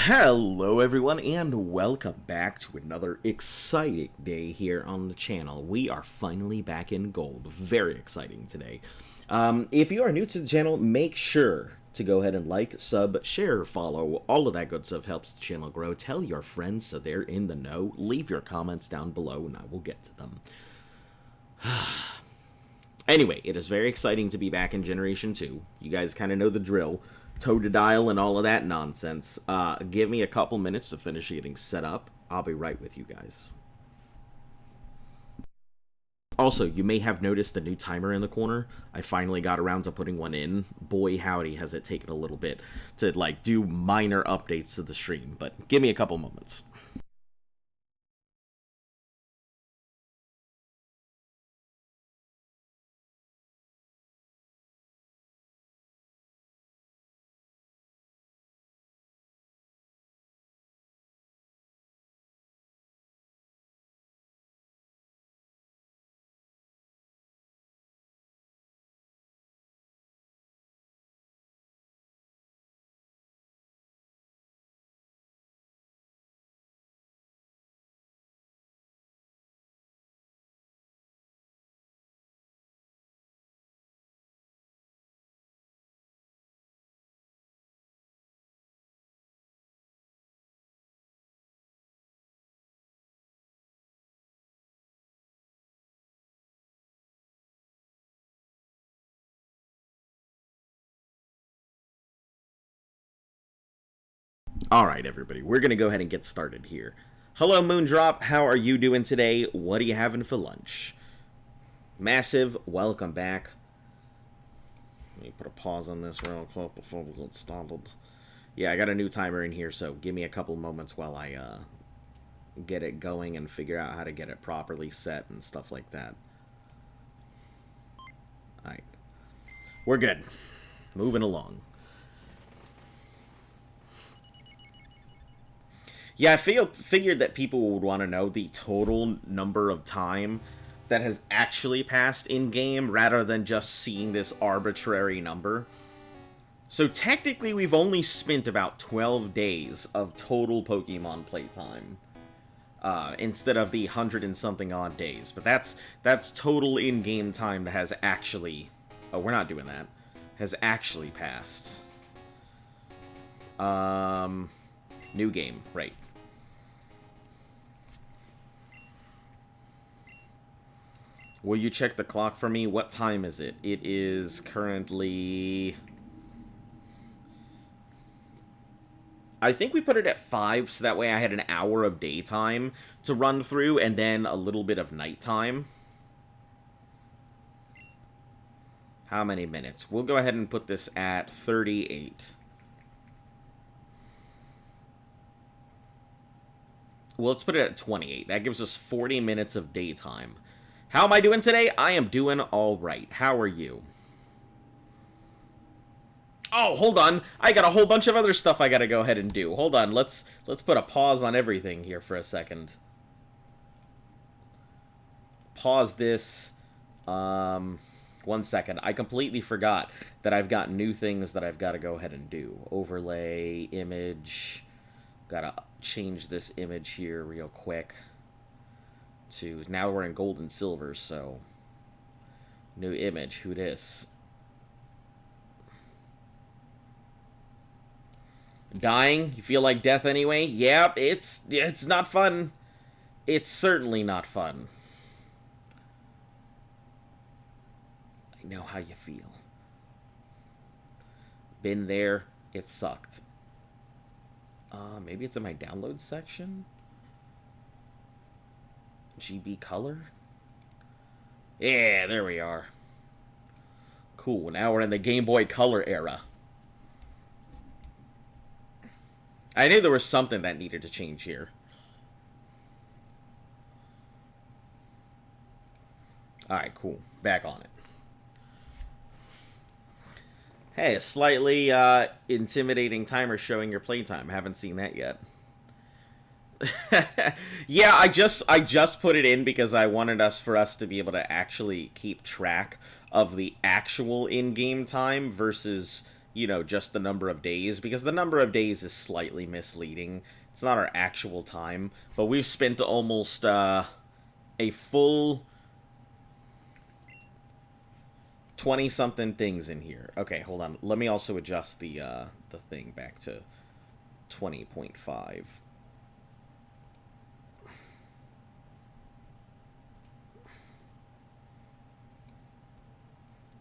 Hello everyone and welcome back to another exciting day here on the channel. We are finally back in gold. Very exciting today. If you are new to the channel, make sure to go ahead and like, sub, share, follow. All of that good stuff helps the channel grow. Tell your friends so they're in the know. Leave your comments down below and I will get to them. Anyway, it is very exciting to be back in Generation 2. You guys kind of know the drill. Totodile and all of that nonsense. Give me a couple minutes to finish getting set up. I'll be right with you guys. Also, you may have noticed the new timer in the corner. I finally got around to putting one in. Boy, howdy, has it taken a little bit to, do minor updates to the stream. But give me a couple moments. Alright, everybody, we're going to go ahead and get started here. Hello, Moondrop. How are you doing today? What are you having for lunch? Massive, welcome back. Let me put a pause on this real quick before we get started. Yeah, I got a new timer in here, so give me a couple moments while I get it going and figure out how to get it properly set and stuff like that. Alright. We're good. Moving along. Yeah, I figured that people would want to know the total number of time that has actually passed in-game rather than just seeing this arbitrary number. So technically we've only spent about 12 days of total Pokemon playtime. Instead of the 100 and something odd days. But that's total in-game time that has actually... Oh, we're not doing that. Has actually passed. New game, right. Will you check the clock for me? What time is it? It is currently... I think we put it at 5, so that way I had an hour of daytime to run through, and then a little bit of nighttime. How many minutes? We'll go ahead and put this at 38. Well, let's put it at 28. That gives us 40 minutes of daytime. How am I doing today? I am doing all right. How are you? Oh, hold on. I got a whole bunch of other stuff I got to go ahead and do. Hold on. Let's put a pause on everything here for a second. Pause this. 1 second. I completely forgot that I've got new things that I've got to go ahead and do. Overlay, image. Gotta change this image here real quick. To now we're in gold and silver, so new image. Who dis? Dying? You feel like death anyway? Yep, it's not fun. It's certainly not fun. I know how you feel. Been there. It sucked. Maybe it's in my download section? GB color? Yeah, there we are. Cool, now we're in the Game Boy Color era. I knew there was something that needed to change here. Alright, cool. Back on it. Hey, a slightly intimidating timer showing your playtime. Haven't seen that yet. Yeah, I just put it in because I wanted for us to be able to actually keep track of the actual in-game time versus you know, just the number of days, because the number of days is slightly misleading. It's not our actual time, but we've spent almost a full 20-something things in here. Okay, hold on. Let me also adjust the thing back to 20.5.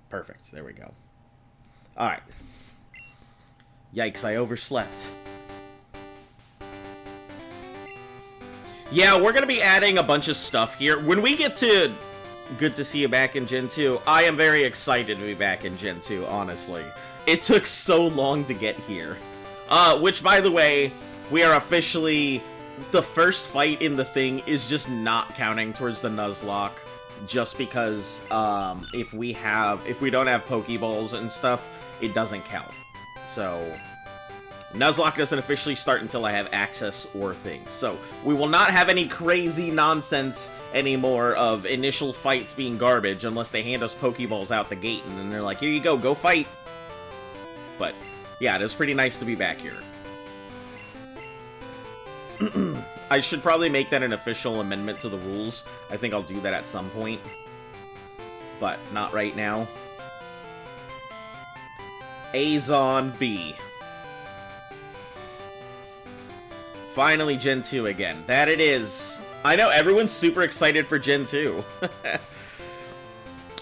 Perfect. There we go. Alright. Yikes, I overslept. Yeah, we're going to be adding a bunch of stuff here. When we get to good to see you back in Gen 2, I am very excited to be back in Gen 2, honestly. It took so long to get here. Which, by the way, we are officially... The first fight in the thing is just not counting towards the Nuzlocke. Just because, if we don't have Pokeballs and stuff, it doesn't count. So, Nuzlocke doesn't officially start until I have access or things. So, we will not have any crazy nonsense anymore of initial fights being garbage unless they hand us Pokeballs out the gate and then they're like, here you go fight! But, yeah, it is pretty nice to be back here. I should probably make that an official amendment to the rules. I think I'll do that at some point. But not right now. A's on B. Finally Gen 2 again. That it is. I know everyone's super excited for Gen 2.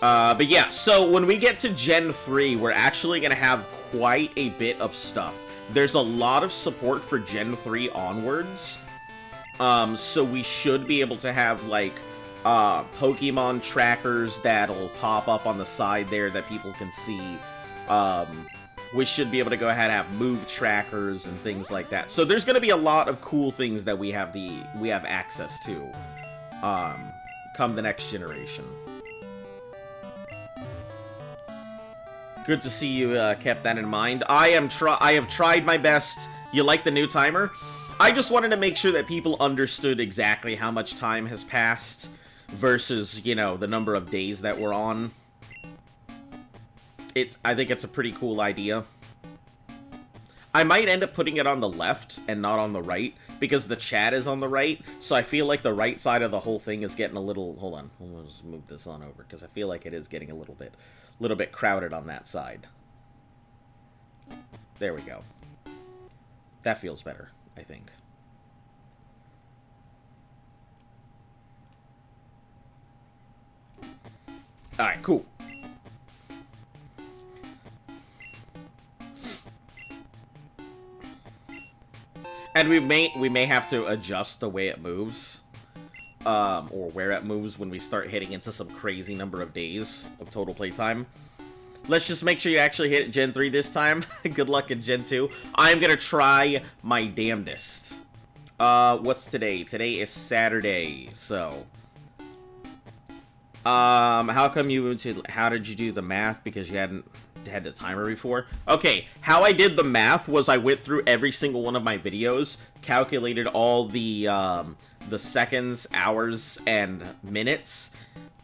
But yeah, so when we get to Gen 3, we're actually going to have quite a bit of stuff. There's a lot of support for Gen 3 onwards. So we should be able to have, like, Pokemon trackers that'll pop up on the side there that people can see. We should be able to go ahead and have move trackers and things like that. So there's going to be a lot of cool things that we have access to, come the next generation. Good to see you kept that in mind. I have tried my best. You like the new timer? I just wanted to make sure that people understood exactly how much time has passed versus, you know, the number of days that we're on. I think it's a pretty cool idea. I might end up putting it on the left and not on the right because the chat is on the right, so I feel like the right side of the whole thing is getting a little... Hold on, we'll just move this on over because I feel like it is getting a little bit crowded on that side. There we go. That feels better, I think. Alright, cool. And we may have to adjust the way it moves. Or where it moves when we start hitting into some crazy number of days of total playtime. Let's just make sure you actually hit Gen 3 this time. Good luck in Gen 2. I'm gonna try my damnedest. What's today? Today is Saturday, so... how come how did you do the math? Because you hadn't had the timer before? Okay, how I did the math was I went through every single one of my videos, calculated all the seconds, hours, and minutes,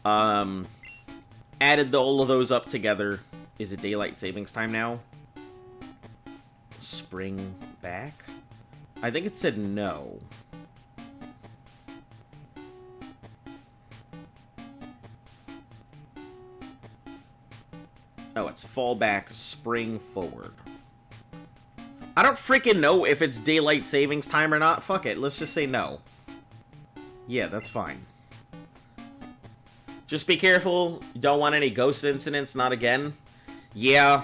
added all of those up together. Is it daylight savings time now? Spring back? I think it said no. Oh, it's fall back, spring forward. I don't freaking know if it's daylight savings time or not. Fuck it, let's just say no. Yeah, that's fine. Just be careful. You don't want any ghost incidents, not again. Yeah,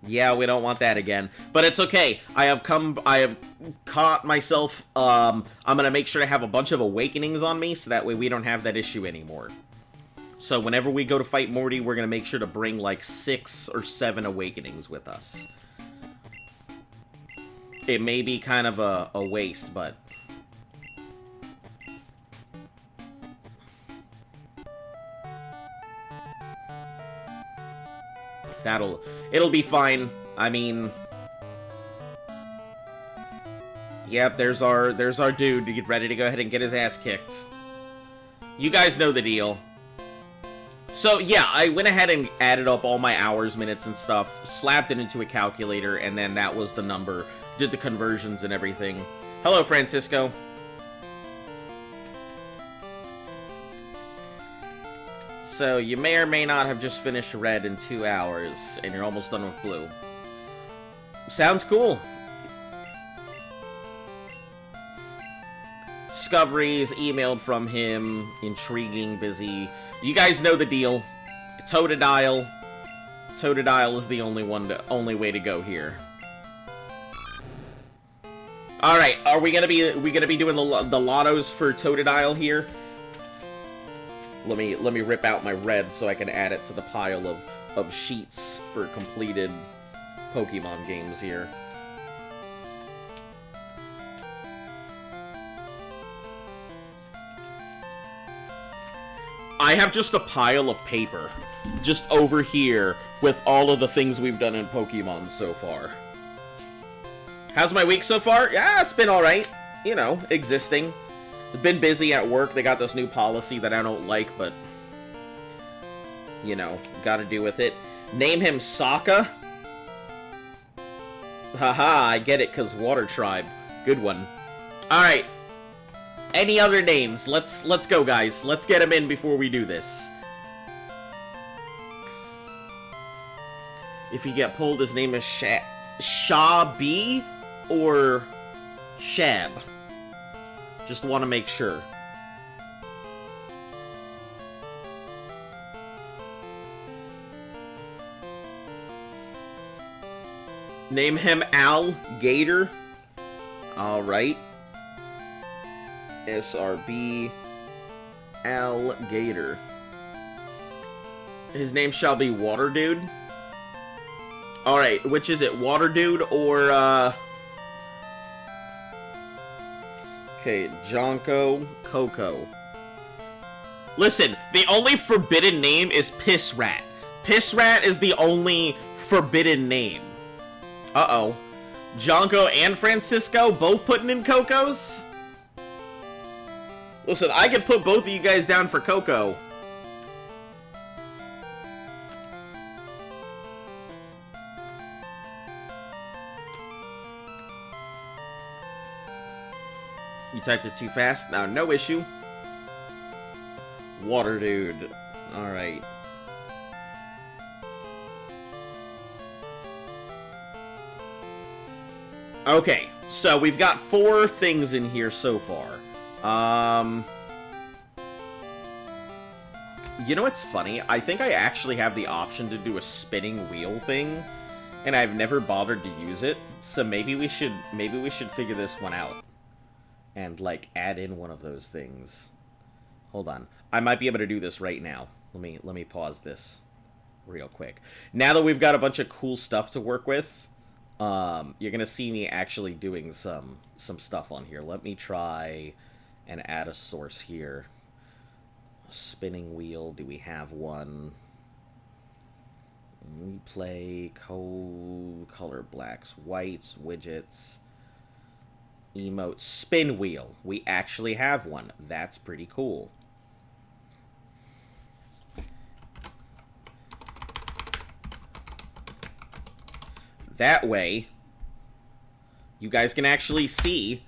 we don't want that again. But it's okay. I have caught myself. I'm gonna make sure to have a bunch of awakenings on me, so that way we don't have that issue anymore. So whenever we go to fight Morty, we're gonna make sure to bring like 6 or 7 awakenings with us. It may be kind of a waste, but... it'll be fine. I mean... Yep, there's our dude to get ready to go ahead and get his ass kicked. You guys know the deal. So, yeah, I went ahead and added up all my hours, minutes, and stuff, slapped it into a calculator, and then that was the number. Did the conversions and everything. Hello, Francisco. So, you may or may not have just finished red in 2 hours, and you're almost done with blue. Sounds cool. Discoveries, emailed from him, intriguing, busy. You guys know the deal. Totodile. Totodile is the only way to go here. All right, are we gonna be doing the lottos for Totodile here? Let me rip out my red so I can add it to the pile of sheets for completed Pokemon games here. I have just a pile of paper just over here with all of the things we've done in Pokemon so far. How's my week so far? Yeah, it's been alright. You know, existing. I've been busy at work. They got this new policy that I don't like, but, you know, gotta do with it. Name him Sokka? Haha, I get it, cause Water Tribe. Good one. Alright. Any other names? Let's go, guys. Let's get him in before we do this. If you get pulled, his name is Shabi or Shab. Just want to make sure. Name him Alligator. Alright. SRB Alligator. His name shall be Water Dude. Alright, which is it? Water Dude or, Okay, Jonko Coco. Listen, the only forbidden name is Piss Rat. Piss Rat is the only forbidden name. Uh-oh. Jonko and Francisco both putting in Cocos? Listen, I could put both of you guys down for Coco. You typed it too fast? No issue. Water Dude. Alright. Okay, so we've got 4 things in here so far. You know what's funny? I think I actually have the option to do a spinning wheel thing, and I've never bothered to use it. So maybe we should figure this one out and like add in one of those things. Hold on. I might be able to do this right now. Let me pause this real quick. Now that we've got a bunch of cool stuff to work with, you're gonna see me actually doing some stuff on here. Let me try and add a source here. A spinning wheel. Do we have one? We play color blacks, whites, widgets, emotes, spin wheel. We actually have one. That's pretty cool. That way, you guys can actually see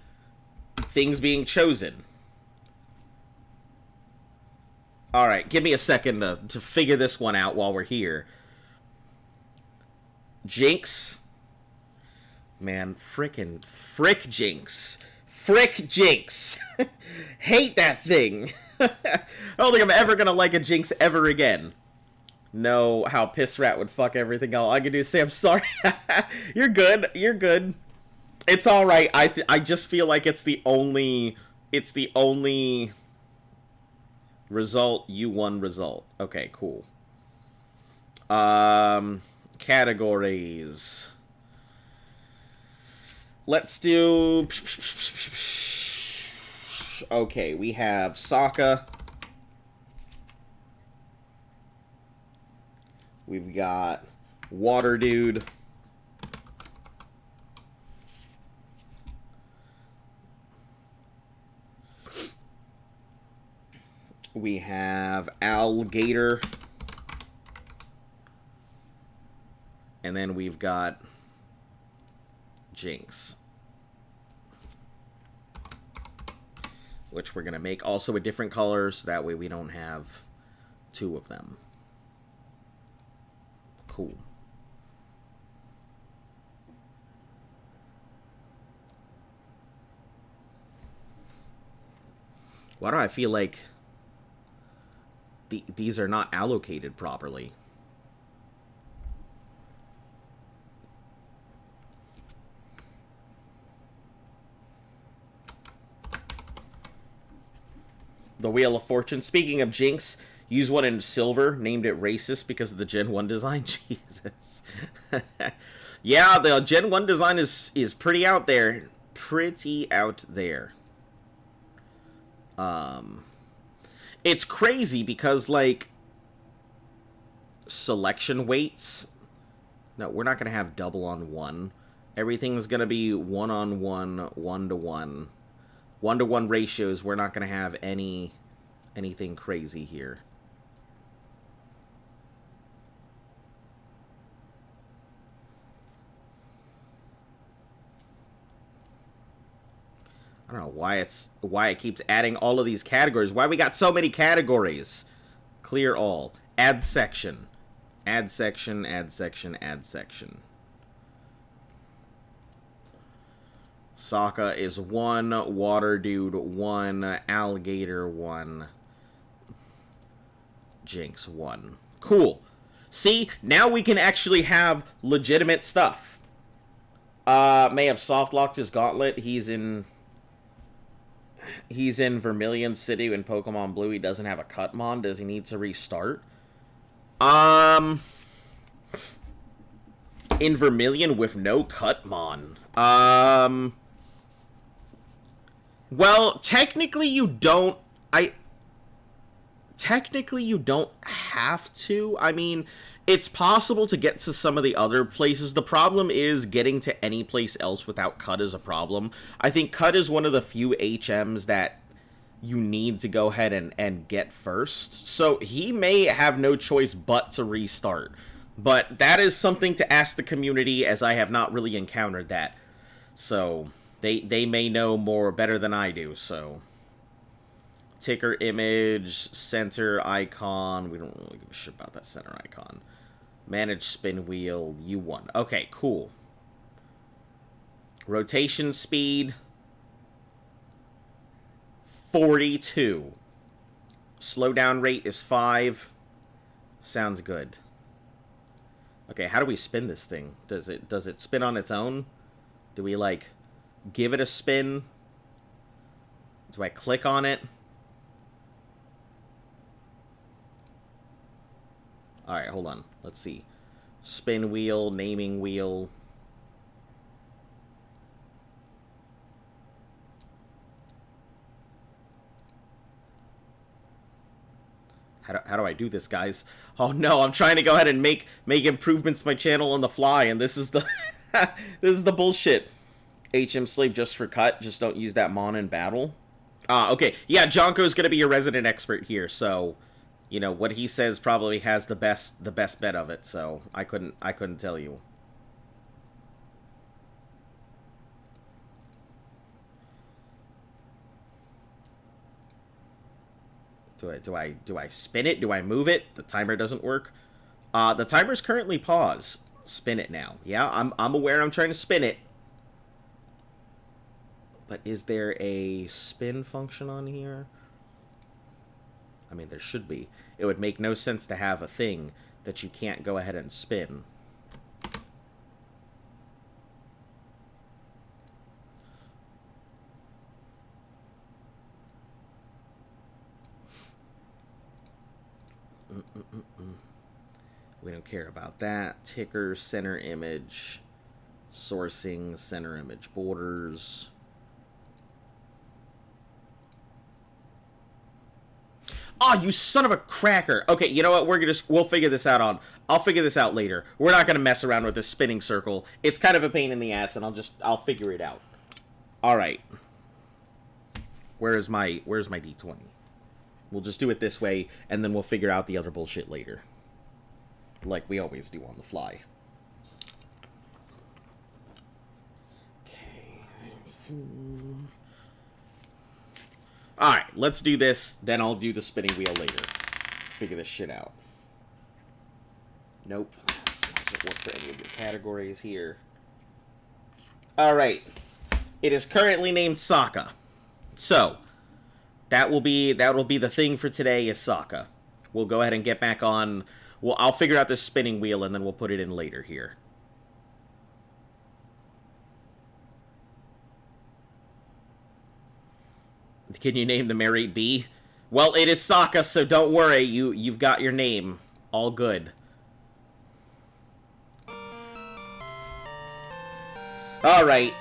things being chosen. Alright, give me a second to figure this one out while we're here. Jinx. Man, frick Jinx. Frick Jinx. Hate that thing. I don't think I'm ever gonna like a Jinx ever again. Know how Piss Rat would fuck everything up. All I can do is say I'm sorry. You're good. You're good. It's all right. I just feel like it's the only result. You won result. Okay, cool. Categories. Let's do. Okay, we have Sokka. We've got Water Dude. We have Alligator. And then we've got Jinx, which we're going to make also a different color, so that way we don't have two of them. Cool. Why do I feel like these are not allocated properly? The Wheel of Fortune. Speaking of Jinx, use one in silver, named it racist because of the Gen 1 design. Jesus. Yeah, the Gen 1 design is pretty out there. Pretty out there. It's crazy because, like, selection weights. No, we're not going to have double on one. Everything's going to be one-on-one, one-to-one. One-to-one ratios, we're not going to have anything crazy here. I don't know why it keeps adding all of these categories. Why we got so many categories? Clear all. Add section. Add section, add section, add section. Sokka is 1, Water Dude 1, Alligator 1, Jinx 1. Cool. See, now we can actually have legitimate stuff. May have soft locked his Gauntlet. He's in Vermilion City in Pokemon Blue. He doesn't have a Cutmon. Does he need to restart? In Vermilion with no Cutmon. Well, technically you don't... Technically you don't have to. I mean, it's possible to get to some of the other places. The problem is getting to any place else without Cut is a problem. I think Cut is one of the few HMs that you need to go ahead and get first. So he may have no choice but to restart. But that is something to ask the community, as I have not really encountered that. So... They may know more better than I do, so. Ticker image, center icon. We don't really give a shit about that center icon. Manage spin wheel, U1. Okay, cool. Rotation speed, 42. Slowdown rate is 5. Sounds good. Okay, how do we spin this thing? Does it spin on its own? Do we, like... give it a spin? Do I click on it? Alright, hold on. Let's see. Spin wheel, naming wheel. How do I do this, guys? Oh no, I'm trying to go ahead and make improvements to my channel on the fly, and this is the this is the bullshit. HM Slave just for Cut. Just don't use that Mon in battle. Okay. Yeah, Jonko's going to be your resident expert here. So, you know, what he says probably has the best bet of it. So, I couldn't tell you. Do I spin it? Do I move it? The timer doesn't work. The timer's currently paused. Spin it now. Yeah, I'm aware I'm trying to spin it. But is there a spin function on here? I mean, there should be. It would make no sense to have a thing that you can't go ahead and spin. We don't care about that. Ticker, center image, sourcing, center image borders. Oh, you son of a cracker. Okay, you know what? We'll figure this out I'll figure this out later. We're not going to mess around with this spinning circle. It's kind of a pain in the ass, and I'll figure it out. All right. Where's my D20? We'll just do it this way, and then we'll figure out the other bullshit later. Like we always do on the fly. Alright, let's do this, then I'll do the spinning wheel later. Figure this shit out. Nope. This doesn't work for any of your categories here. Alright. It is currently named Sokka. So, that'll be the thing for today is Sokka. We'll go ahead and get back on... Well, I'll figure out this spinning wheel and then we'll put it in later here. Can you name the married bee? Well, it is Sokka, so don't worry. You've got your name. All good. Alright.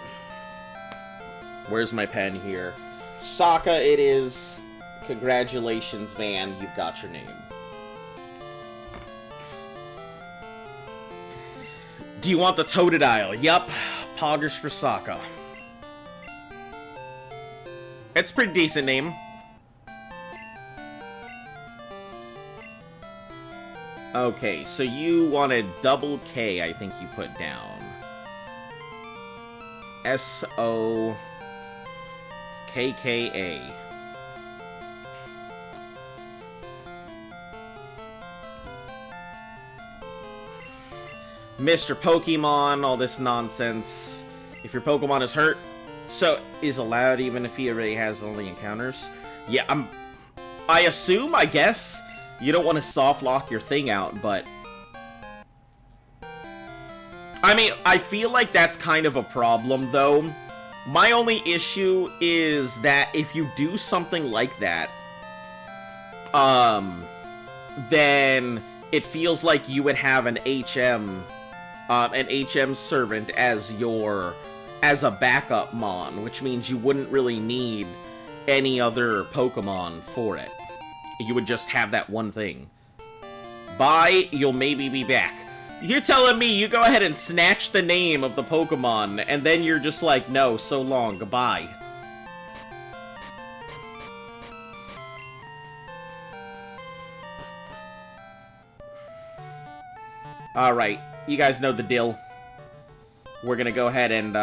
Where's my pen here? Sokka, it is. Congratulations, man. You've got your name. Do you want the Totodile? Yup. Poggers for Sokka. It's a pretty decent name. Okay, so you wanted double K, I think you put down. S-O-K-K-A. Mr. Pokemon, all this nonsense. If your Pokemon is hurt, so is allowed even if he already has only encounters. Yeah, I assume, I guess, you don't want to soft lock your thing out, but I mean, I feel like that's kind of a problem, though. My only issue is that if you do something like that, then it feels like you would have an HM servant as a backup mon, which means you wouldn't really need any other Pokemon for it. You would just have that one thing. Bye, you'll maybe be back. You're telling me you go ahead and snatch the name of the Pokemon, and then you're just like, no, so long, goodbye. Alright, you guys know the deal. We're gonna go ahead and,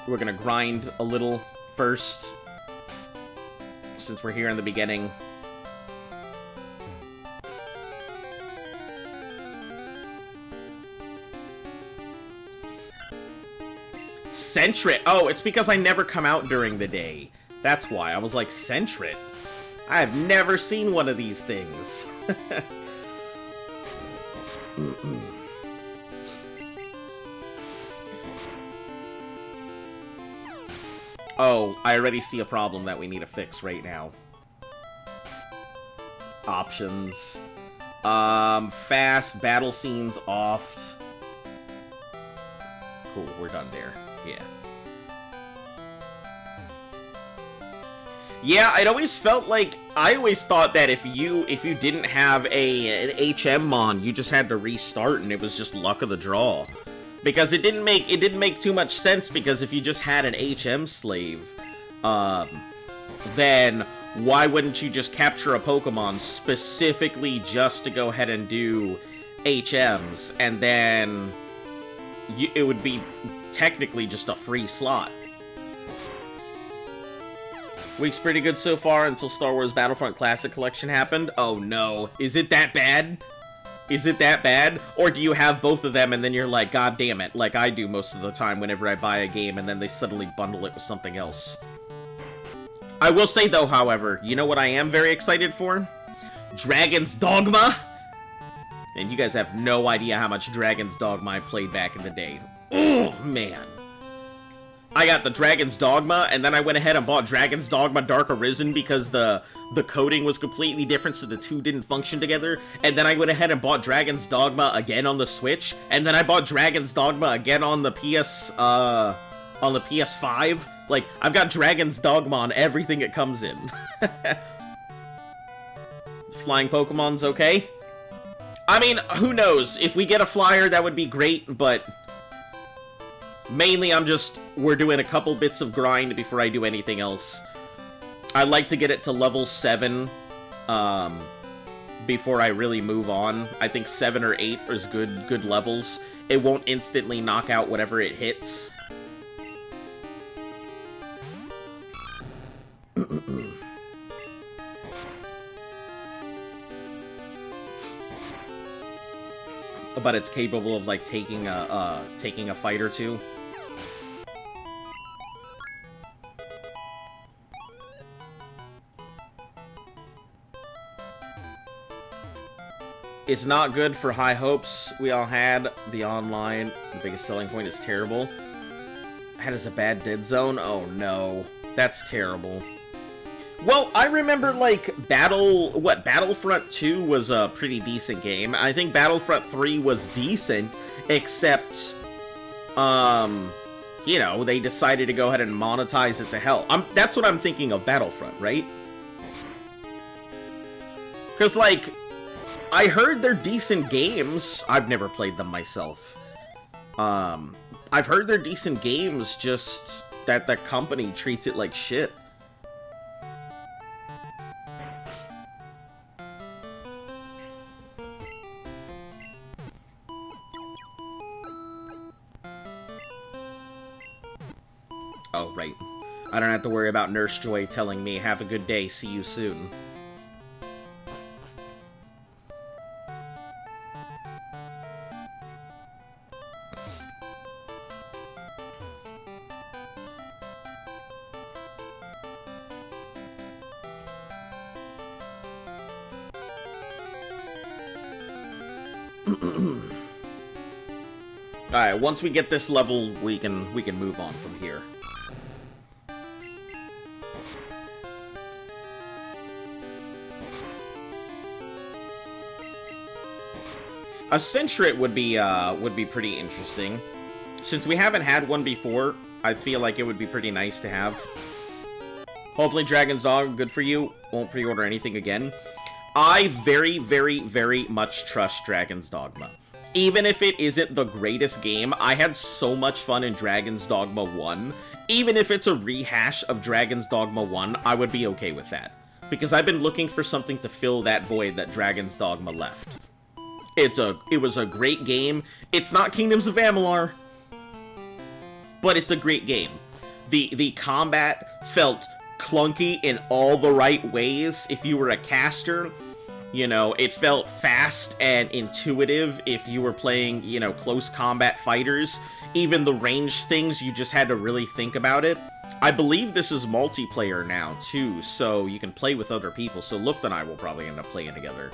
we're gonna grind a little first, since we're here in the beginning. Sentret! Oh, it's because I never come out during the day. That's why. I was like, Sentret? I have never seen one of these things. Oh, I already see a problem that we need to fix right now. Options. Fast, battle scenes oft. Cool, we're done there. Yeah. Yeah, it always felt like, I always thought that if you didn't have an HM mon, you just had to restart and it was just luck of the draw. Because it didn't make too much sense, because if you just had an HM slave, then why wouldn't you just capture a Pokemon specifically just to go ahead and do HMs, and then it would be technically just a free slot. Week's pretty good so far until Star Wars Battlefront Classic Collection happened. Oh no, is it that bad? Is it that bad? Or do you have both of them and then you're like, god damn it, like I do most of the time whenever I buy a game, and then they suddenly bundle it with something else. I will say though, however, you know what I am very excited for? Dragon's Dogma! And you guys have no idea how much Dragon's Dogma I played back in the day. Oh, man. I got the Dragon's Dogma, and then I went ahead and bought Dragon's Dogma Dark Arisen because the coding was completely different, so the two didn't function together. And then I went ahead and bought Dragon's Dogma again on the Switch, and then I bought Dragon's Dogma again on the PS5. Like, I've got Dragon's Dogma on everything it comes in. Flying Pokemon's okay? I mean, who knows? If we get a flyer, that would be great, but mainly we're doing a couple bits of grind before I do anything else. I'd like to get it to level 7, before I really move on. I think 7 or 8 is good levels. It won't instantly knock out whatever it hits. But it's capable of, like, taking a fight or two. It's not good for high hopes we all had. The online, the biggest selling point is terrible. That is a bad dead zone? Oh no. That's terrible. Well, I remember, like, Battlefront 2 was a pretty decent game. I think Battlefront 3 was decent, except, you know, they decided to go ahead and monetize it to hell. That's what I'm thinking of Battlefront, right? Because, like, I heard they're decent games. I've never played them myself. I've heard they're decent games, just that the company treats it like shit. Oh, right. I don't have to worry about Nurse Joy telling me, have a good day, see you soon. Alright, once we get this level, we can move on from here. A Centret would be pretty interesting. Since we haven't had one before, I feel like it would be pretty nice to have. Hopefully Dragon's Dog, good for you. Won't pre-order anything again. I very, very, very much trust Dragon's Dogma. Even if it isn't the greatest game, I had so much fun in Dragon's Dogma 1. Even if it's a rehash of Dragon's Dogma 1, I would be okay with that. Because I've been looking for something to fill that void that Dragon's Dogma left. It was a great game. It's not Kingdoms of Amalur, but it's a great game. The combat felt clunky in all the right ways if you were a caster. You know, it felt fast and intuitive if you were playing, you know, close combat fighters. Even the ranged things, you just had to really think about it. I believe this is multiplayer now, too, so you can play with other people. So Luft and I will probably end up playing together.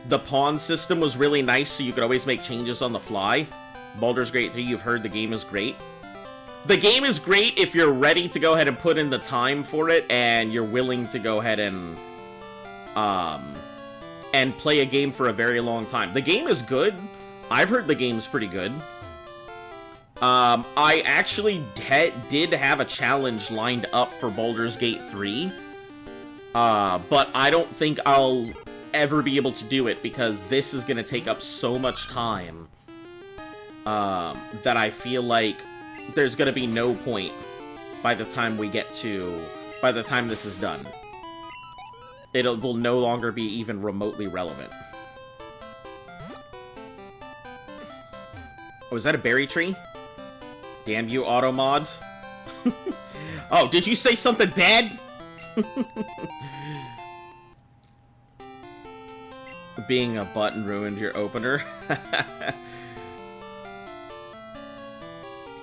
The pawn system was really nice, so you could always make changes on the fly. Baldur's Gate 3, you've heard the game is great. The game is great if you're ready to go ahead and put in the time for it, and you're willing to go ahead and play a game for a very long time. The game is good. I've heard the game's pretty good. I actually did have a challenge lined up for Baldur's Gate 3, but I don't think I'll ever be able to do it because this is going to take up so much time that I feel like there's going to be no point by the time this is done. It will no longer be even remotely relevant. Oh, is that a berry tree? Damn you, auto mod. Oh, did you say something bad? Being a button ruined your opener.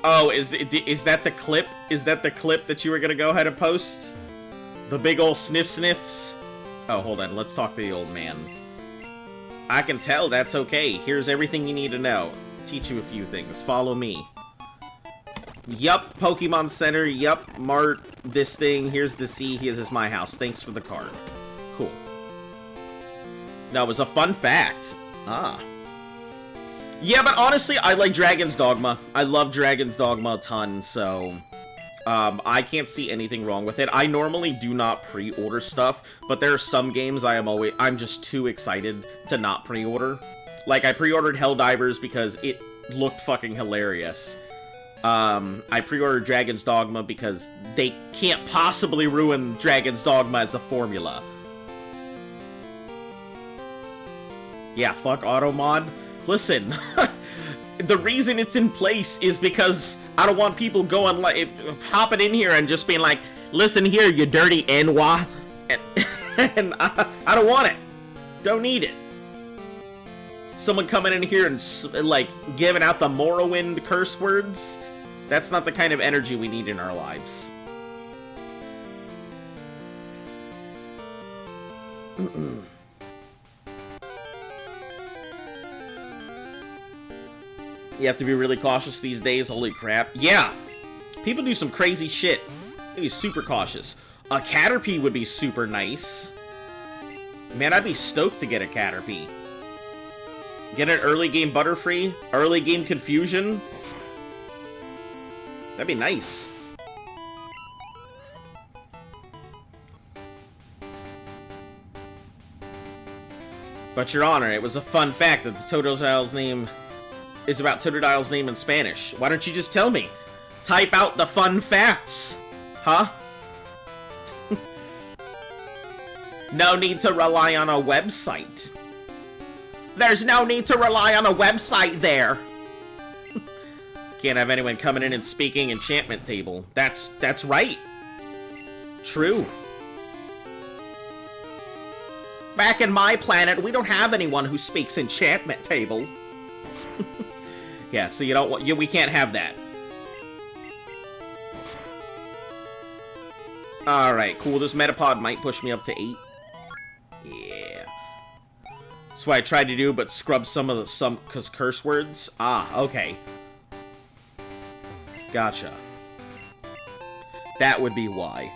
Oh, is that the clip? Is that the clip that you were gonna go ahead and post? The big ol' sniffs? Oh, hold on. Let's talk to the old man. I can tell. That's okay. Here's everything you need to know. Teach you a few things. Follow me. Yup, Pokemon Center. Yup, Mart. This thing. Here's the sea. Here's my house. Thanks for the card. Cool. That was a fun fact. Ah. Yeah, but honestly, I like Dragon's Dogma. I love Dragon's Dogma a ton, so I can't see anything wrong with it. I normally do not pre-order stuff, but there are some games I'm just too excited to not pre-order. Like, I pre-ordered Helldivers because it looked fucking hilarious. I pre-ordered Dragon's Dogma because they can't possibly ruin Dragon's Dogma as a formula. Yeah, fuck Automod. Listen, the reason it's in place is because I don't want people going like hopping in here and just being like, listen here, you dirty N-wa. And I don't want it. Don't need it. Someone coming in here and like giving out the Morrowind curse words. That's not the kind of energy we need in our lives. You have to be really cautious these days. Holy crap. Yeah. People do some crazy shit. They'd be super cautious. A Caterpie would be super nice. Man, I'd be stoked to get a Caterpie. Get an early game Butterfree. Early game Confusion. That'd be nice. But Your Honor, it was a fun fact that the Totodile's name is about Totodile's name in Spanish. Why don't you just tell me? Type out the fun facts. Huh? No need to rely on a website. There's no need to rely on a website there. Can't have anyone coming in and speaking enchantment table. That's right. True. Back in my planet, we don't have anyone who speaks enchantment table. Yeah, so you don't want we can't have that. Alright, cool. This Metapod might push me up to 8. Yeah. That's what I tried to do, but scrub some of the cause curse words. Ah, okay. Gotcha. That would be why.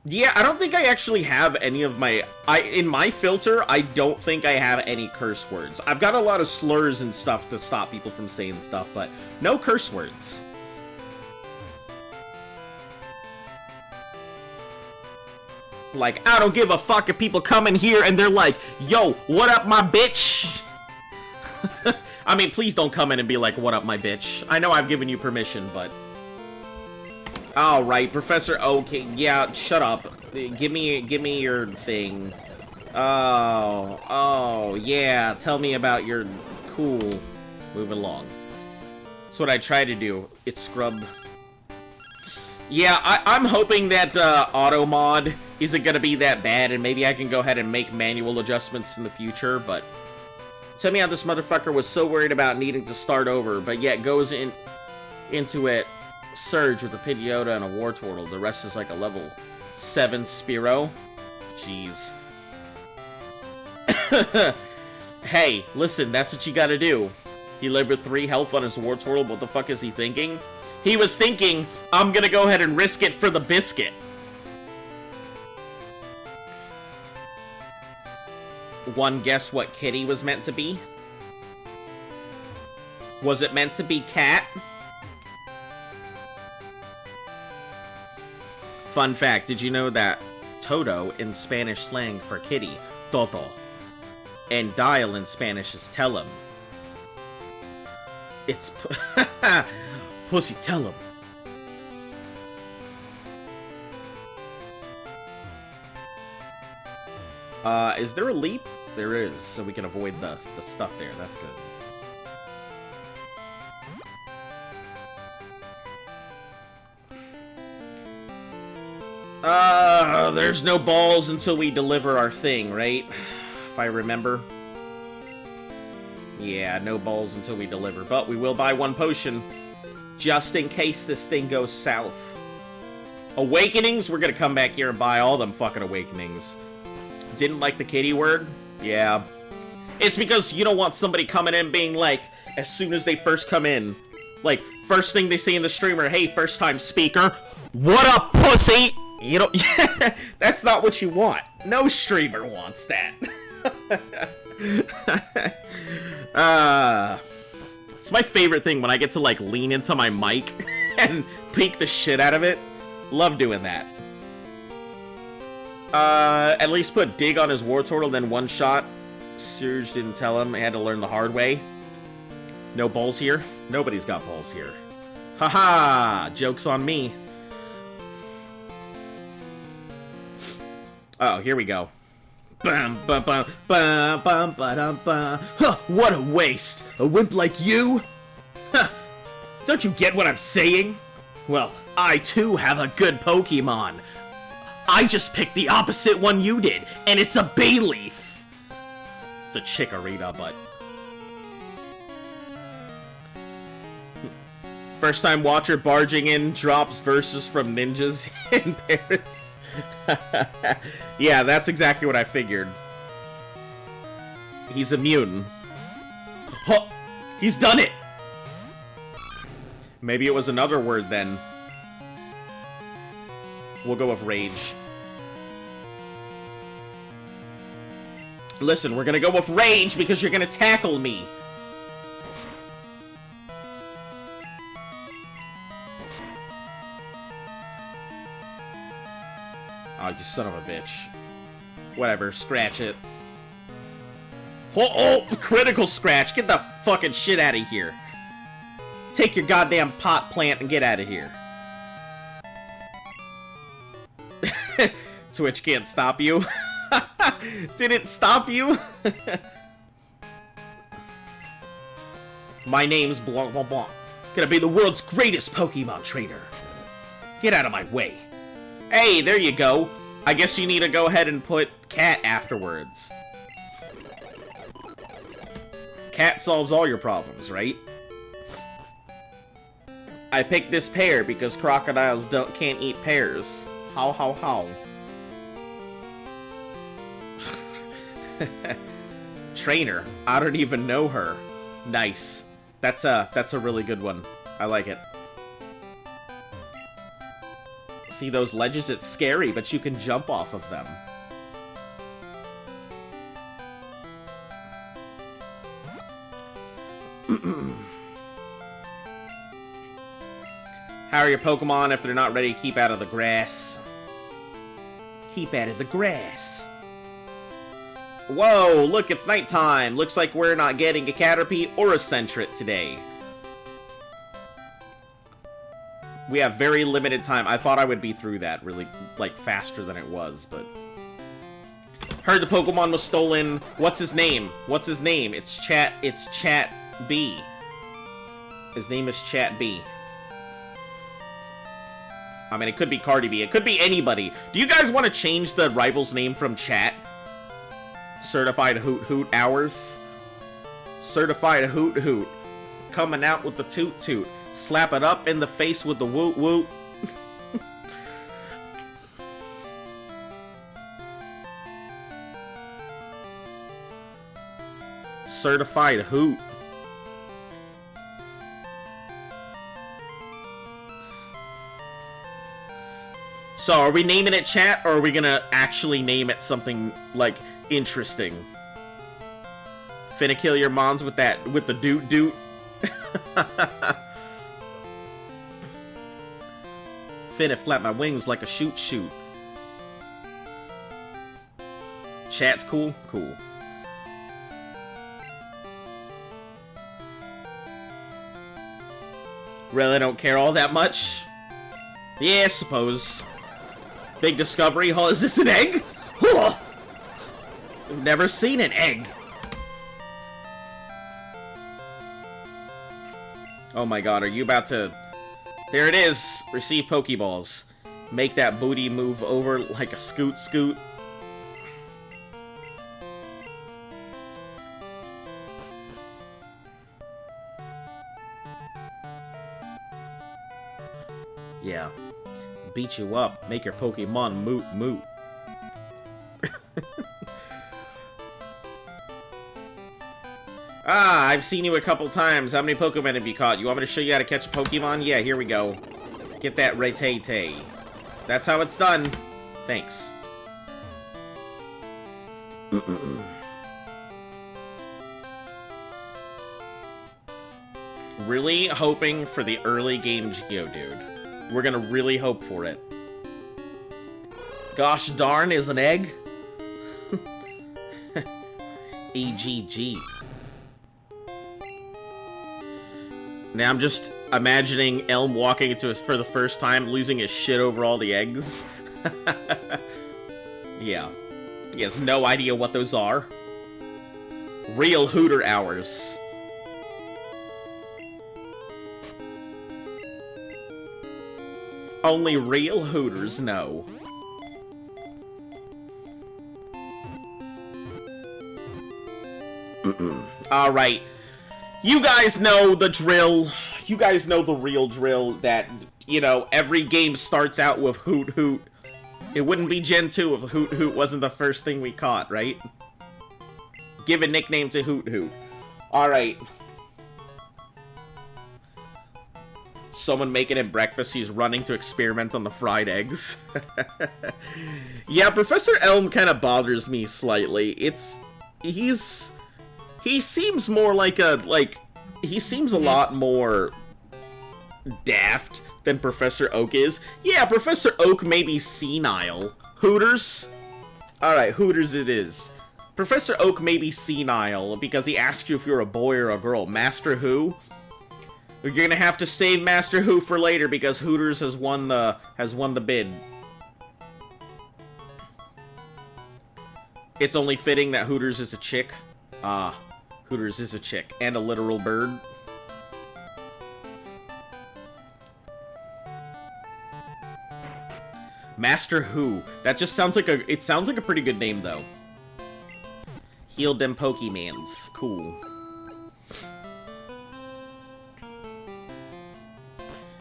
Yeah, I don't think I actually have any of my... in my filter, I don't think I have any curse words. I've got a lot of slurs and stuff to stop people from saying stuff, but no curse words. Like, I don't give a fuck if people come in here and they're like, yo, what up, my bitch? I mean, please don't come in and be like, what up, my bitch? I know I've given you permission, but... Alright, Professor Okay, yeah, shut up. Give me your thing. Oh, yeah, tell me about your... Cool. Moving along. That's what I try to do. It's scrub. Yeah, I'm hoping that auto mod isn't gonna be that bad, and maybe I can go ahead and make manual adjustments in the future, but... Tell me how this motherfucker was so worried about needing to start over, but yet goes into it Surge with a Pidgeotto and a Wartortle. The rest is like a level 7 Spearow. Jeez. Hey, listen, that's what you gotta do. He lived with 3 health on his Wartortle. What the fuck is he thinking? He was thinking, I'm gonna go ahead and risk it for the biscuit. One guess what kitty was meant to be? Was it meant to be cat? Fun fact, did you know that Toto in Spanish slang for kitty, Toto, and dial in Spanish is tell him. It's pussy tell him. Is there a leap? There is, so we can avoid the stuff there. That's good. There's no balls until we deliver our thing, right? If I remember. Yeah, no balls until we deliver. But we will buy 1 potion, just in case this thing goes south. Awakenings? We're gonna come back here and buy all them fucking awakenings. Didn't like the kitty word? Yeah. It's because you don't want somebody coming in being like, as soon as they first come in, like, first thing they say in the streamer, hey, first time speaker, what up, pussy? You know, that's not what you want. No streamer wants that. It's my favorite thing when I get to, like, lean into my mic and peek the shit out of it. Love doing that. At least put Dig on his Wartortle, then one shot. Surge didn't tell him. I had to learn the hard way. No balls here? Nobody's got balls here. Haha! Joke's on me. Oh, here we go. Bum, bum, bum, bum, bum, ba, dum, bum. Huh, what a waste! A wimp like you? Don't you get what I'm saying? Well, I too have a good Pokemon. I just picked the opposite one you did, and it's a Bayleaf. It's a Chikorita, but... First time watcher barging in, drops verses from ninjas in Paris. Yeah, that's exactly what I figured. He's immune. Oh, he's done it! Maybe it was another word then. We'll go with rage. Listen, we're gonna go with rage because you're gonna tackle me. Oh, you son of a bitch. Whatever, scratch it. Oh, critical scratch! Get the fucking shit out of here. Take your goddamn pot plant and get out of here. Twitch can't stop you. Did it stop you? My name's Blanc Blanc Blanc. Gonna be the world's greatest Pokemon trainer. Get out of my way. Hey, there you go. I guess you need to go ahead and put cat afterwards. Cat solves all your problems, right? I picked this pear because crocodiles can't eat pears. How, how, how. Trainer. I don't even know her. Nice. That's a really good one. I like it. See those ledges? It's scary, but you can jump off of them. How are your Pokemon if they're not ready to keep out of the grass? Keep out of the grass. Whoa, look, it's nighttime. Looks like we're not getting a Caterpie or a Sentret today. We have very limited time. I thought I would be through that really, like, faster than it was, but... Heard the Pokemon was stolen. What's his name? What's his name? It's Chat B. His name is Chat B. I mean, it could be Cardi B. It could be anybody. Do you guys want to change the rival's name from Chat? Certified Hoot Hoot Hours? Certified Hoot Hoot. Coming out with the toot toot. Slap it up in the face with the woot woot. Certified Hoot. So, are we naming it Chat, or are we gonna actually name it something, like, interesting? Finna kill your moms with the doot doot? Finna flap my wings like a shoot shoot. Chat's cool? Cool. Really don't care all that much? Yeah, I suppose. Big discovery. Oh, is this an egg? Oh, I've never seen an egg. Oh my god, are you about to... There it is! Receive Pokeballs. Make that booty move over like a scoot scoot. Yeah. Beat you up. Make your Pokemon moot moot. Ah, I've seen you a couple times. How many Pokemon have you caught? You want me to show you how to catch a Pokemon? Yeah, here we go. Get that Rattata. That's how it's done. Thanks. Really hoping for the early game Geodude. We're gonna really hope for it. Gosh darn is an egg? EGG. Now I'm just imagining Elm walking into it for the first time, losing his shit over all the eggs. Yeah. He has no idea what those are. Real Hooter hours. Only real Hooters know. Alright. You guys know the drill. You guys know the real drill that, you know, every game starts out with Hoot Hoot. It wouldn't be Gen 2 if Hoot Hoot wasn't the first thing we caught, right? Give a nickname to Hoot Hoot. Alright. Someone making him breakfast, he's running to experiment on the fried eggs. Yeah, Professor Elm kind of bothers me slightly. He seems more like he seems a lot more daft than Professor Oak is. Yeah, Professor Oak may be senile. Hooters? Alright, Hooters it is. Professor Oak may be senile because he asked you if you're a boy or a girl. Master Who? You're gonna have to save Master Who for later because Hooters has won the bid. It's only fitting that Hooters is a chick. Hooters is a chick and a literal bird. Master Who. That just sounds like it sounds like a pretty good name though. Heal them Pokemans. Cool.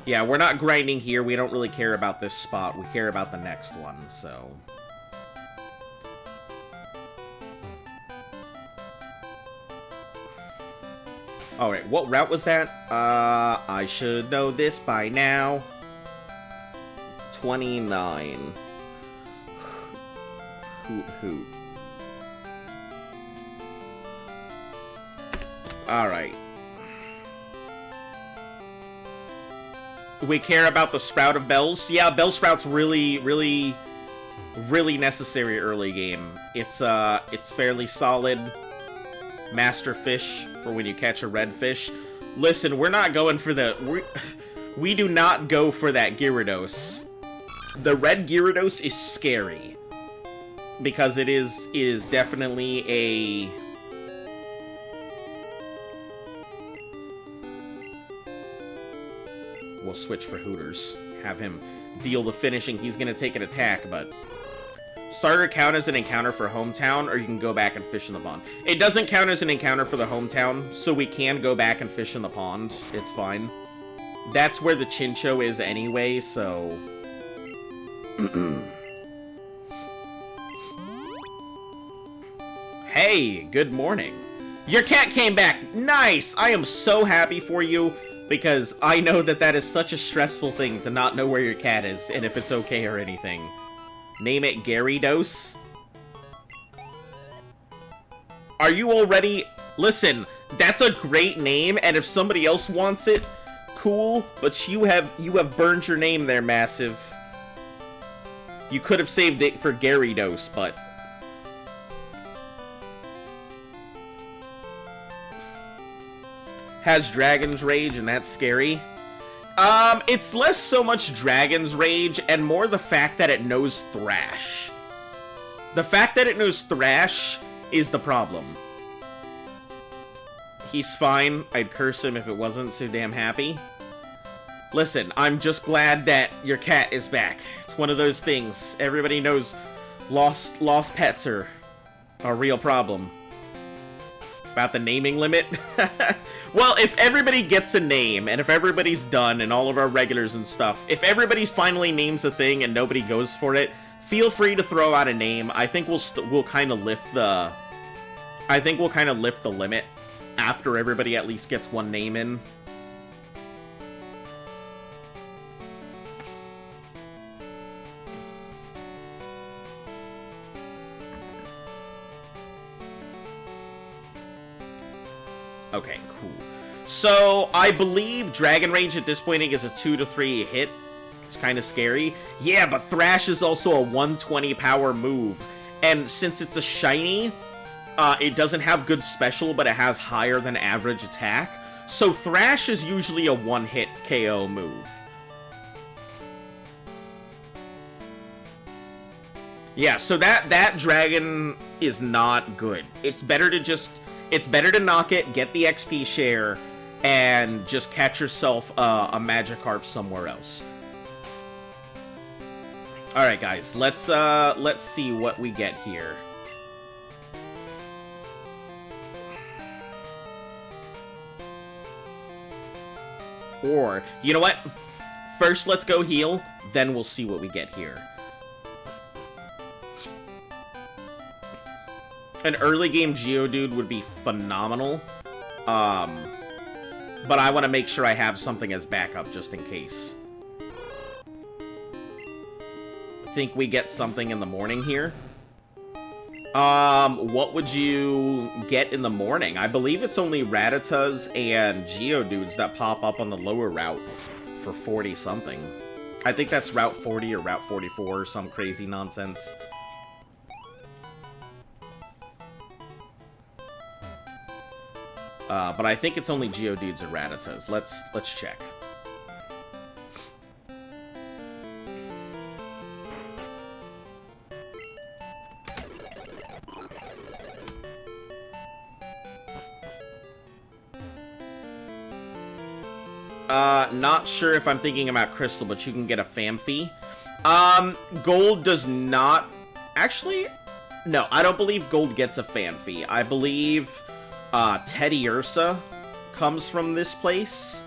Yeah, we're not grinding here. We don't really care about this spot. We care about the next one, so... Alright, what route was that? I should know this by now. 29. Hoot Hoot. Alright. We care about the Sprout of Bells. Yeah, Bellsprout's really necessary early game. It's fairly solid. Master Fish for when you catch a red fish. Listen, we're not going for the... We do not go for that Gyarados. The red Gyarados is scary. Because it is definitely a... We'll switch for Hooters. Have him deal the finishing. He's going to take an attack, but... Starter count as an encounter for hometown, or you can go back and fish in the pond. It doesn't count as an encounter for the hometown, so we can go back and fish in the pond. It's fine. That's where the Chincho is anyway, so... Hey, good morning. Your cat came back. Nice! I am so happy for you. Because I know that that is such a stressful thing to not know where your cat is, and if it's okay or anything. Name it Gyarados. Are you already... Listen, that's a great name, and if somebody else wants it, cool, but you have burned your name there, Massive. You could have saved it for Gyarados, but... Has Dragon's Rage, and that's scary. It's less so much Dragon's Rage, and more the fact that it knows Thrash. The fact that it knows Thrash is the problem. He's fine. I'd curse him if it wasn't so damn happy. Listen, I'm just glad that your cat is back. It's one of those things. Everybody knows lost pets are a real problem. About the naming limit? Well, if everybody gets a name, and if everybody's done, and all of our regulars and stuff, if everybody finally names a thing and nobody goes for it, feel free to throw out a name. I think we'll kind of lift the... I think we'll kind of lift the limit after everybody at least gets one name in. Okay, cool. So, I believe Dragon Rage at this point is a 2 to 3 hit. It's kind of scary. Yeah, but Thrash is also a 120 power move. And since it's a shiny, it doesn't have good special, but it has higher than average attack. So Thrash is usually a one-hit KO move. Yeah, so that dragon is not good. It's better to knock it, get the XP share, and just catch yourself a Magikarp somewhere else. All right, guys. Let's see what we get here. Or, you know what? First, let's go heal, then we'll see what we get here. An early game Geodude would be phenomenal. But I want to make sure I have something as backup just in case. Think we get something in the morning here? What would you get in the morning? I believe it's only Rattatas and Geodudes that pop up on the lower route for 40-something. I think that's Route 40 or Route 44 or some crazy nonsense. But I think it's only Geodudes or Rattatas. Let's check. Not sure if I'm thinking about Crystal, but you can get a Phanpy. Gold does not... Actually, no, I don't believe Gold gets a Phanpy. I believe, Teddiursa comes from this place.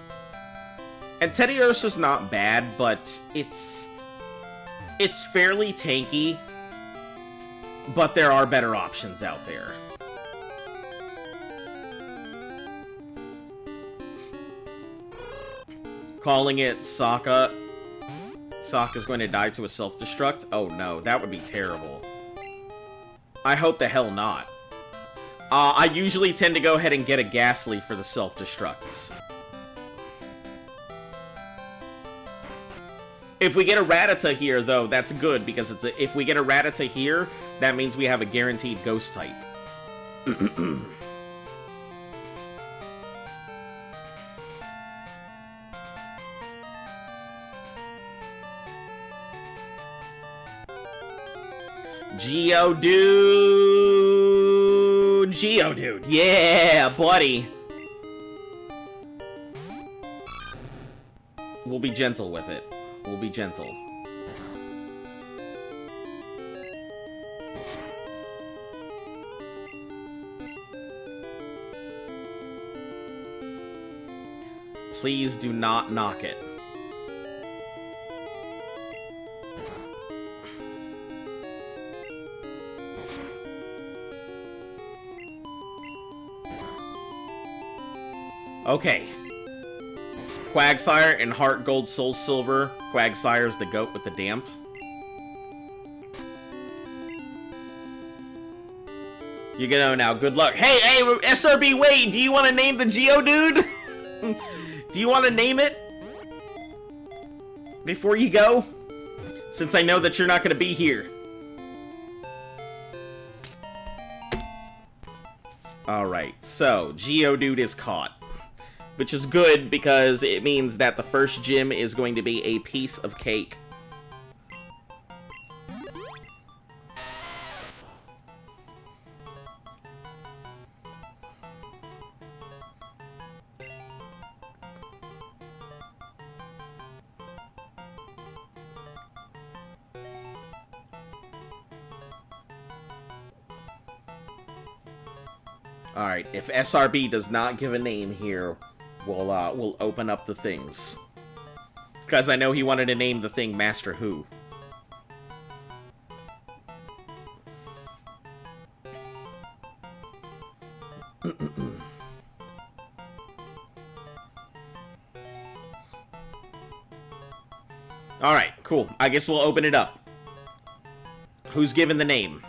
And Teddiursa's not bad, but it's fairly tanky. But there are better options out there. Calling it Sokka. Sokka's going to die to a self-destruct? Oh no, that would be terrible. I hope the hell not. I usually tend to go ahead and get a Ghastly for the self-destructs. If we get a Rattata here, though, that's good, because if we get a Rattata here, that means we have a guaranteed Ghost type. Geodude! Geodude! Yeah, buddy! We'll be gentle with it. We'll be gentle. Please do not knock it. Okay. Quagsire and Heart Gold Soul Silver. Quagsire's the goat with the damp. You know now, good luck. Hey, SRB, wait! Do you want to name the Geodude? Do you want to name it? Before you go? Since I know that you're not going to be here. Alright, so, Geodude is caught. Which is good, because it means that the first gym is going to be a piece of cake. Alright, if SRB does not give a name here, we'll open up the things. Because I know he wanted to name the thing Master Who. Alright, cool. I guess we'll open it up. Who's given the name?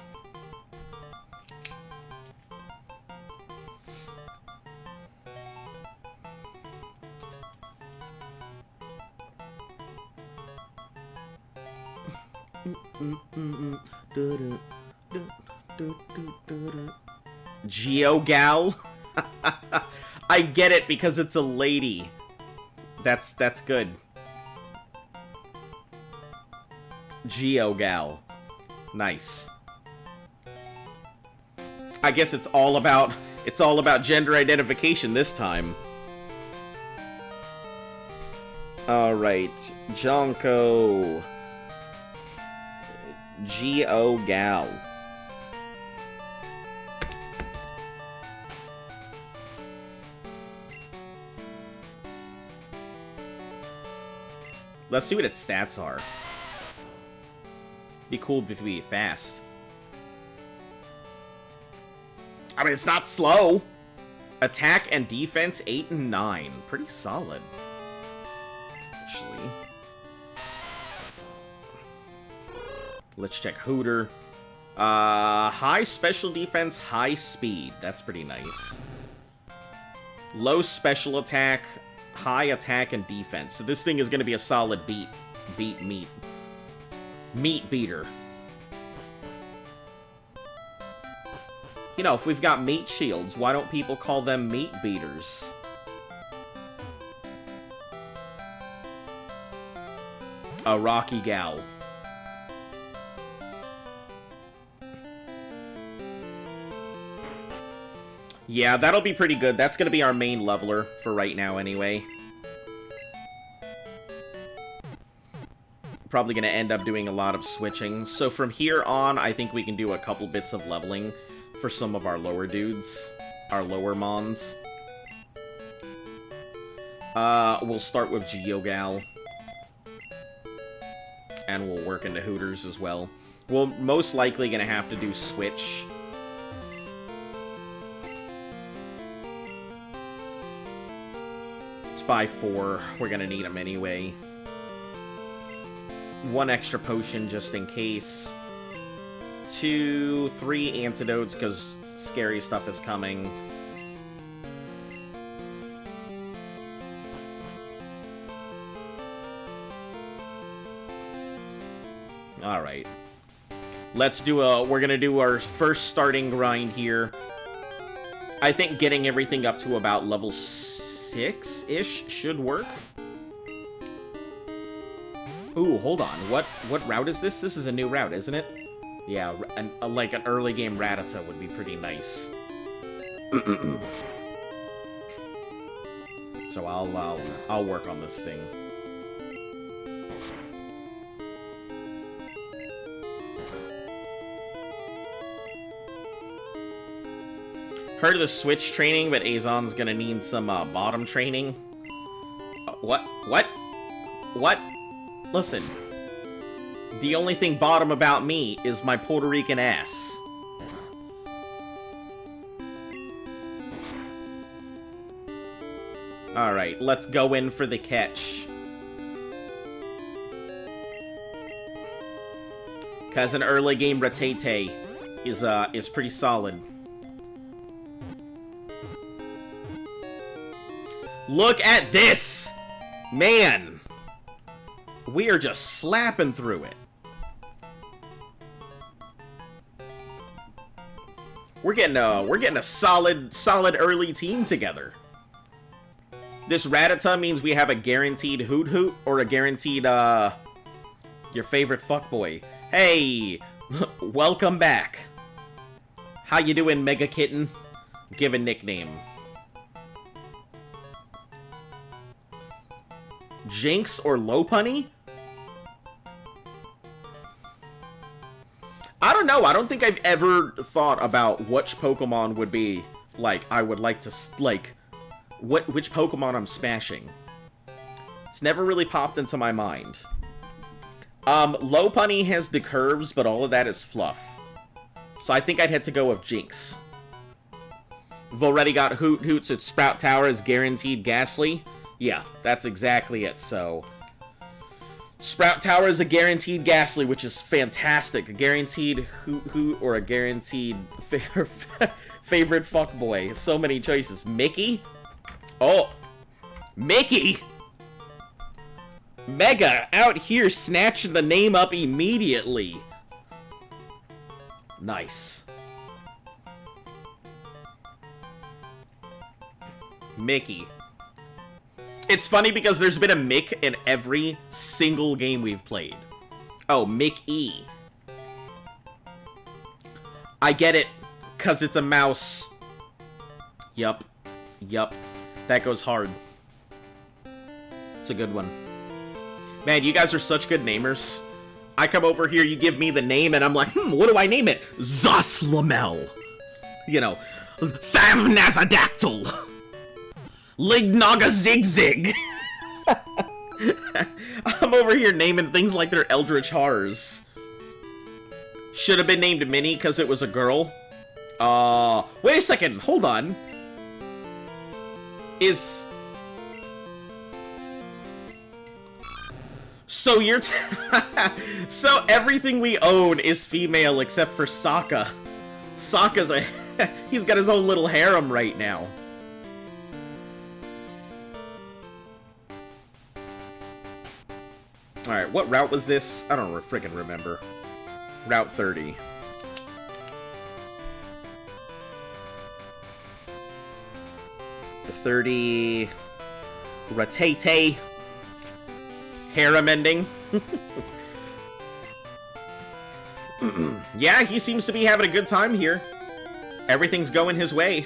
Geogal? I get it because it's a lady. That's good. Geogal. Nice. I guess it's all about gender identification this time. Alright, Jonko. Gal. Let's see what its stats are. Be cool if we be fast. I mean, it's not slow. Attack and defense, 8 and 9. Pretty solid. Actually. Let's check Hooter. High special defense, high speed. That's pretty nice. Low special attack, high attack and defense. So this thing is going to be a solid meat beater. You know, if we've got meat shields, why don't people call them meat beaters? A Rocky Gal. Yeah, that'll be pretty good. That's gonna be our main leveler for right now anyway. Probably gonna end up doing a lot of switching. So from here on, I think we can do a couple bits of leveling for some of our lower dudes. Our lower mons. We'll start with Gal. And we'll work into Hooters as well. We're most likely gonna have to do switch. By 4, we're gonna need them anyway. 1 extra potion just in case. 2, 3 antidotes because scary stuff is coming. Alright. Let's do we're gonna do our first starting grind here. I think getting everything up to about level 6-ish should work. Ooh, hold on. What route is this? This is a new route, isn't it? Yeah, like an early game Rattata would be pretty nice. So I'll work on this thing. Heard of the switch training, but Azon's gonna need some bottom training. What? Listen. The only thing bottom about me is my Puerto Rican ass. Alright, let's go in for the catch. Cause an early game Rattata is pretty solid. Look at this! Man! We are just slapping through it. We're getting a solid early team together. This Rattata means we have a guaranteed Hoot Hoot or a guaranteed your favorite fuckboy. Hey! Welcome back. How you doing, Mega Kitten? Give a nickname. Jinx or Lopunny? I don't know. I don't think I've ever thought about which Pokemon would be, like, I would like to, like, which Pokemon I'm smashing. It's never really popped into my mind. Lopunny has the curves, but all of that is fluff. So I think I'd have to go with Jinx. We've already got Hoot Hoots at Sprout Tower as guaranteed Ghastly. Yeah, that's exactly it, so... Sprout Tower is a guaranteed Ghastly, which is fantastic. A guaranteed Hoot Hoot or a guaranteed favorite fuckboy. So many choices. Mickey? Oh! Mickey! Mega out here snatching the name up immediately. Nice. Mickey. It's funny because there's been a Mick in every single game we've played. Oh, Mickey. I get it, because it's a mouse. Yup. Yup. That goes hard. It's a good one. Man, you guys are such good namers. I come over here, you give me the name, and I'm like, what do I name it? Zoslamel. You know, Thavnazadactyl. Lignaga Zigzig. I'm over here naming things like they're Eldritch Horrors. Should have been named Minnie because it was a girl. Wait a second, hold on. So you're so everything we own is female except for Sokka. Sokka's he's got his own little harem right now. Alright, what route was this? I don't freaking remember. Route 30. The 30... Ratate. Harem ending. Yeah, he seems to be having a good time here. Everything's going his way.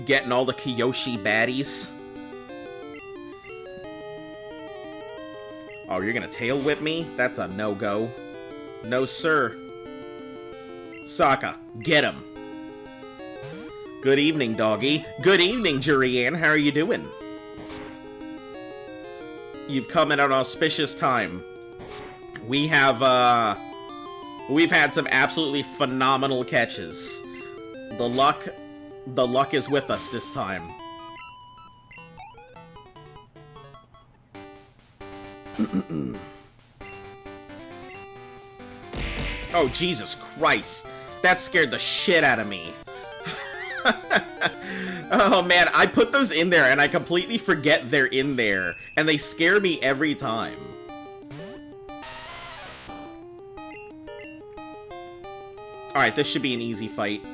Getting all the Kyoshi baddies. Oh, you're gonna tail whip me? That's a no-go. No, sir. Sokka, get him. Good evening, doggy. Good evening, Jurian. How are you doing? You've come at an auspicious time. We have, we've had some absolutely phenomenal catches. The luck is with us this time. Oh, Jesus Christ. That scared the shit out of me. Oh, man, I put those in there, and I completely forget they're in there, and they scare me every time. Alright, this should be an easy fight.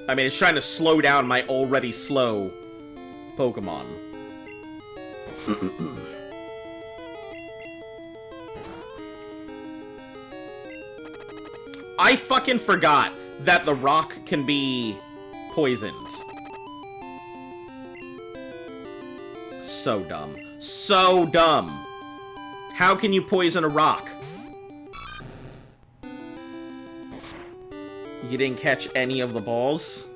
I mean, it's trying to slow down my already slow Pokemon. I fucking forgot that the rock can be poisoned. So dumb. So dumb. How can you poison a rock? You didn't catch any of the balls?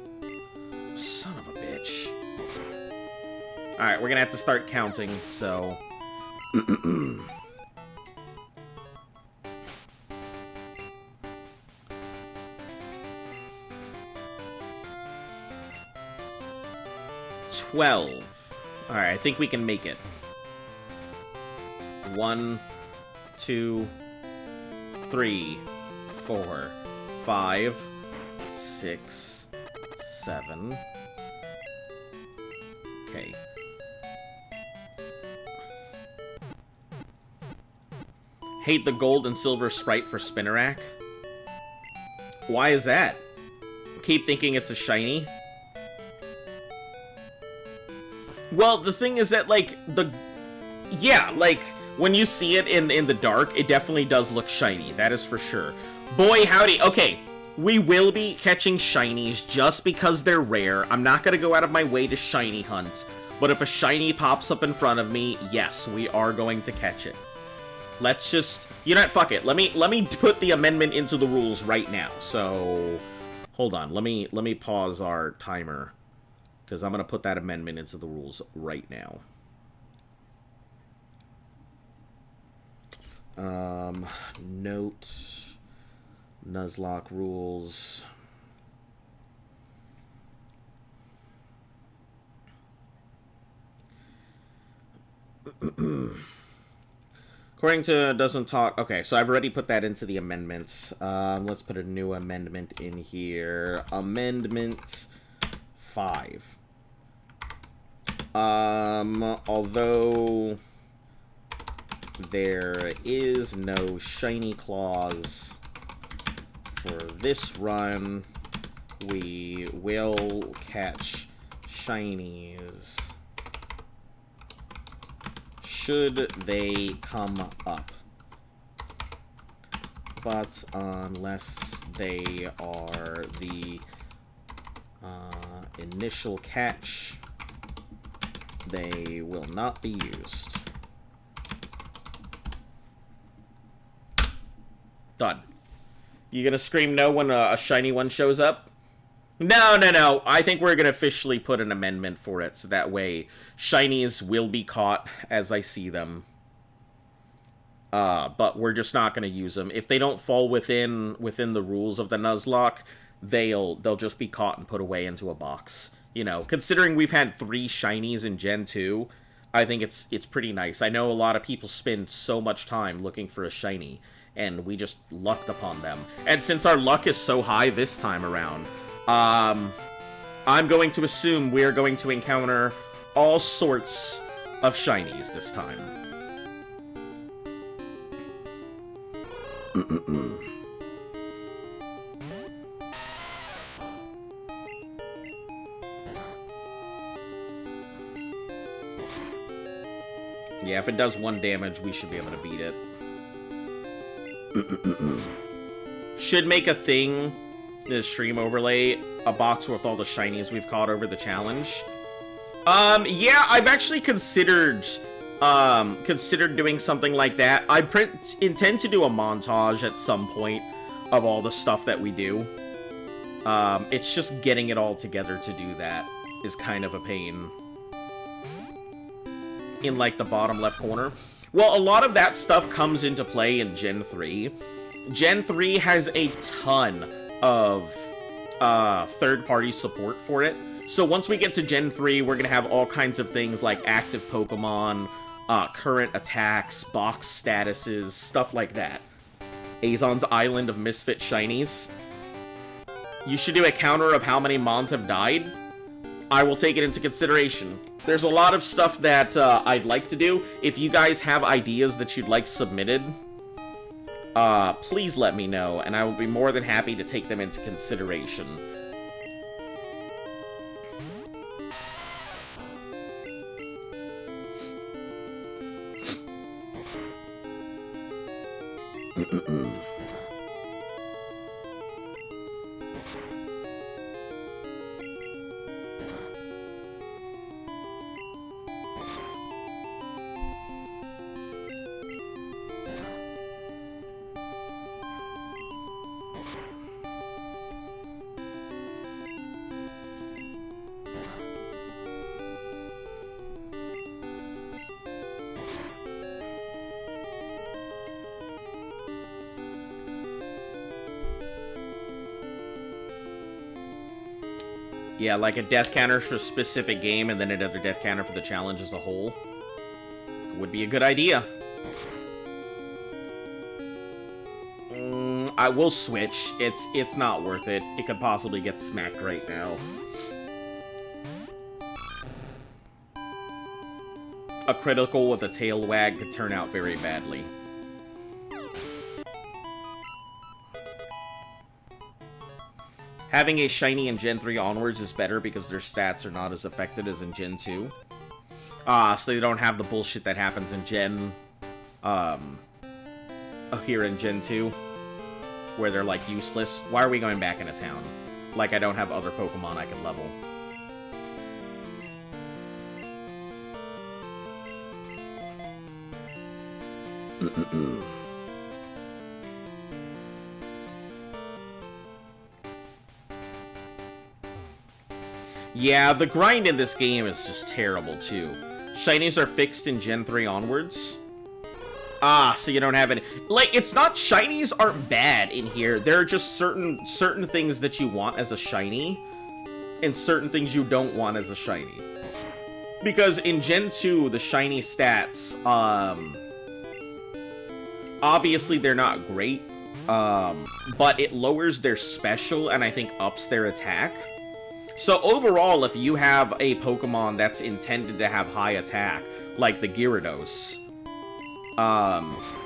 Son of a bitch. Alright, we're gonna have to start counting, so... 12. Alright, I think we can make it. 1, 2, 3, 4, 5, 6, 7. Okay. Hate the gold and silver sprite for Spinnerack. Why is that? Keep thinking it's a shiny. Well, the thing is that, like, yeah, like, when you see it in the dark, it definitely does look shiny. That is for sure. Boy, howdy. Okay, we will be catching shinies just because they're rare. I'm not going to go out of my way to shiny hunt. But if a shiny pops up in front of me, yes, we are going to catch it. Let's just... You know what? Fuck it. Let me put the amendment into the rules right now. So, hold on. Let me pause our timer. Because I'm going to put that amendment into the rules right now. Note, Nuzlocke rules. According to doesn't talk. Okay, so I've already put that into the amendments. Let's put a new amendment in here. Amendment 5. Although there is no shiny clause for this run, we will catch shinies should they come up. but unless they are the initial catch, they will not be used. Done. You gonna scream no when a shiny one shows up? No, no, no. I think we're gonna officially put an amendment for it, so that way shinies will be caught as I see them. But we're just not gonna use them. If they don't fall within the rules of the Nuzlocke, they'll just be caught and put away into a box. You know, considering we've had 3 shinies in Gen 2, I think it's pretty nice. I know a lot of people spend so much time looking for a shiny, and we just lucked upon them. And since our luck is so high this time around, I'm going to assume we're going to encounter all sorts of shinies this time. Yeah, if it does 1 damage, we should be able to beat it. Should make a thing, the stream overlay, a box with all the shinies we've caught over the challenge. Yeah, I've actually considered doing something like that. I intend to do a montage at some point of all the stuff that we do. It's just getting it all together to do that is kind of a pain. In, like, the bottom left corner. Well, a lot of that stuff comes into play in Gen 3. Gen 3 has a ton of third-party support for it. So once we get to Gen 3, we're going to have all kinds of things like active Pokemon, current attacks, box statuses, stuff like that. Azon's Island of Misfit Shinies. You should do a counter of how many Mons have died. I will take it into consideration. There's a lot of stuff that I'd like to do. If you guys have ideas that you'd like submitted, please let me know, and I will be more than happy to take them into consideration. Yeah, like a death counter for a specific game and then another death counter for the challenge as a whole. Would be a good idea. I will switch. It's not worth it. It could possibly get smacked right now. A critical with a tail wag could turn out very badly. Having a shiny in Gen 3 onwards is better because their stats are not as affected as in Gen 2. So they don't have the bullshit that happens in here in Gen 2, where they're, like, useless. Why are we going back into town? Like I don't have other Pokemon I can level. Yeah, the grind in this game is just terrible, too. Shinies are fixed in Gen 3 onwards. So you don't have any... Like, it's not... Shinies aren't bad in here. There are just certain things that you want as a shiny, and certain things you don't want as a shiny. Because in Gen 2, the shiny stats, obviously they're not great, but it lowers their special and I think ups their attack. So overall, if you have a Pokemon that's intended to have high attack, like the Gyarados,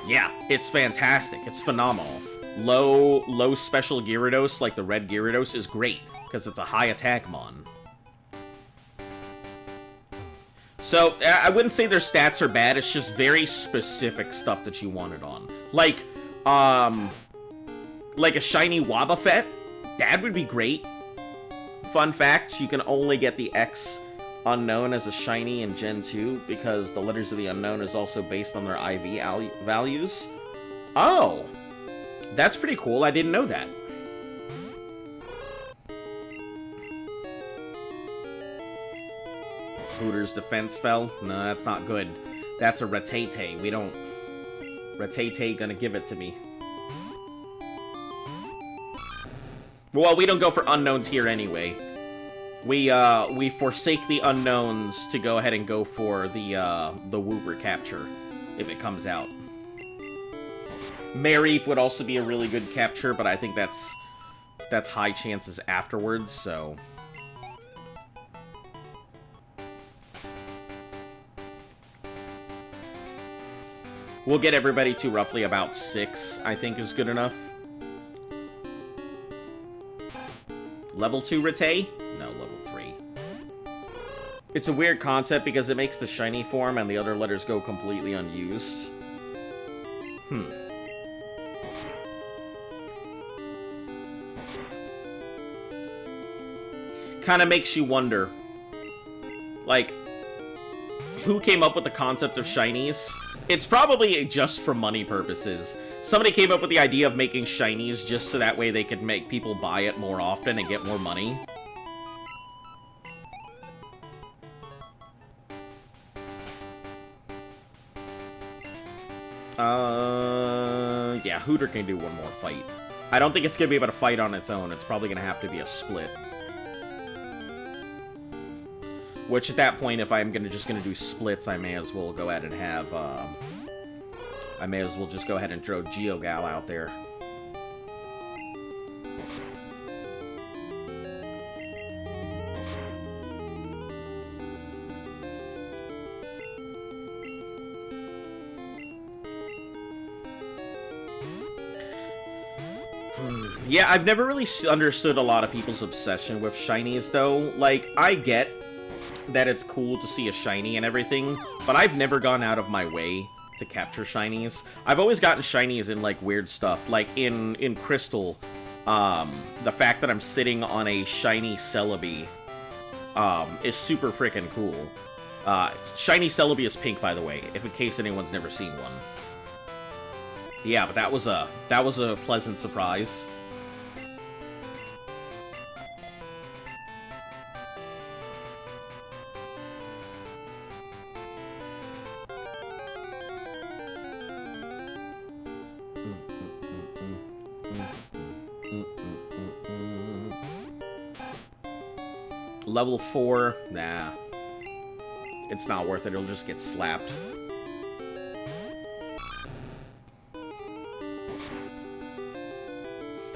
yeah, it's fantastic. It's phenomenal. Low special Gyarados, like the red Gyarados, is great, because it's a high attack mon. So, I wouldn't say their stats are bad, it's just very specific stuff that you want it on. Like, Like a shiny Wobbuffet? That would be great. Fun fact, you can only get the X unknown as a shiny in Gen 2 because the letters of the unknown is also based on their IV values. Oh! That's pretty cool. I didn't know that. Hooter's defense fell. No, that's not good. That's a Rattata. We don't... Rattata gonna give it to me. Well, we don't go for unknowns here anyway. We forsake the unknowns to go ahead and go for the Wooper capture, if it comes out. Mareep would also be a really good capture, but I think that's high chances afterwards, so... We'll get everybody to roughly about 6, I think is good enough. Level 2 Rattay? No, level 3. It's a weird concept because it makes the shiny form and the other letters go completely unused. Kind of makes you wonder, like, who came up with the concept of shinies? It's probably just for money purposes. Somebody came up with the idea of making shinies just so that way they could make people buy it more often and get more money. Yeah, Hooter can do one more fight. I don't think it's gonna be able to fight on its own. It's probably gonna have to be a split. Which, at that point, if I'm just gonna do splits, I may as well go ahead and have, I may as well just go ahead and throw Geogal out there. Yeah, I've never really understood a lot of people's obsession with shinies, though. Like, I get that it's cool to see a shiny and everything, but I've never gone out of my way to capture shinies. I've always gotten shinies in, like, weird stuff. Like, in Crystal, the fact that I'm sitting on a shiny Celebi, is super freaking cool. Shiny Celebi is pink, by the way, if in case anyone's never seen one. Yeah, but that was a pleasant surprise. Level 4, nah. It's not worth it, it'll just get slapped.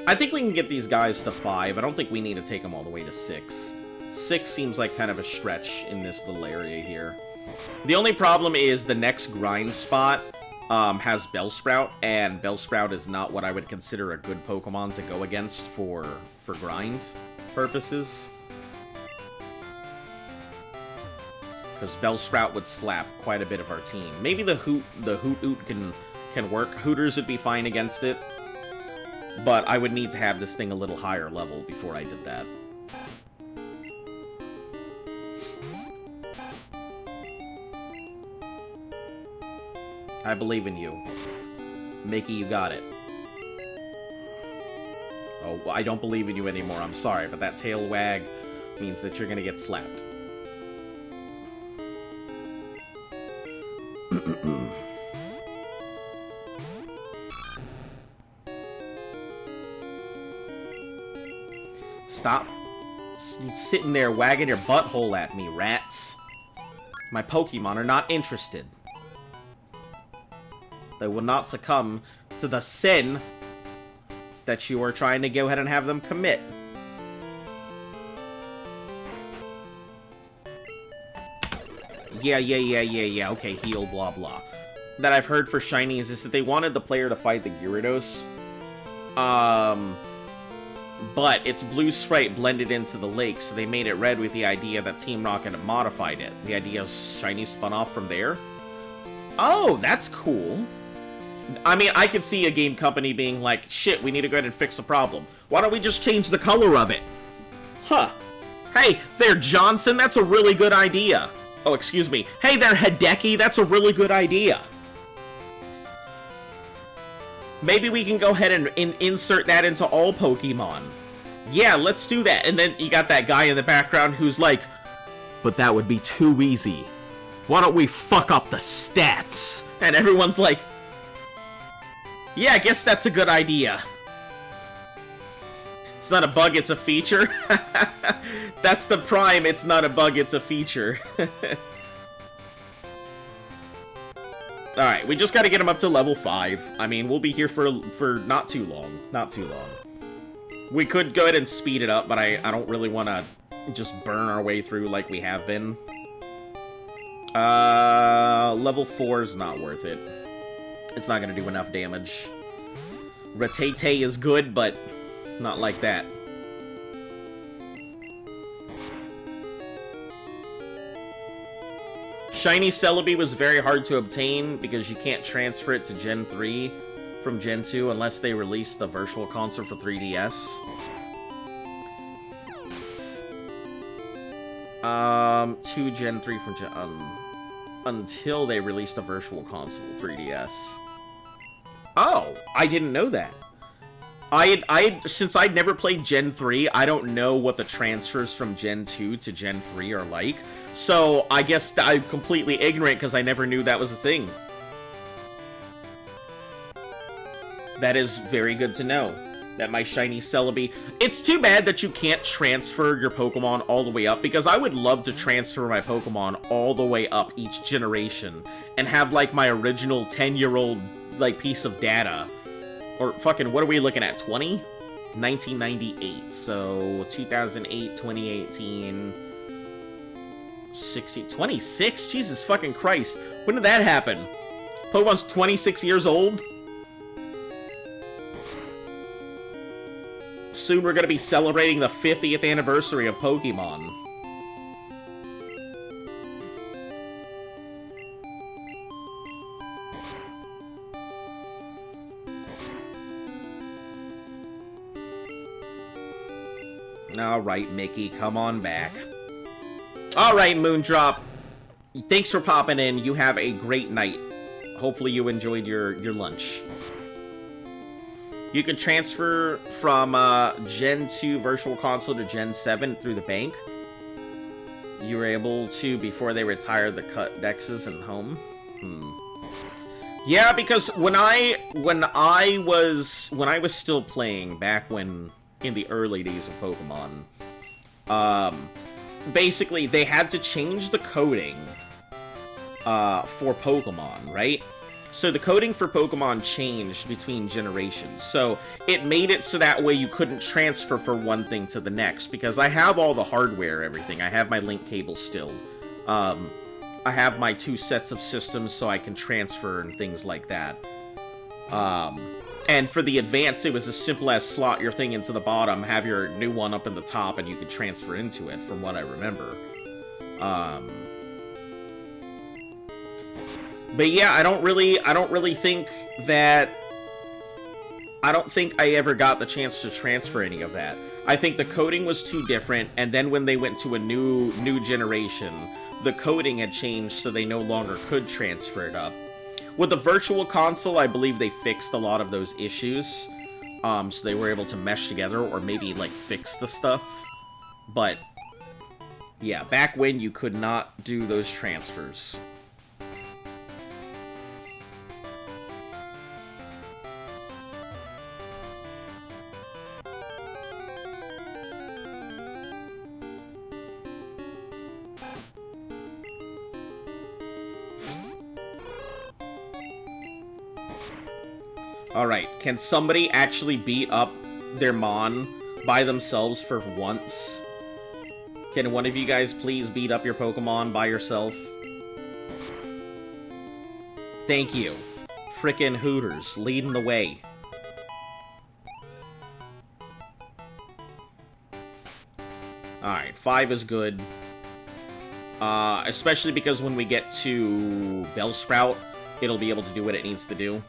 I think we can get these guys to 5. I don't think we need to take them all the way to 6. 6 seems like kind of a stretch in this little area here. The only problem is the next grind spot has Bellsprout, and Bellsprout is not what I would consider a good Pokemon to go against for grind purposes. Because Bellsprout would slap quite a bit of our team. Maybe the Hoot can work. Hooters would be fine against it. But I would need to have this thing a little higher level before I did that. I believe in you. Mickey, you got it. Oh, well, I don't believe in you anymore. I'm sorry, but that tail wag means that you're gonna get slapped. Stop sitting there wagging your butthole at me, rats. My Pokemon are not interested. They will not succumb to the sin that you are trying to go ahead and have them commit. Yeah, okay, heal, blah, blah. That I've heard for shinies is that they wanted the player to fight the Gyarados. But its blue sprite blended into the lake, so they made it red with the idea that Team Rocket had modified it. The idea of shiny spun off from there. Oh, that's cool. I mean, I could see a game company being like, shit, we need to go ahead and fix a problem. Why don't we just change the color of it? Huh. Hey, there, Johnson, that's a really good idea. Oh, excuse me. Hey there, Hideki, that's a really good idea. Maybe we can go ahead and insert that into all Pokemon. Yeah, let's do that. And then you got that guy in the background who's like, but that would be too easy. Why don't we fuck up the stats? And everyone's like, yeah, I guess that's a good idea. It's not a bug, it's a feature. That's the prime, it's not a bug, it's a feature. Alright, we just gotta get him up to level 5. I mean, we'll be here for not too long. Not too long. We could go ahead and speed it up, but I don't really want to just burn our way through like we have been. Level 4 is not worth it. It's not gonna do enough damage. Rattata is good, but not like that. Shiny Celebi was very hard to obtain because you can't transfer it to Gen 3 from Gen 2 unless they release the Virtual Console for 3DS. To Gen 3 from Gen... until they release the Virtual Console 3DS. Oh, I didn't know that. Since I'd never played Gen 3, I don't know what the transfers from Gen 2 to Gen 3 are like. So, I guess I'm completely ignorant because I never knew that was a thing. That is very good to know. That my shiny Celebi... It's too bad that you can't transfer your Pokemon all the way up, because I would love to transfer my Pokemon all the way up each generation and have, like, my original 10-year-old, like, piece of data. Or, fucking, what are we looking at, 20? 1998, so 2008, 2018... 26? Jesus fucking Christ. When did that happen? Pokemon's 26 years old? Soon we're gonna be celebrating the 50th anniversary of Pokemon. Alright, Mickey, come on back. Alright, Moondrop. Thanks for popping in. You have a great night. Hopefully you enjoyed your lunch. You can transfer from Gen 2 Virtual Console to Gen 7 through the bank. You were able to before they retired the cut dexes and home. Yeah, because when I was still playing back when in the early days of Pokemon, basically they had to change the coding for Pokemon, right? So the coding for Pokemon changed between generations. So it made it so that way you couldn't transfer from one thing to the next. Because I have all the hardware, everything. I have my link cable still. I have my 2 sets of systems so I can transfer and things like that. And for the Advance, it was as simple as slot your thing into the bottom, have your new one up in the top, and you could transfer into it, from what I remember. But yeah, I don't really think that... I don't think I ever got the chance to transfer any of that. I think the coding was too different, and then when they went to a new generation, the coding had changed so they no longer could transfer it up. With the Virtual Console, I believe they fixed a lot of those issues, so they were able to mesh together, or maybe, like, fix the stuff. But, yeah, back when you could not do those transfers. Alright, can somebody actually beat up their Mon by themselves for once? Can one of you guys please beat up your Pokemon by yourself? Thank you. Frickin' Hooters, leading the way. Alright, 5 is good. Especially because when we get to Bellsprout, it'll be able to do what it needs to do.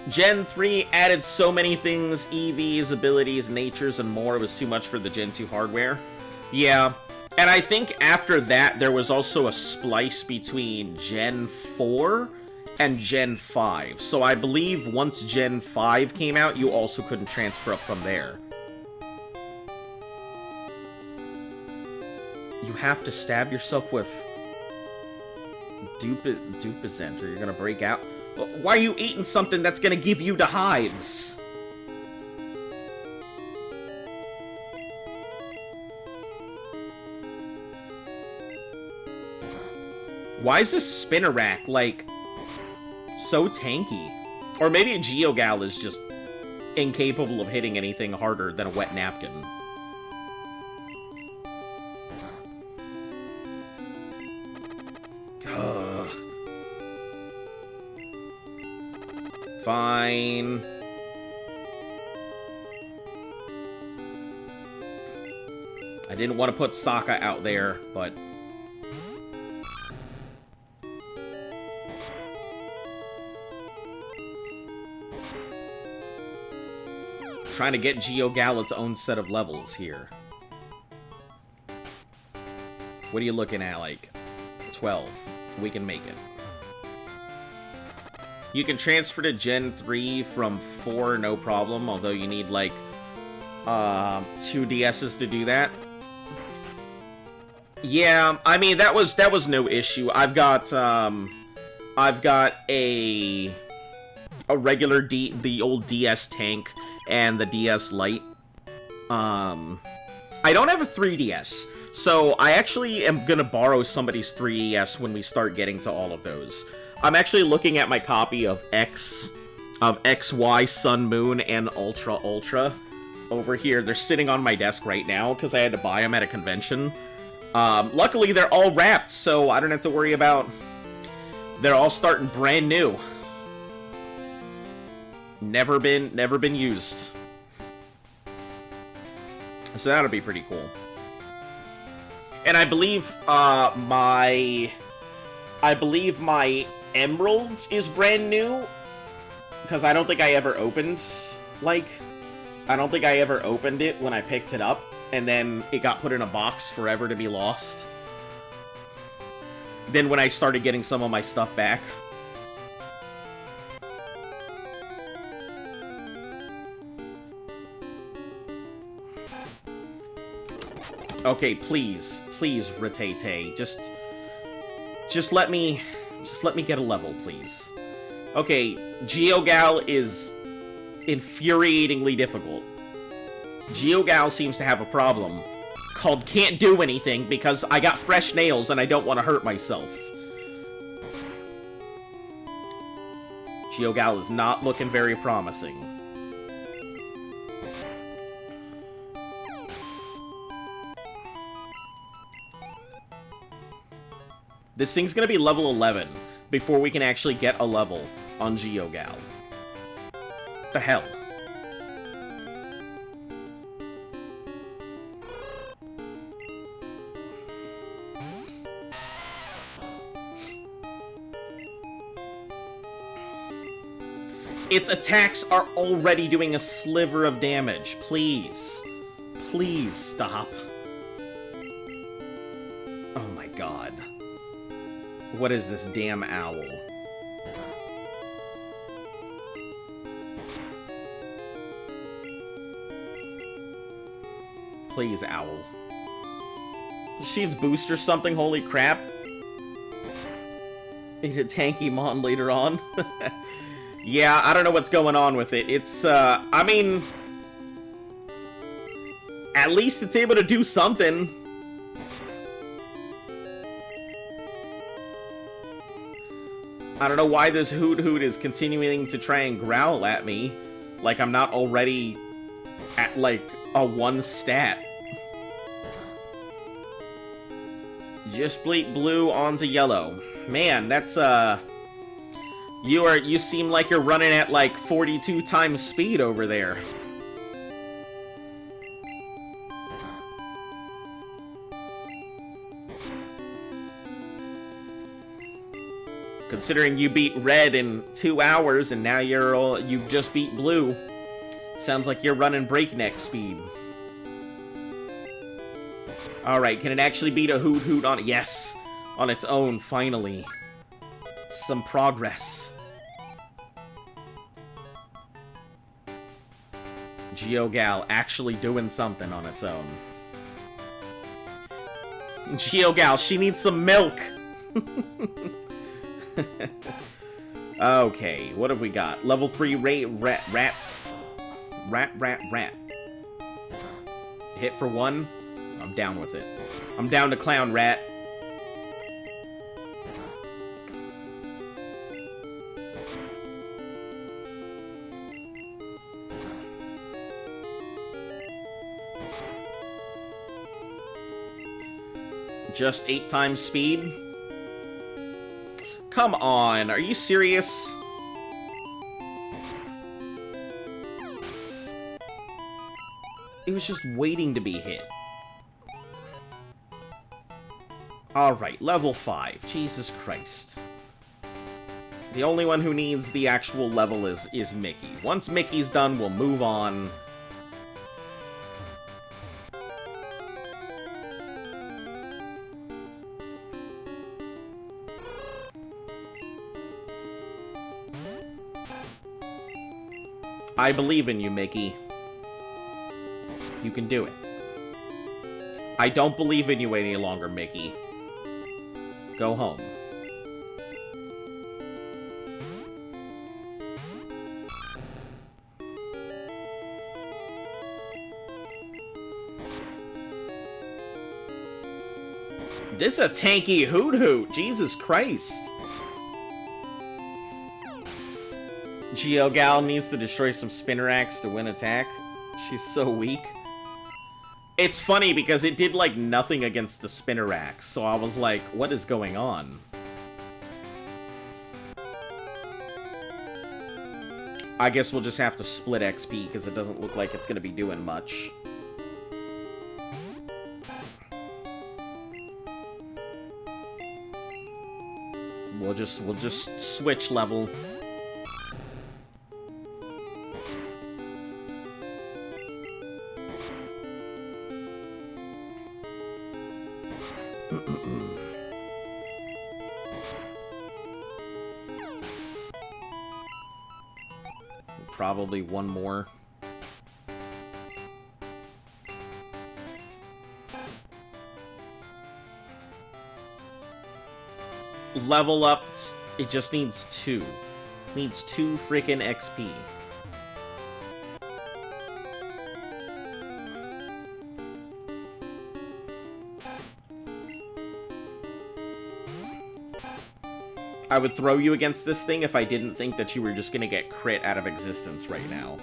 Gen 3 added so many things, EVs, abilities, natures, and more. It was too much for the Gen 2 hardware. Yeah, and I think after that, there was also a splice between Gen 4 and Gen 5. So I believe once Gen 5 came out, you also couldn't transfer up from there. You have to stab yourself with Dupazent, or you're gonna break out. Why are you eating something that's gonna give you the hives? Why is this Spinnerack, like, so tanky? Or maybe a Geogal is just incapable of hitting anything harder than a wet napkin. Ugh. Fine. I didn't want to put Sokka out there, but... trying to get Geogal its own set of levels here. What are you looking at, like 12? We can make it. You can transfer to Gen 3 from 4, no problem, although you need, like, 2 DSs to do that. Yeah, I mean, that was no issue. I've got a regular the old DS tank and the DS Lite. I don't have a 3DS, so I actually am gonna borrow somebody's 3DS when we start getting to all of those. I'm actually looking at my copy of XY, Sun, Moon, and Ultra over here. They're sitting on my desk right now because I had to buy them at a convention. Luckily, they're all wrapped, so I don't have to worry about... they're all starting brand new. Never been used. So that'll be pretty cool. And I believe my Emerald is brand new, because I don't think I ever opened, like, I don't think I ever opened it when I picked it up, and then it got put in a box forever to be lost. Then when I started getting some of my stuff back. Okay, please, Rattata, just let me get a level, please. Okay, Geogal is infuriatingly difficult. Geogal seems to have a problem called can't do anything because I got fresh nails and I don't want to hurt myself. Geogal is not looking very promising. This thing's gonna be level 11 before we can actually get a level on Geogal. The hell? Its attacks are already doing a sliver of damage. Please. Please stop. Oh my god. What is this damn owl? Please, owl. She's boost or something, holy crap. Eat a tanky mon later on. Yeah, I don't know what's going on with it. It's, I mean... at least it's able to do something. I don't know why this Hoot is continuing to try and growl at me. Like I'm not already at, like, a 1 stat. Just bleep blue onto yellow. Man, that's, you seem like you're running at, like, 42 times speed over there. Considering you beat Red in 2 hours and now you've just beat Blue. Sounds like you're running breakneck speed. Alright, can it actually beat a Hoot Hoot on... Yes! On its own, finally. Some progress. GeoGal actually doing something on its own. GeoGal, she needs some milk! Okay, what have we got? Level 3 rats. Rat. Hit for 1? I'm down with it. I'm down to clown rat. Just 8 times speed? Come on, are you serious? It was just waiting to be hit. Alright, level 5. Jesus Christ. The only one who needs the actual level is Mickey. Once Mickey's done, we'll move on. I believe in you, Mickey. You can do it. I don't believe in you any longer, Mickey. Go home. This is a tanky Hoot Hoot. Jesus Christ. GeoGal needs to destroy some Spinneracks to win attack. She's so weak. It's funny because it did, like, nothing against the Spinneracks, so I was like, what is going on? I guess we'll just have to split XP because it doesn't look like it's going to be doing much. We'll just switch level. Probably one more. Level up, it just needs 2. Needs 2 freaking XP. I would throw you against this thing if I didn't think that you were just gonna get crit out of existence right now.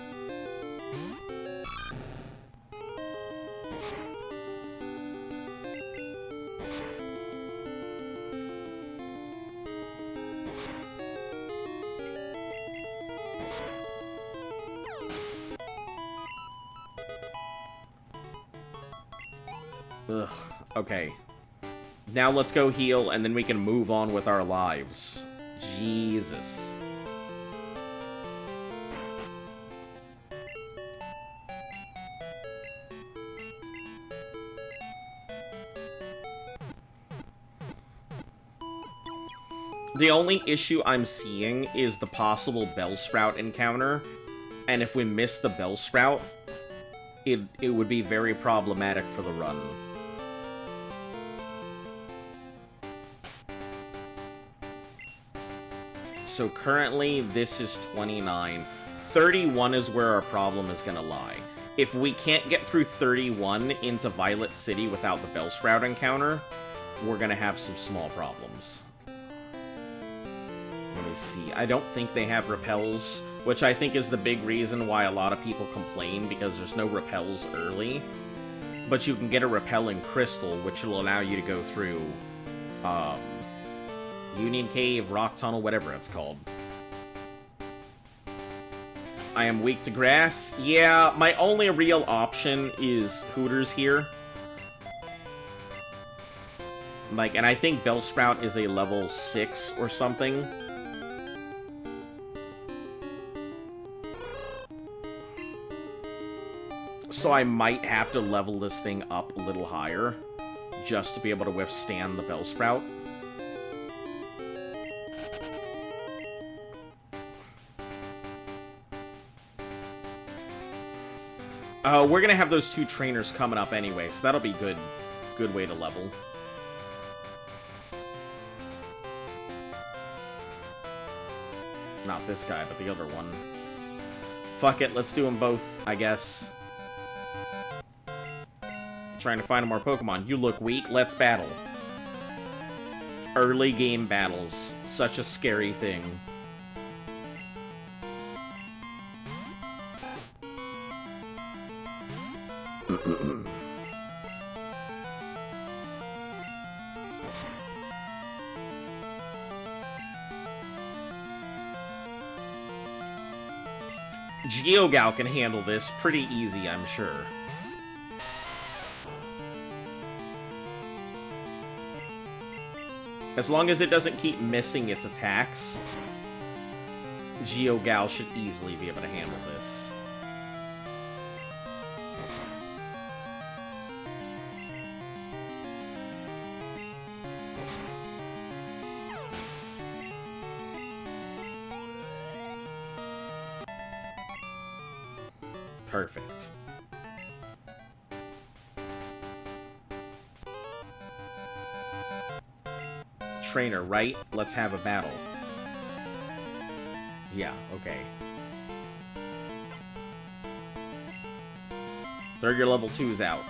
Ugh, okay. Now let's go heal, and then we can move on with our lives. Jesus. The only issue I'm seeing is the possible Bellsprout encounter, and if we miss the Bellsprout, it would be very problematic for the run. So currently, this is 29. 31 is where our problem is gonna lie. If we can't get through 31 into Violet City without the Bellsprout encounter, we're gonna have some small problems. Let me see. I don't think they have repels, which I think is the big reason why a lot of people complain, because there's no repels early. But you can get a repelling crystal, which will allow you to go through, Union Cave, Rock Tunnel, whatever it's called. I am weak to grass. Yeah, my only real option is Hooters here. Like, and I think Bellsprout is a level 6 or something. So I might have to level this thing up a little higher just to be able to withstand the Bellsprout. We're gonna have those 2 trainers coming up anyway, so that'll be good. Good way to level. Not this guy, but the other one. Fuck it, let's do them both, I guess. Trying to find more Pokemon. You look weak, let's battle. Early game battles. Such a scary thing. GeoGal can handle this pretty easy, I'm sure. As long as it doesn't keep missing its attacks, GeoGal should easily be able to handle this. Perfect. Trainer, right? Let's have a battle. Yeah, okay. Third year level 2's out.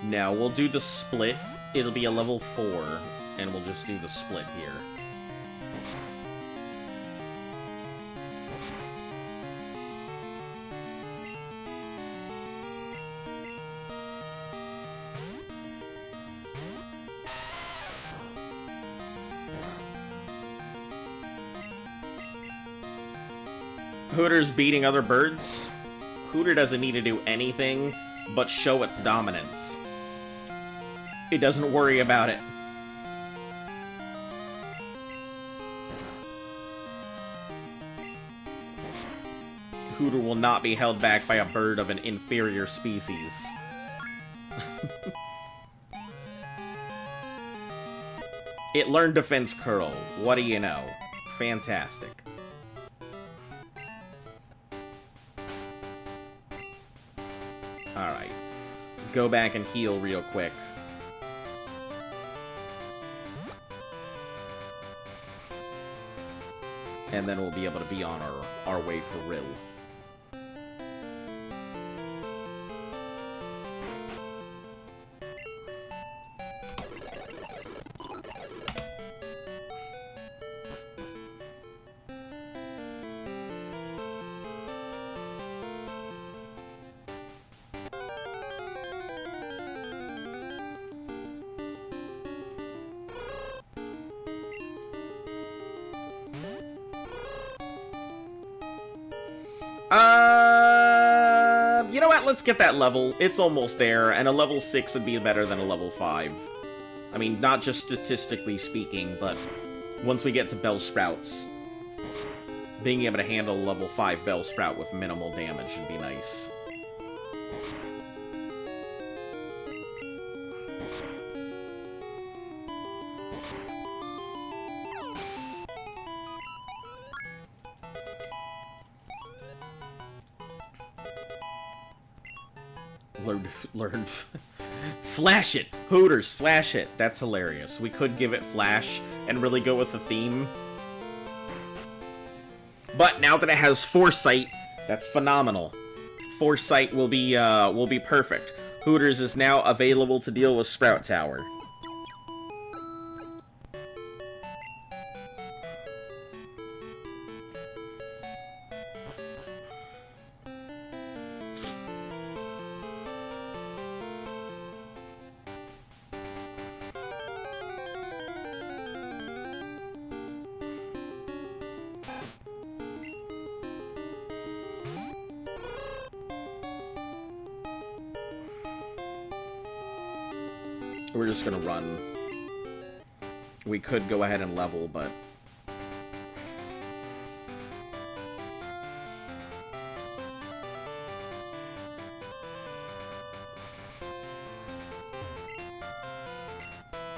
No, we'll do the split. It'll be a level 4, and we'll just do the split here. Hooter's beating other birds. Hooter doesn't need to do anything but show its dominance. It doesn't worry about it. Hooter will not be held back by a bird of an inferior species. It learned Defense Curl. What do you know? Fantastic. Alright. Go back and heal real quick. And then we'll be able to be on our way for Rill. You know what? Let's get that level. It's almost there, and a level 6 would be better than a level 5. I mean, not just statistically speaking, but once we get to Bellsprouts, being able to handle a level 5 Bellsprout with minimal damage would be nice. Learn Flash it! Hooters, flash it! That's hilarious. We could give it Flash and really go with the theme. But now that it has Foresight, that's phenomenal. Foresight will be perfect. Hooters is now available to deal with Sprout Tower. We're just gonna run. We could go ahead and level, but...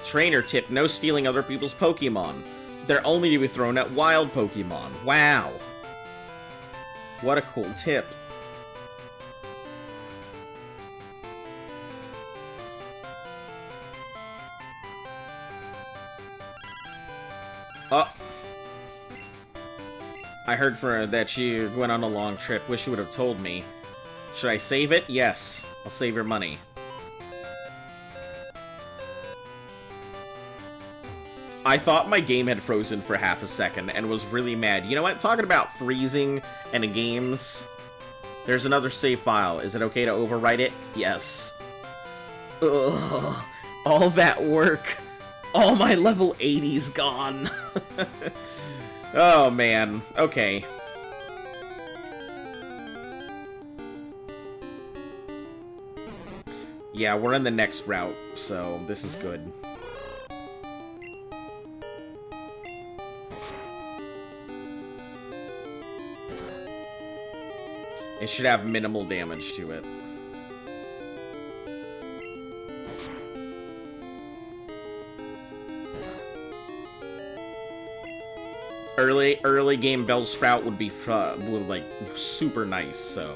Trainer tip, no stealing other people's Pokemon. They're only to be thrown at wild Pokemon. Wow. What a cool tip. Oh. I heard that she went on a long trip. Wish you would have told me. Should I save it? Yes. I'll save your money. I thought my game had frozen for half a second and was really mad. You know what? Talking about freezing and games, there's another save file. Is it okay to overwrite it? Yes. Ugh. All that work. All my level 80's gone. Oh, man. Okay. Yeah, we're in the next route, so this is good. It should have minimal damage to it. Early game Bellsprout would be like super nice, so.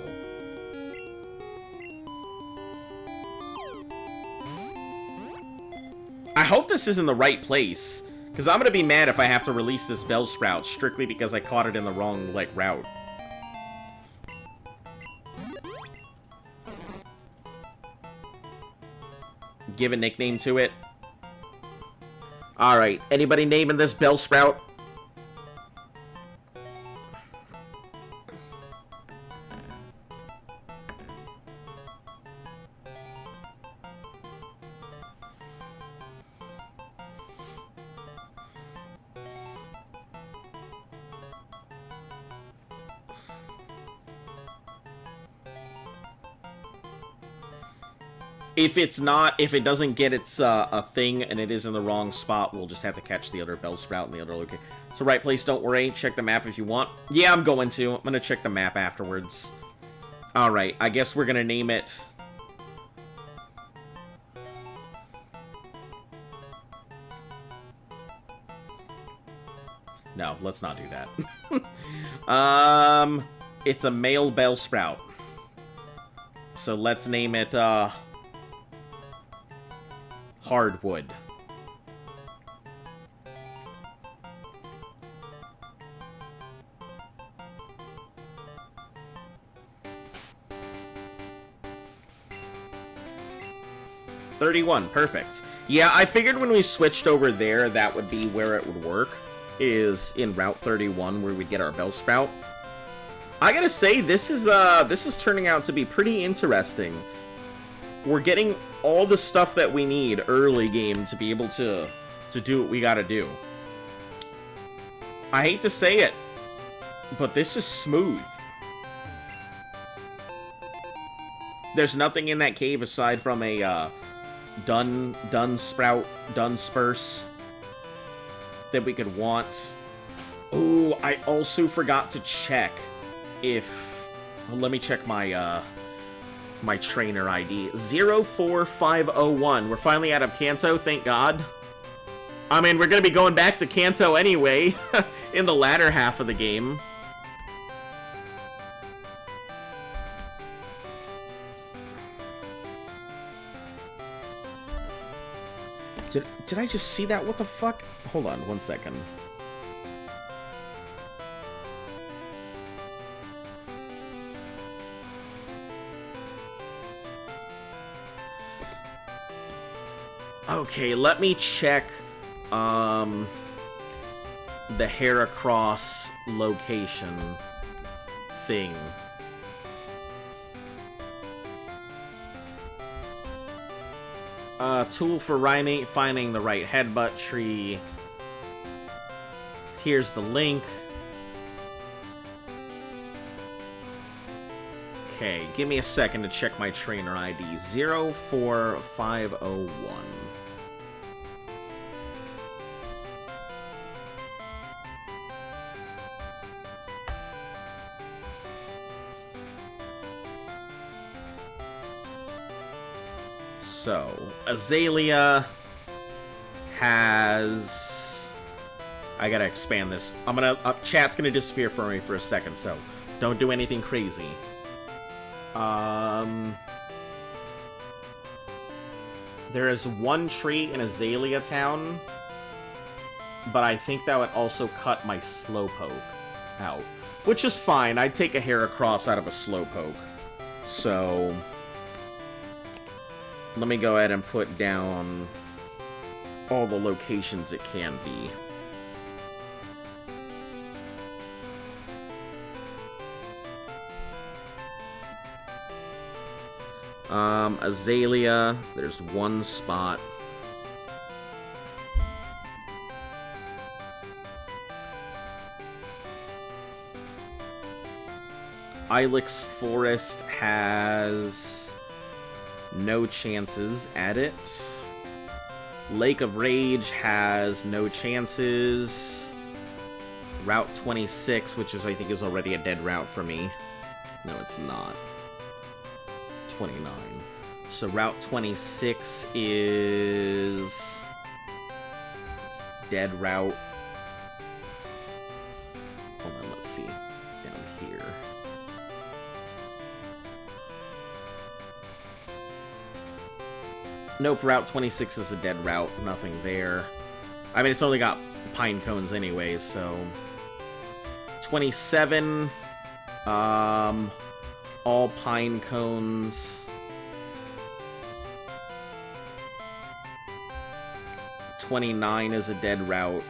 I hope this is in the right place, because I'm gonna be mad if I have to release this Bellsprout strictly because I caught it in the wrong like route. Give a nickname to it. Alright, anybody naming this Bellsprout? If it's not, if it doesn't get its a thing and it is in the wrong spot, we'll just have to catch the other Bellsprout in the other location. It's the right place, don't worry. Check the map if you want. Yeah, I'm going to. I'm going to check the map afterwards. Alright, I guess we're going to name it... No, let's not do that. It's a male Bellsprout. So let's name it, Hardwood. $31, perfect. Yeah, I figured when we switched over there, that would be where it would work, is in Route 31, where we get our Bellsprout. I gotta say, this is turning out to be pretty interesting. We're getting all the stuff that we need early game to be able to do what we gotta do. I hate to say it, but this is smooth. There's nothing in that cave aside from a Dunsparce that we could want. Ooh, I also forgot to check if... Well, let me check my my trainer ID. 04501. We're finally out of Kanto, thank God. I mean, we're gonna be going back to Kanto anyway, in the latter half of the game. Did I just see that? What the fuck? Hold on, 1 second. Okay, let me check the Heracross location thing. Tool for finding the right headbutt tree. Here's the link. Okay, give me a second to check my trainer ID. 04501. So, Azalea has... I gotta expand this. I'm gonna... chat's gonna disappear for me for a second, so don't do anything crazy. There is one tree in Azalea Town, but I think that would also cut my Slowpoke out. Which is fine. I'd take a Heracross out of a Slowpoke. So... let me go ahead and put down all the locations it can be. Azalea, there's one spot. Ilex Forest has no chances at it. Lake of Rage has no chances. Route 26, which is I think is already a dead route for me. No, it's not. 29. So Route 26 is... it's dead route. Hold on, let's see. Down here. Nope, Route 26 is a dead route. Nothing there. I mean, it's only got pine cones anyway, so... 27... all pine cones. 29 is a dead route.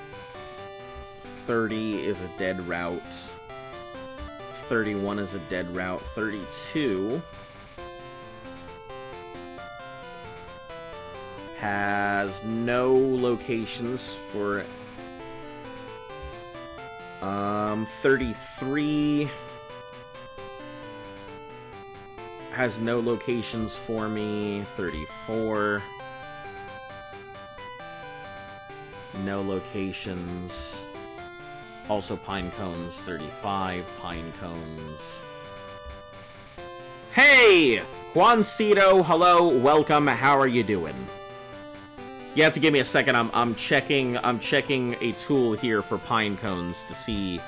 30 is a dead route. 31 is a dead route. 32 has no locations for 33 has no locations for me. 34 no locations. Also pine cones. 35 pine cones. Hey! Juancito, hello, welcome, how are you doing? You have to give me a second, I'm checking a tool here for pine cones to see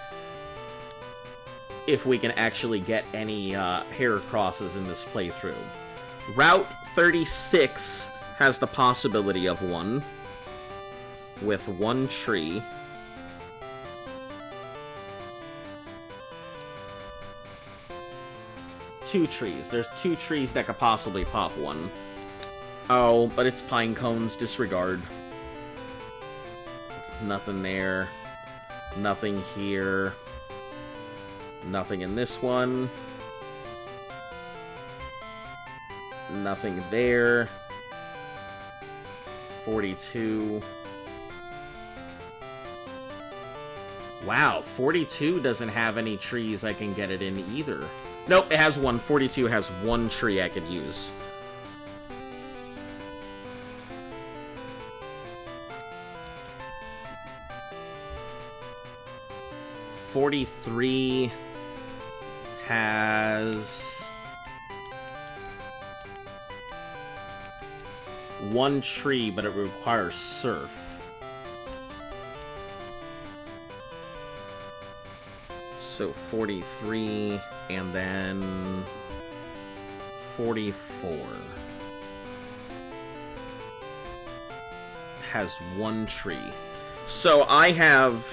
if we can actually get any Heracrosses in this playthrough. Route 36 has the possibility of one, with one tree. Two trees. There's two trees that could possibly pop one. Oh, but it's pine cones. Disregard. Nothing there. Nothing here. Nothing in this one. Nothing there. 42. Wow, 42 doesn't have any trees I can get it in either. Nope, it has one. 42 has one tree I could use. .43 has one tree, but it requires surf. So 43, and then 44 has one tree. So I have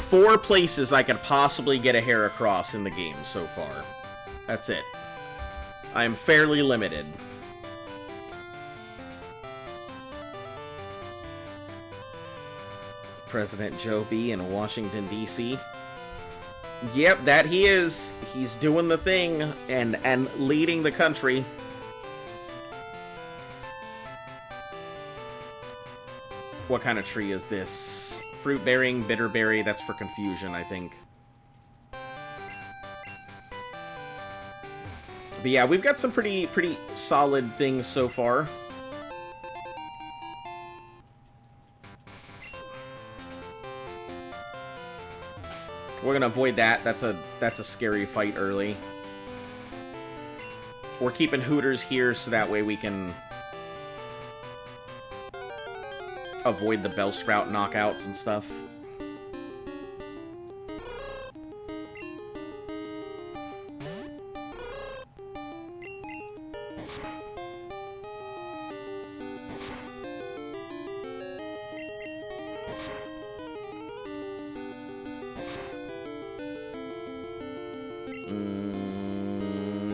4 places I could possibly get a Heracross in the game so far. That's it. I am fairly limited. President Joe B. in Washington, D.C. Yep, that he is. He's doing the thing and leading the country. What kind of tree is this? Fruit-bearing, bitter-berry, that's for confusion, I think. But yeah, we've got some pretty solid things so far. We're gonna avoid that. That's a scary fight early. We're keeping Hooters here so that way we can avoid the Bellsprout knockouts and stuff.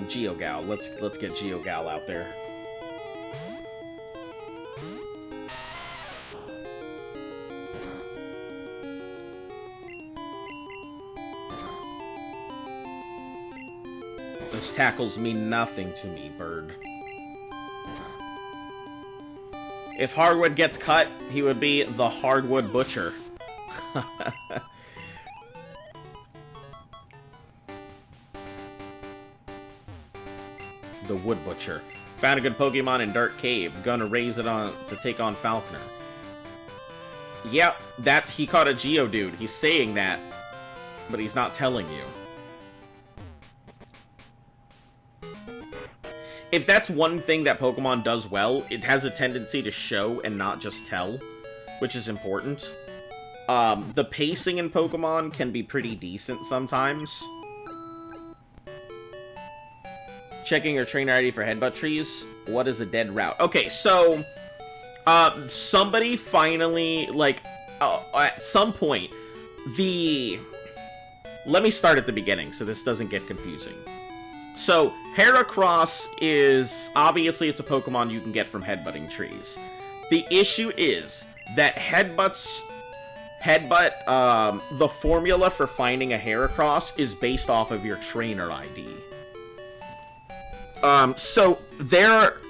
GeoGal. Let's get GeoGal out there. Those tackles mean nothing to me, bird. If Hardwood gets cut, he would be the Hardwood Butcher. The Wood Butcher. Found a good Pokemon in Dark Cave. Gonna raise it on to take on Falconer. Yep, he caught a Geodude. He's saying that, but he's not telling you. If that's one thing that Pokemon does well, it has a tendency to show and not just tell, which is important. The pacing in Pokemon can be pretty decent sometimes. Checking your trainer ID for headbutt trees. What is a dead route? Okay, so somebody finally, like, at some point, let me start at the beginning so this doesn't get confusing. So, Heracross is, obviously it's a Pokemon you can get from headbutting trees. The issue is that the formula for finding a Heracross is based off of your trainer ID. So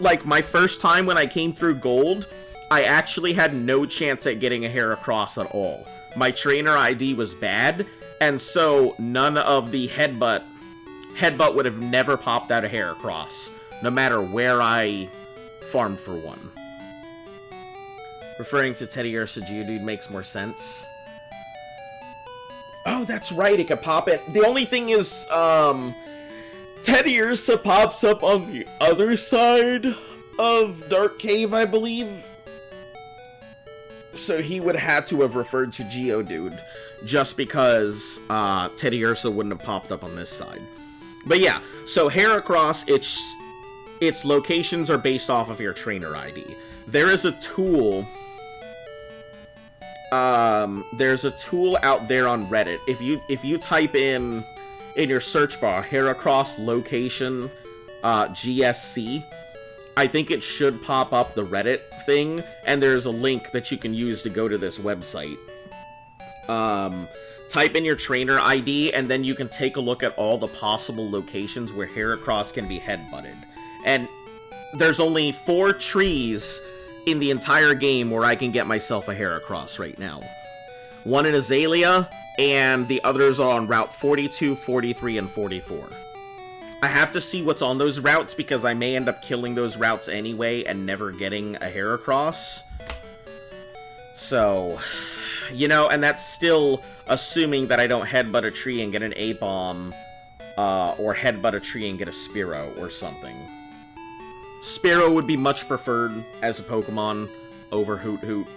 like, my first time when I came through Gold, I actually had no chance at getting a Heracross at all. My trainer ID was bad, and so none of the Headbutt would have never popped out a Heracross, no matter where I farmed for one. Referring to Teddiursa Geodude makes more sense. Oh, that's right, it could pop it. The only thing is, Teddiursa pops up on the other side of Dark Cave, I believe. So he would have to have referred to Geodude, just because Teddiursa wouldn't have popped up on this side. But yeah, so Heracross, its locations are based off of your trainer ID. There is a tool. There's a tool out there on Reddit. If you type in your search bar, Heracross location, GSC, I think it should pop up the Reddit thing, and there's a link that you can use to go to this website. Type in your trainer ID, and then you can take a look at all the possible locations where Heracross can be headbutted. And there's only 4 trees in the entire game where I can get myself a Heracross right now. One in Azalea, and the others are on Route 42, 43, and 44. I have to see what's on those routes, because I may end up killing those routes anyway and never getting a Heracross. So, you know, and that's still assuming that I don't headbutt a tree and get an A-bomb, or headbutt a tree and get a Spearow or something. Spearow would be much preferred as a Pokemon over Hoot Hoot.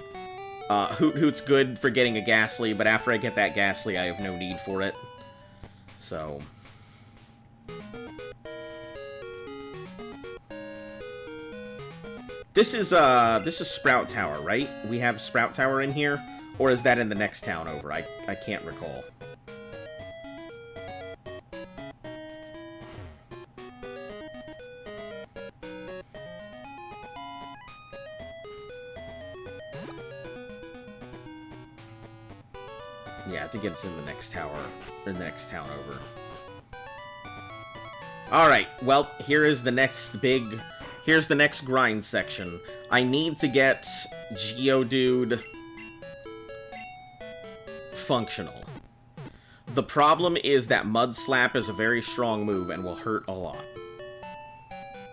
Hoot Hoot's good for getting a Ghastly, but after I get that Ghastly, I have no need for it. So. This is Sprout Tower, right? We have Sprout Tower in here? Or is that in the next town over? I can't recall. Yeah, I think it's in the next tower, or the next town over. Alright, well, here's the next grind section. I need to get Geodude functional. The problem is that Mud Slap is a very strong move and will hurt a lot.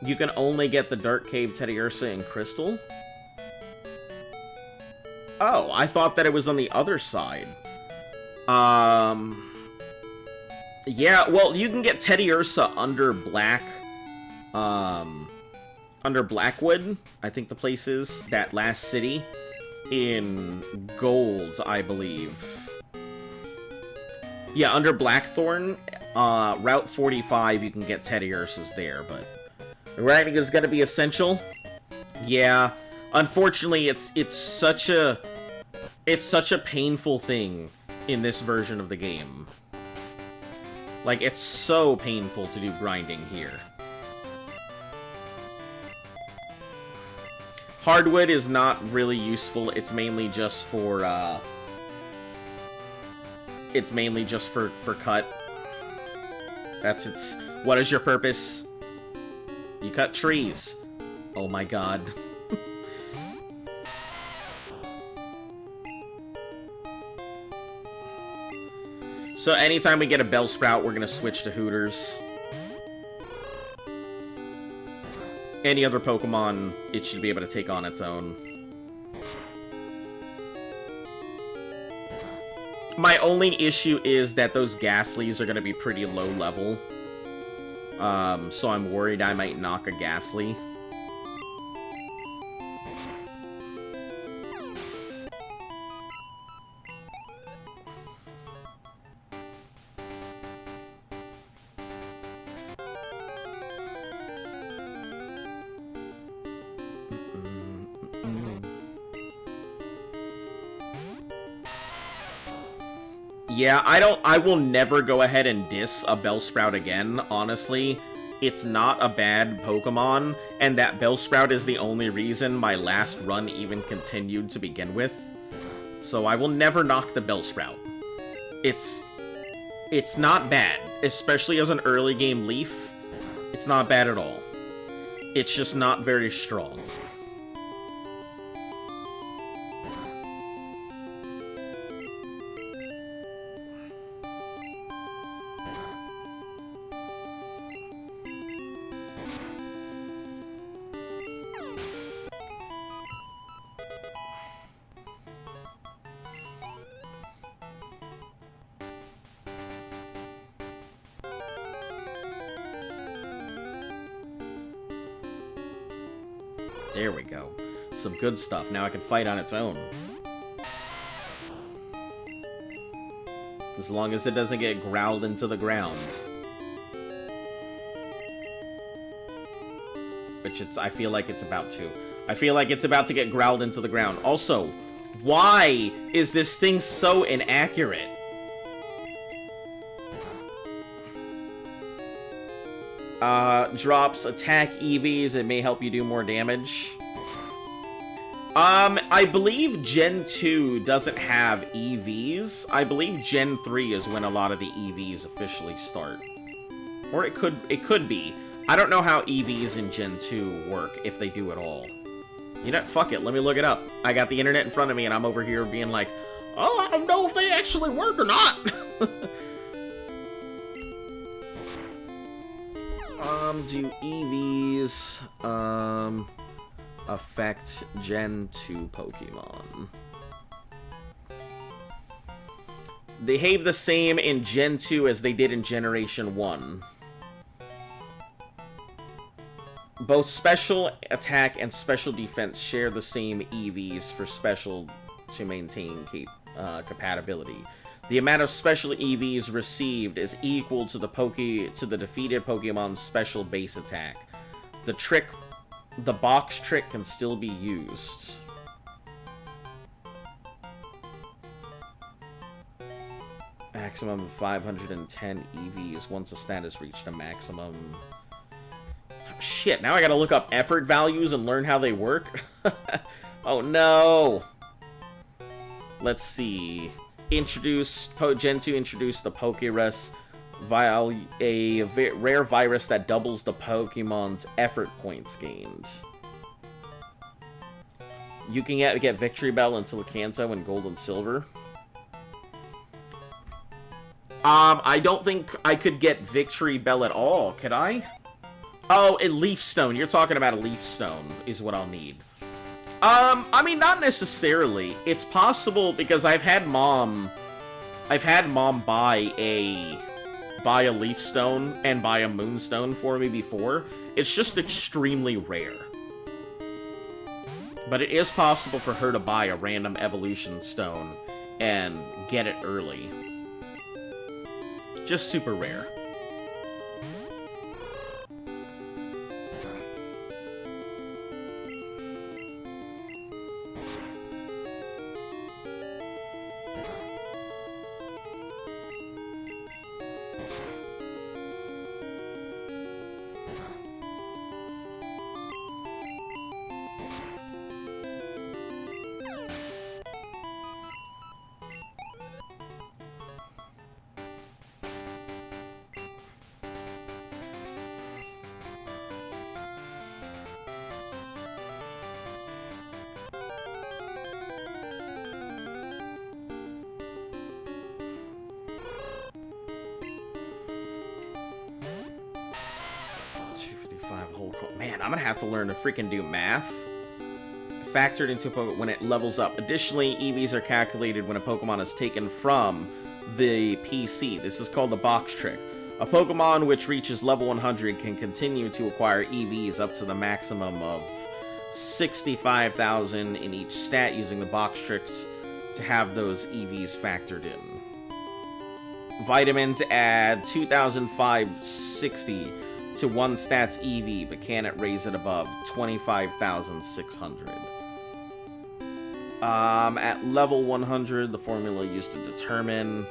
You can only get the Dark Cave Teddiursa in Crystal? Oh, I thought that it was on the other side. Yeah, well, you can get Teddiursa under Black under Blackwood, I think the place is, that last city, in Gold, I believe. Yeah, under Blackthorn, Route 45, you can get Teddy Ursa's there, but writing is gonna be essential. Yeah, unfortunately, it's such a painful thing in this version of the game. Like, it's so painful to do grinding here. Hardwood is not really useful. It's mainly just for cut. That's its... What is your purpose? You cut trees. Oh my god. So anytime we get a Bellsprout, we're gonna switch to Hooters. Any other Pokemon, it should be able to take on its own. My only issue is that those Ghastlies are gonna be pretty low level. So I'm worried I might knock a Ghastly. Yeah, I will never go ahead and diss a Bellsprout again, honestly. It's not a bad Pokemon, and that Bellsprout is the only reason my last run even continued to begin with. So I will never knock the Bellsprout. It's not bad, especially as an early game Leaf. It's not bad at all. It's just not very strong. There we go. Some good stuff. Now I can fight on its own. As long as it doesn't get growled into the ground. Which I feel like it's about to. I feel like it's about to get growled into the ground. Also, why is this thing so inaccurate? Drops attack EVs, it may help you do more damage. I believe Gen 2 doesn't have EVs. I believe Gen 3 is when a lot of the EVs officially start. Or it could be. I don't know how EVs in Gen 2 work, if they do at all. You know, fuck it, let me look it up. I got the internet in front of me and I'm over here being like, oh, I don't know if they actually work or not. Do EVs, affect Gen 2 Pokemon? They behave the same in Gen 2 as they did in Generation 1. Both special attack and special defense share the same EVs for special to maintain compatibility. The amount of special EVs received is equal to the defeated Pokemon's special base attack. The box trick can still be used. Maximum of 510 EVs once a stat has reached a maximum. Shit, now I gotta look up effort values and learn how they work? Oh no! Let's see. Gen 2 introduced the Pokerus, a rare virus that doubles the Pokemon's effort points gained. You can get Victory Bell in Silicanto and Gold and Silver. I don't think I could get Victory Bell at all, could I? Oh, a Leaf Stone. You're talking about a Leaf Stone is what I'll need. I mean, not necessarily. It's possible because I've had Mom buy a buy a leaf stone and buy a moonstone for me before. It's just extremely rare. But it is possible for her to buy a random evolution stone and get it early. Just super rare. Man, I'm gonna have to learn to freaking do math. Factored into Pokemon when it levels up. Additionally, EVs are calculated when a Pokemon is taken from the PC. This is called the box trick. A Pokemon which reaches level 100 can continue to acquire EVs up to the maximum of 65,000 in each stat using the box tricks to have those EVs factored in. Vitamins add 2,560 to one stat's EV, but can it raise it above 25,600? At level 100, the formula used to determine...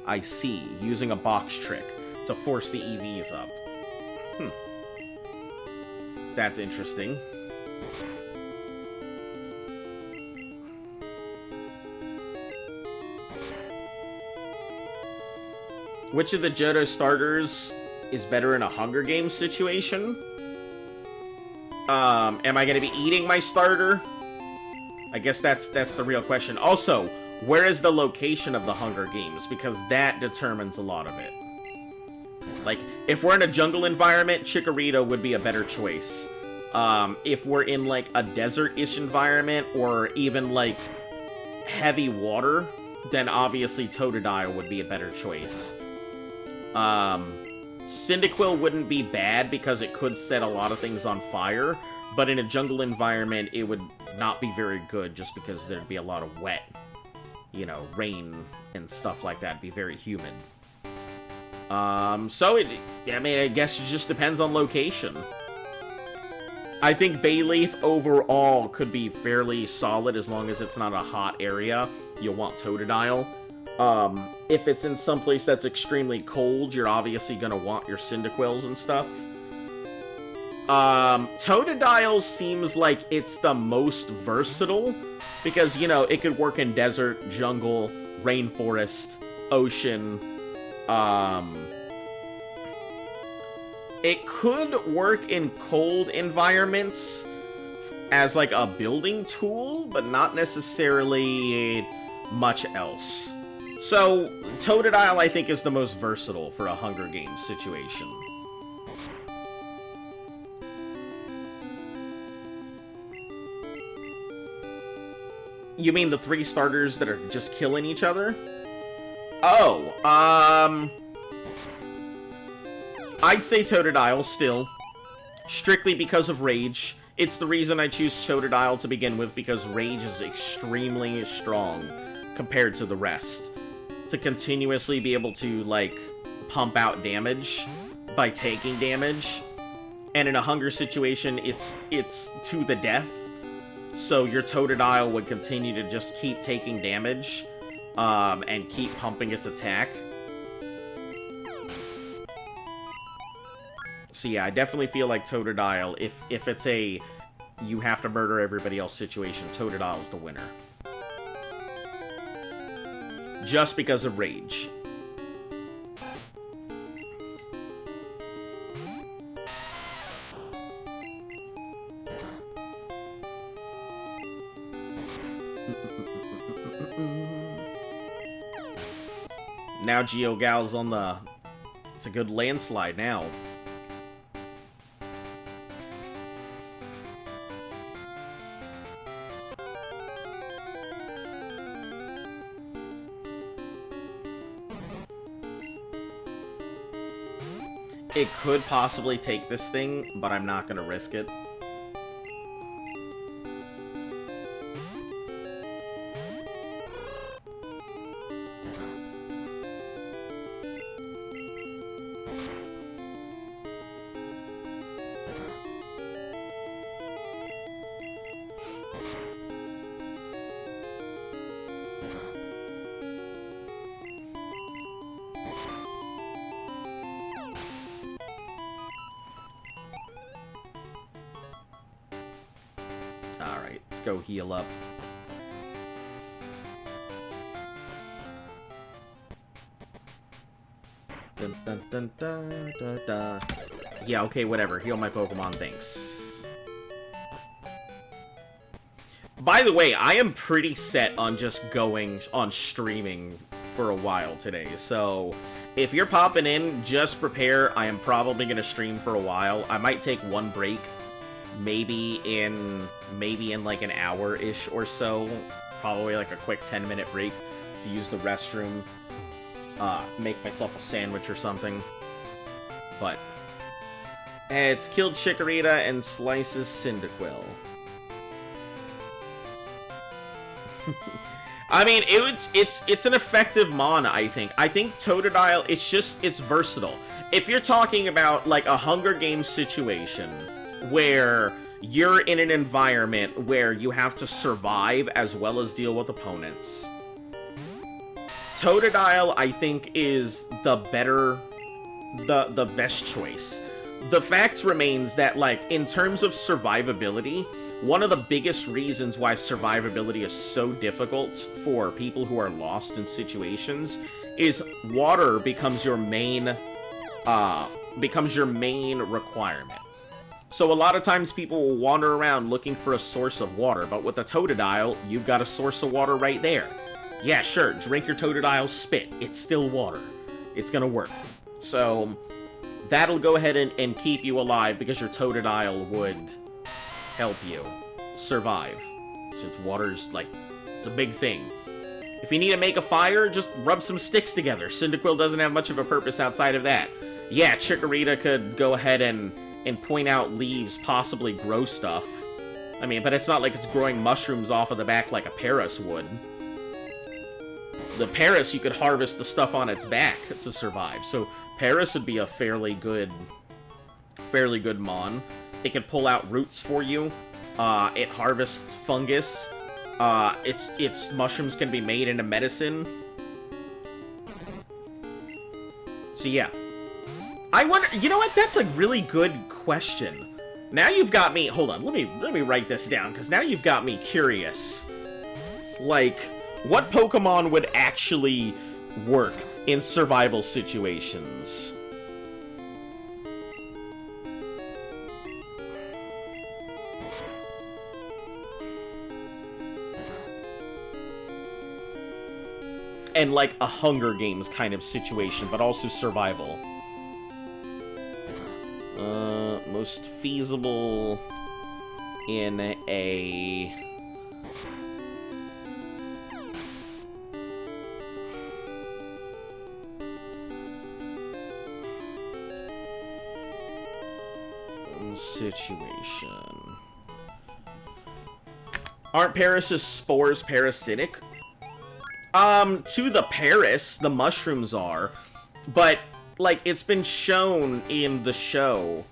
I see. Using a box trick to force the EVs up. That's interesting. Which of the Johto starters is better in a Hunger Games situation? Am I going to be eating my starter? I guess that's the real question. Also, where is the location of the Hunger Games? Because that determines a lot of it. Like, if we're in a jungle environment, Chikorita would be a better choice. If we're in, like, a desert-ish environment, or even, like, heavy water, then obviously Totodile would be a better choice. Cyndaquil wouldn't be bad because it could set a lot of things on fire, but in a jungle environment, it would not be very good just because there'd be a lot of wet, you know, rain and stuff like that. It'd be very humid. I mean, I guess it just depends on location. I think Bayleaf overall could be fairly solid as long as it's not a hot area. You'll want Totodile. If it's in some place that's extremely cold, you're obviously gonna want your Cyndaquils and stuff. Totodile seems like it's the most versatile, because, you know, it could work in desert, jungle, rainforest, ocean. It could work in cold environments as, like, a building tool, but not necessarily much else. So, Totodile, I think, is the most versatile for a Hunger Games situation. You mean the three starters that are just killing each other? Oh, I'd say Totodile still. Strictly because of Rage. It's the reason I choose Totodile to begin with, because Rage is extremely strong compared to the rest. To continuously be able to, like, pump out damage by taking damage. And in a hunger situation, it's to the death. So your Totodile would continue to just keep taking damage, and keep pumping its attack. So yeah, I definitely feel like Totodile, if it's a you have to murder everybody else situation, Totodile's the winner. Just because of Rage. Now GeoGal's on the... It's a good landslide now. It could possibly take this thing, but I'm not gonna risk it. Alright, let's go heal up. Dun, dun, dun, dun, dun, dun. Yeah, okay, whatever. Heal my Pokemon, thanks. By the way, I am pretty set on just going on streaming for a while today, so if you're popping in, just prepare. I am probably going to stream for a while. I might take one break, maybe in like an hour-ish or so. Probably like a quick 10-minute break to use the restroom, make myself a sandwich or something. But it's killed Chikorita and slices Cyndaquil. I mean, it's an effective mon, I think. I think Totodile, it's versatile. If you're talking about, like, a Hunger Games situation where you're in an environment where you have to survive as well as deal with opponents, Totodile, I think, is the best choice. The fact remains that, like, in terms of survivability, one of the biggest reasons why survivability is so difficult for people who are lost in situations is water becomes your main requirement. So a lot of times people will wander around looking for a source of water, but with a Totodile, you've got a source of water right there. Yeah, sure, drink your Totodile's spit. It's still water. It's gonna work. So that'll go ahead and keep you alive because your Totodile would help you survive, since water's, like, it's a big thing. If you need to make a fire, just rub some sticks together. Cyndaquil doesn't have much of a purpose outside of that. Yeah, Chikorita could go ahead and point out leaves possibly grow stuff. I mean, but it's not like it's growing mushrooms off of the back like a Paris would. The Paris, you could harvest the stuff on its back to survive, so Paris would be a fairly good mon. It can pull out roots for you. It harvests fungus. Its mushrooms can be made into medicine. So yeah. I wonder, you know what? That's a really good question. Now you've got me, hold on, let me write this down, because now you've got me curious. Like, what Pokemon would actually work in survival situations? And like a Hunger Games kind of situation, but also survival. Most feasible in a... situation. Aren't Paris' spores parasitic? To the Paris, the mushrooms are, but, like, it's been shown in the show,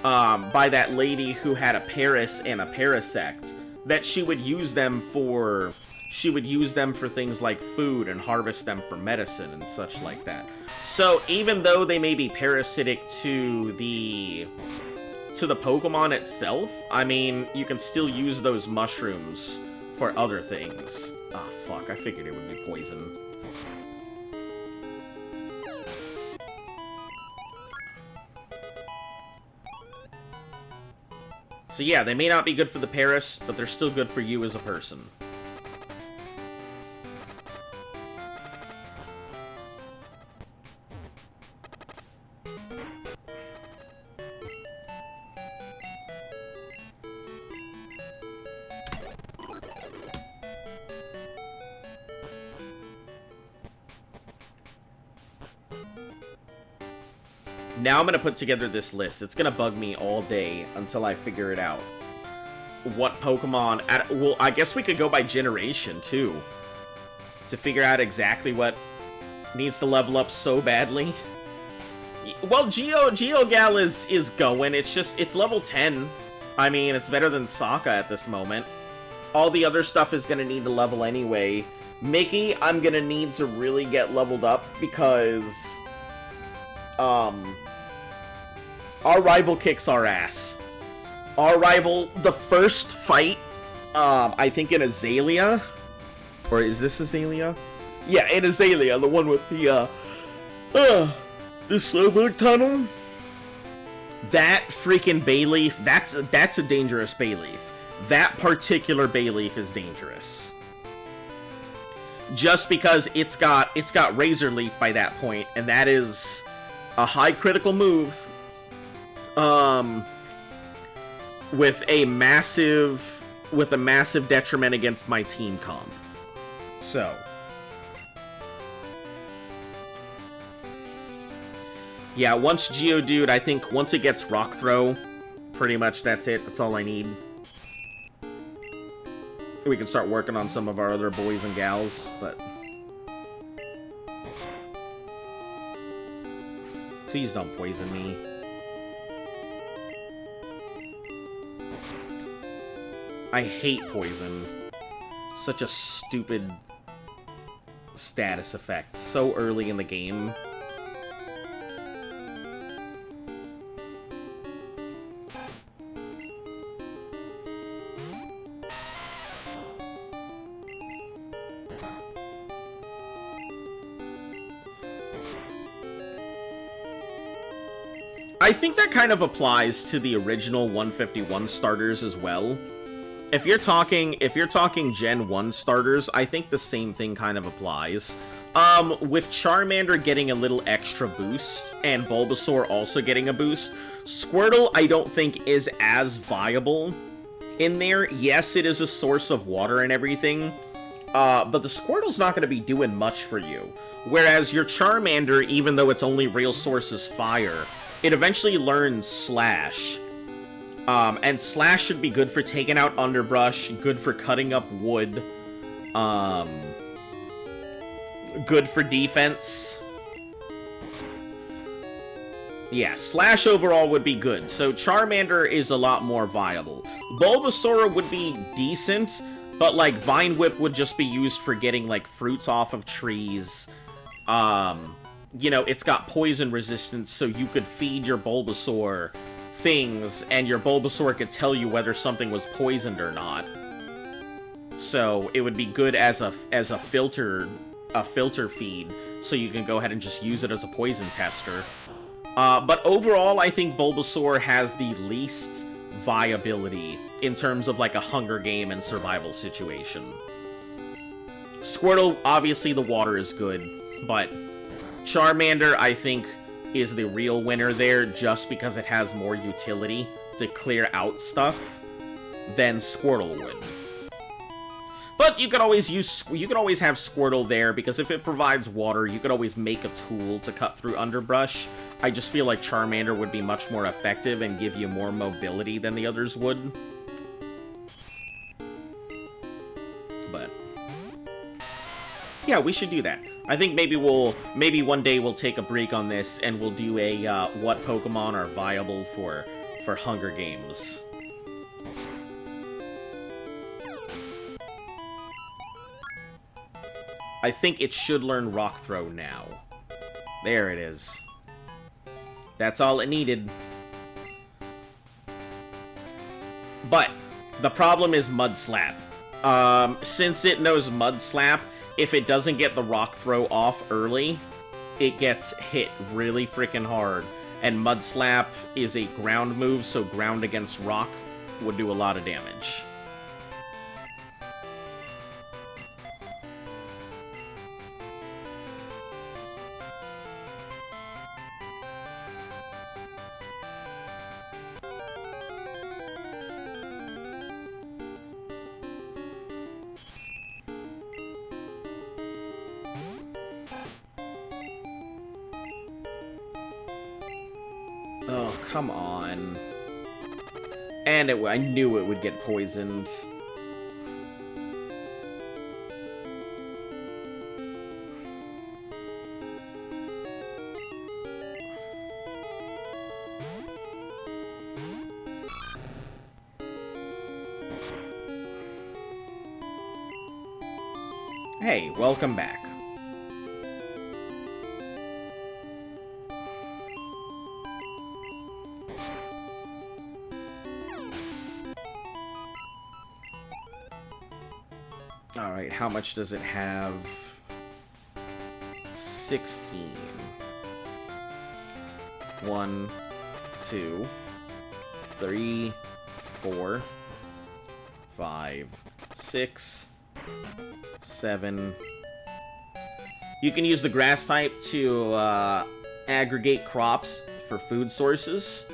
by that lady who had a Paris and a Parasect, that she would use them for things like food and harvest them for medicine and such like that. So, even though they may be parasitic to the Pokemon itself, I mean, you can still use those mushrooms for other things. Ah, fuck, I figured it would be poison. So yeah, they may not be good for the Paris, but they're still good for you as a person. Now I'm going to put together this list. It's going to bug me all day until I figure it out. What Pokemon... well, I guess we could go by generation, too. To figure out exactly what needs to level up so badly. Well, Geogal is going. It's level 10. I mean, it's better than Sokka at this moment. All the other stuff is going to need to level anyway. Mickey, I'm going to need to really get leveled up because... our rival kicks our ass. Our rival, the first fight, I think in Azalea... Or is this Azalea? Yeah, in Azalea, the one with the Slowpoke tunnel. That freaking Bayleaf, that's a dangerous Bayleaf. That particular Bayleaf is dangerous. Just because it's got Razor Leaf by that point, and that is a high critical move. With a massive detriment against my team comp. So, yeah, once Geodude, I think once it gets Rock Throw, pretty much that's it. That's all I need. We can start working on some of our other boys and gals, but... Please don't poison me. I hate poison. Such a stupid status effect so early in the game. I think that kind of applies to the original 151 starters as well. If you're talking Gen 1 starters, I think the same thing kind of applies. With Charmander getting a little extra boost, and Bulbasaur also getting a boost, Squirtle I don't think is as viable in there. Yes, it is a source of water and everything, but the Squirtle's not going to be doing much for you. Whereas your Charmander, even though its only real source is fire, it eventually learns Slash. And Slash should be good for taking out underbrush, good for cutting up wood, good for defense. Yeah, Slash overall would be good, so Charmander is a lot more viable. Bulbasaur would be decent, but, like, Vine Whip would just be used for getting, like, fruits off of trees. You know, it's got poison resistance, so you could feed your Bulbasaur things, and your Bulbasaur could tell you whether something was poisoned or not. So it would be good as a filter feed, so you can go ahead and just use it as a poison tester. But overall, I think Bulbasaur has the least viability in terms of like a Hunger Game and survival situation. Squirtle, obviously the water is good, but Charmander, I think, is the real winner there just because it has more utility to clear out stuff than Squirtle would. But you could always have Squirtle there because if it provides water, you could always make a tool to cut through underbrush. I just feel like Charmander would be much more effective and give you more mobility than the others would. But yeah, we should do that. I think maybe one day we'll take a break on this and we'll do a what Pokemon are viable for Hunger Games. I think it should learn Rock Throw now. There it is. That's all it needed. But the problem is Mud Slap. Since it knows Mud Slap, if it doesn't get the Rock Throw off early, it gets hit really freaking hard. And Mud Slap is a ground move, so ground against rock would do a lot of damage. Oh, come on. And I knew it would get poisoned. Hey, welcome back. Alright, how much does it have? 16. 1, 2, 3, 4, 5, 6, 7. You can use the grass type to aggregate crops for food sources.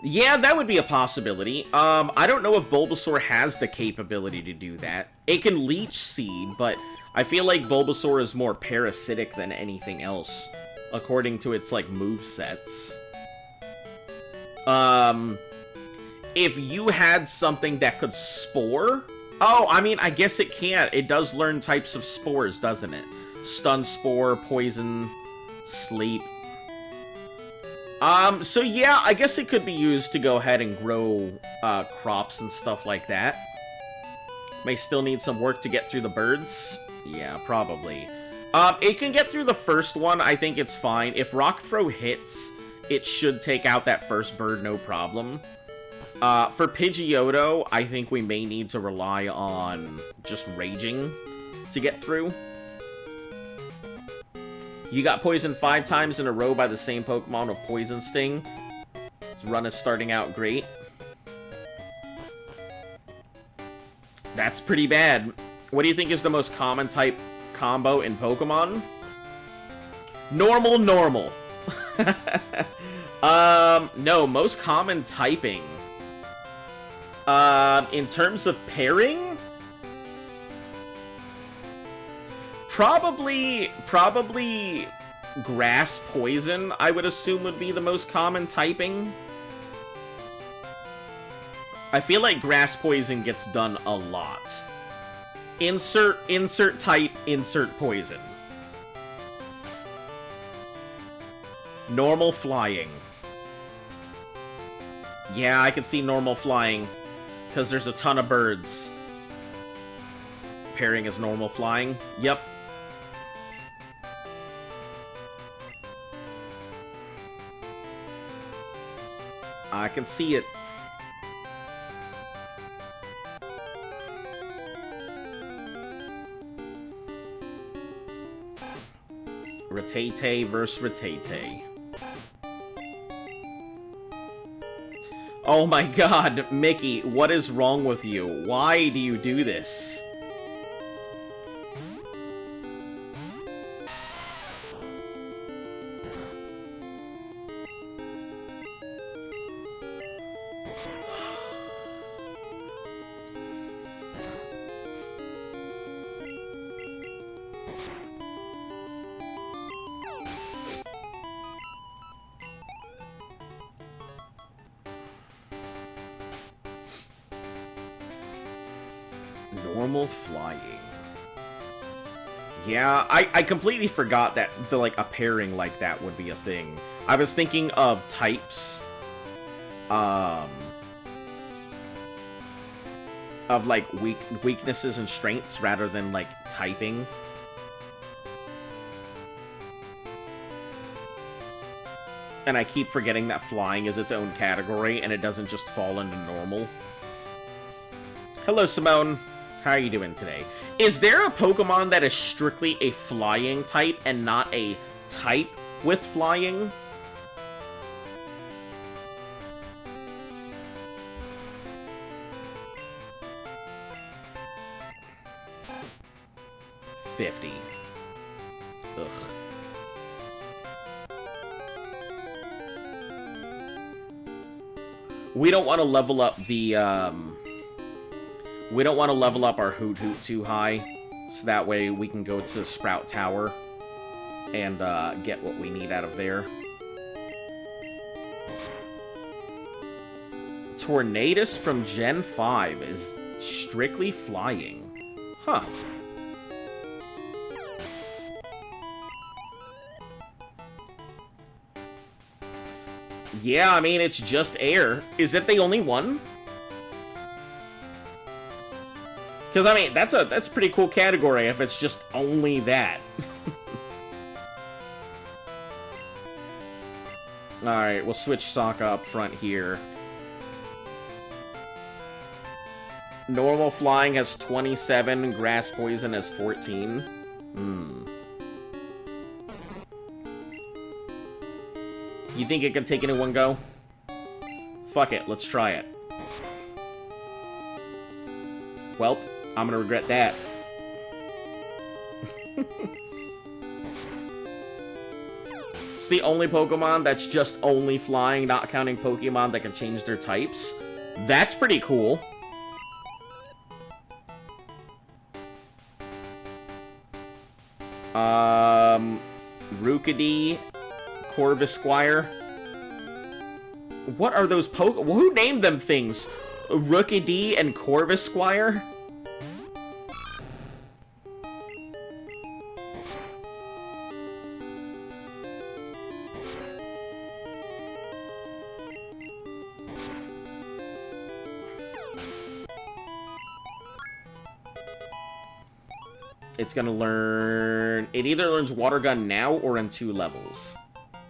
Yeah, that would be a possibility. I don't know if Bulbasaur has the capability to do that. It can leech seed, but I feel like Bulbasaur is more parasitic than anything else, according to its, like, movesets. If you had something that could spore... Oh, I mean, I guess it can. It does learn types of spores, doesn't it? Stun Spore, Poison, Sleep. So yeah, I guess it could be used to go ahead and grow, crops and stuff like that. May still need some work to get through the birds. Yeah, probably. It can get through the first one. I think it's fine. If Rock Throw hits, it should take out that first bird, no problem. For Pidgeotto, I think we may need to rely on just Raging to get through. You got poisoned 5 times in a row by the same Pokemon with Poison Sting. This run is starting out great. That's pretty bad. What do you think is the most common type combo in Pokemon? Normal, normal. No, most common typing. In terms of pairing? Probably Grass Poison, I would assume, would be the most common typing. I feel like Grass Poison gets done a lot. Insert type, insert poison. Normal Flying. Yeah, I can see normal flying, because there's a ton of birds. Pairing is normal flying. Yep. I can see it. Rattata versus Rattata. Oh my god, Mickey, what is wrong with you? Why do you do this? Normal flying. Yeah, I completely forgot that a pairing like that would be a thing. I was thinking of types, of like weaknesses and strengths rather than like typing. And I keep forgetting that flying is its own category and it doesn't just fall into normal. Hello, Simone. How are you doing today? Is there a Pokemon that is strictly a flying type and not a type with flying? $50. Ugh. We don't want to level up the, we don't want to level up our Hoot Hoot too high, so that way we can go to Sprout Tower and get what we need out of there. Tornadus from Gen 5 is strictly flying. Huh. Yeah, I mean, it's just air. Is it the only one? Because, I mean, that's a pretty cool category if it's just only that. Alright, we'll switch Sokka up front here. Normal flying has 27, grass poison has 14. You think it can take it in one go? Fuck it, let's try it. Welp, I'm gonna regret that. It's the only Pokemon that's just only flying, not counting Pokemon that can change their types. That's pretty cool. Rookidee, Corvisquire. What are those who named them things? Rookidee and Corvisquire? It's gonna learn... It either learns Water Gun now or in 2 levels.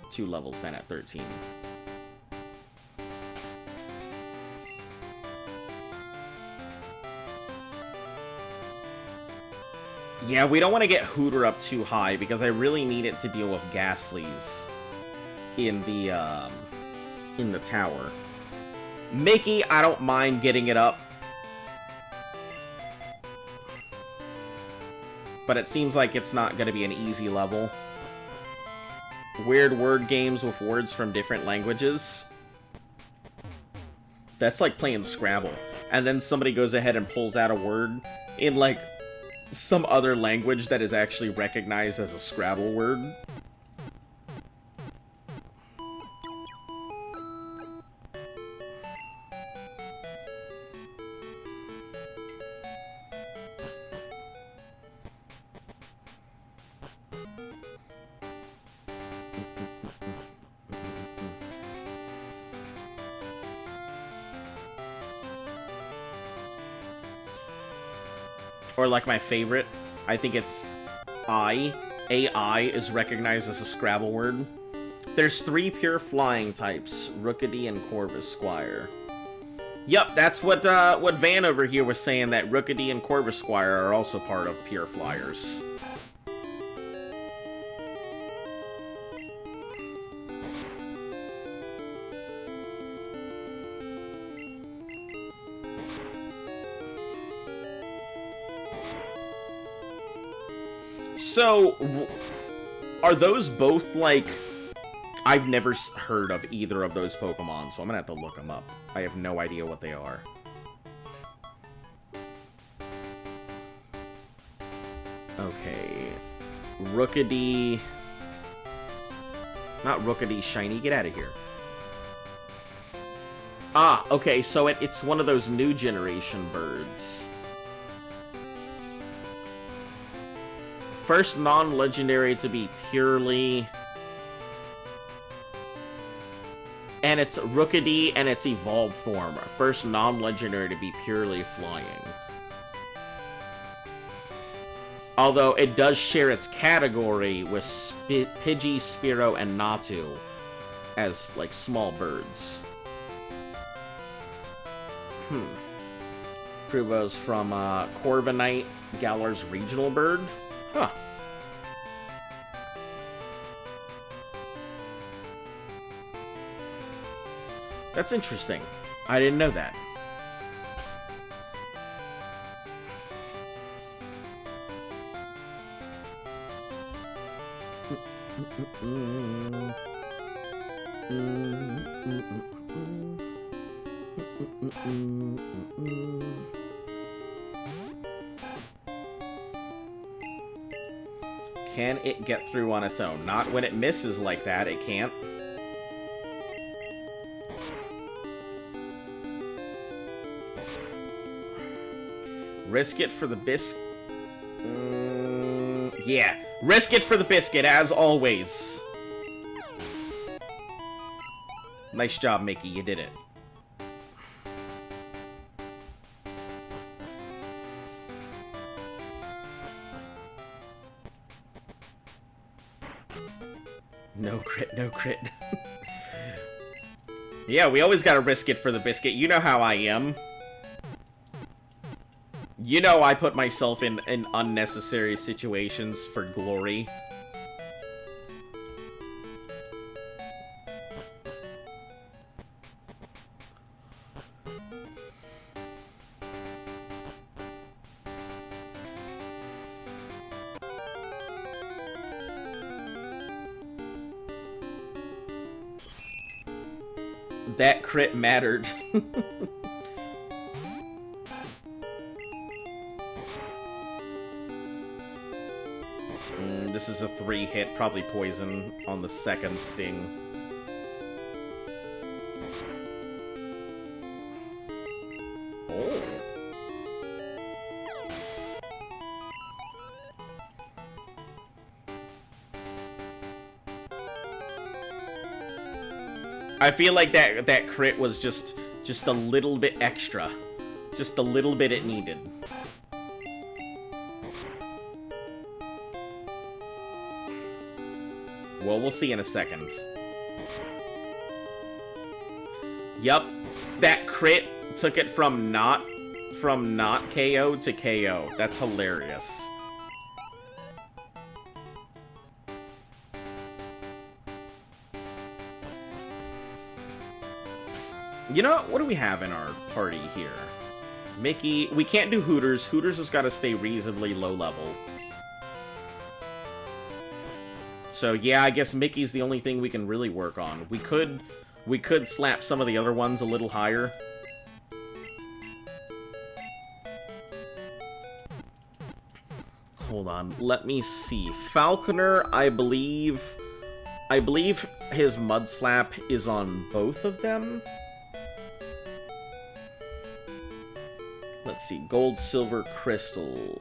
2 levels then at 13. Yeah, we don't want to get Hooter up too high because I really need it to deal with Ghastlies in the tower. Mickey, I don't mind getting it up. But it seems like it's not going to be an easy level. Weird word games with words from different languages. That's like playing Scrabble. And then somebody goes ahead and pulls out a word in, like, some other language that is actually recognized as a Scrabble word. Or like my favorite, I think it's I. AI is recognized as a Scrabble word. There's 3 pure flying types, Rookidee and Corvisquire. Yup, that's what Van over here was saying, that Rookidee and Corvisquire are also part of pure flyers. So, are those both, like... I've never heard of either of those Pokemon, so I'm gonna have to look them up. I have no idea what they are. Okay. Rookidee... Not Rookidee Shiny, get out of here. Ah, okay, so it's one of those new generation birds. First non-legendary to be purely... And it's Rookidee and its evolved form. First non-legendary to be purely flying. Although it does share its category with Pidgey, Spearow, and Natu as, like, small birds. Pruvo's from Corviknight, Galar's regional bird. Huh. That's interesting. I didn't know that. Can it get through on its own? Not when it misses like that, it can't. Risk it for the biscuit. Yeah, risk it for the biscuit, as always. Nice job, Mickey, you did it. No crit, no crit. Yeah, we always gotta risk it for the biscuit. You know how I am. You know I put myself in unnecessary situations for glory. That crit mattered. This is a 3-hit, probably poison on the second sting. Oh. I feel like that crit was just a little bit extra. Just a little bit it needed. Well, we'll see in a second. Yup, that crit took it from not KO to KO. That's hilarious. You know, what do we have in our party here? Mickey, we can't do Hooters. Hooters has got to stay reasonably low level. So yeah, I guess Mickey's the only thing we can really work on. We could slap some of the other ones a little higher. Hold on, let me see. Falconer, I believe his Mud Slap is on both of them. Let's see, gold, silver, crystal.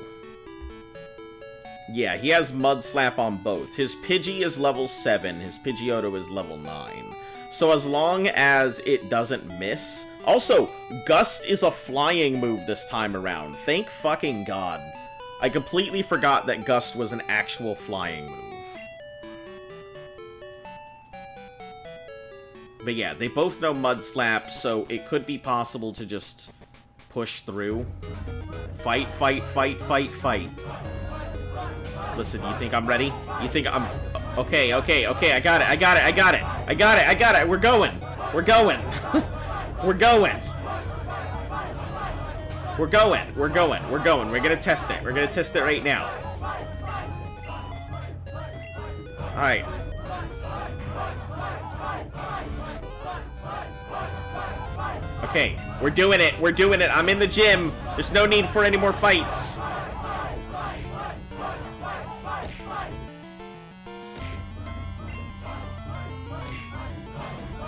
Yeah, he has Mud Slap on both. His Pidgey is level 7, his Pidgeotto is level 9. So as long as it doesn't miss... Also, Gust is a flying move this time around. Thank fucking God. I completely forgot that Gust was an actual flying move. But yeah, they both know Mud Slap, so it could be possible to just push through. Fight, fight, fight, fight, fight. Listen, you think I'm ready? You think I'm... Okay, okay, okay, I got it, I got it, I got it. I got it, I got it, we're going. We're going. We're going. We're going, we're going, we're going. We're gonna test it. We're gonna test it right now. Alright. Okay, we're doing it, we're doing it. I'm in the gym. There's no need for any more fights.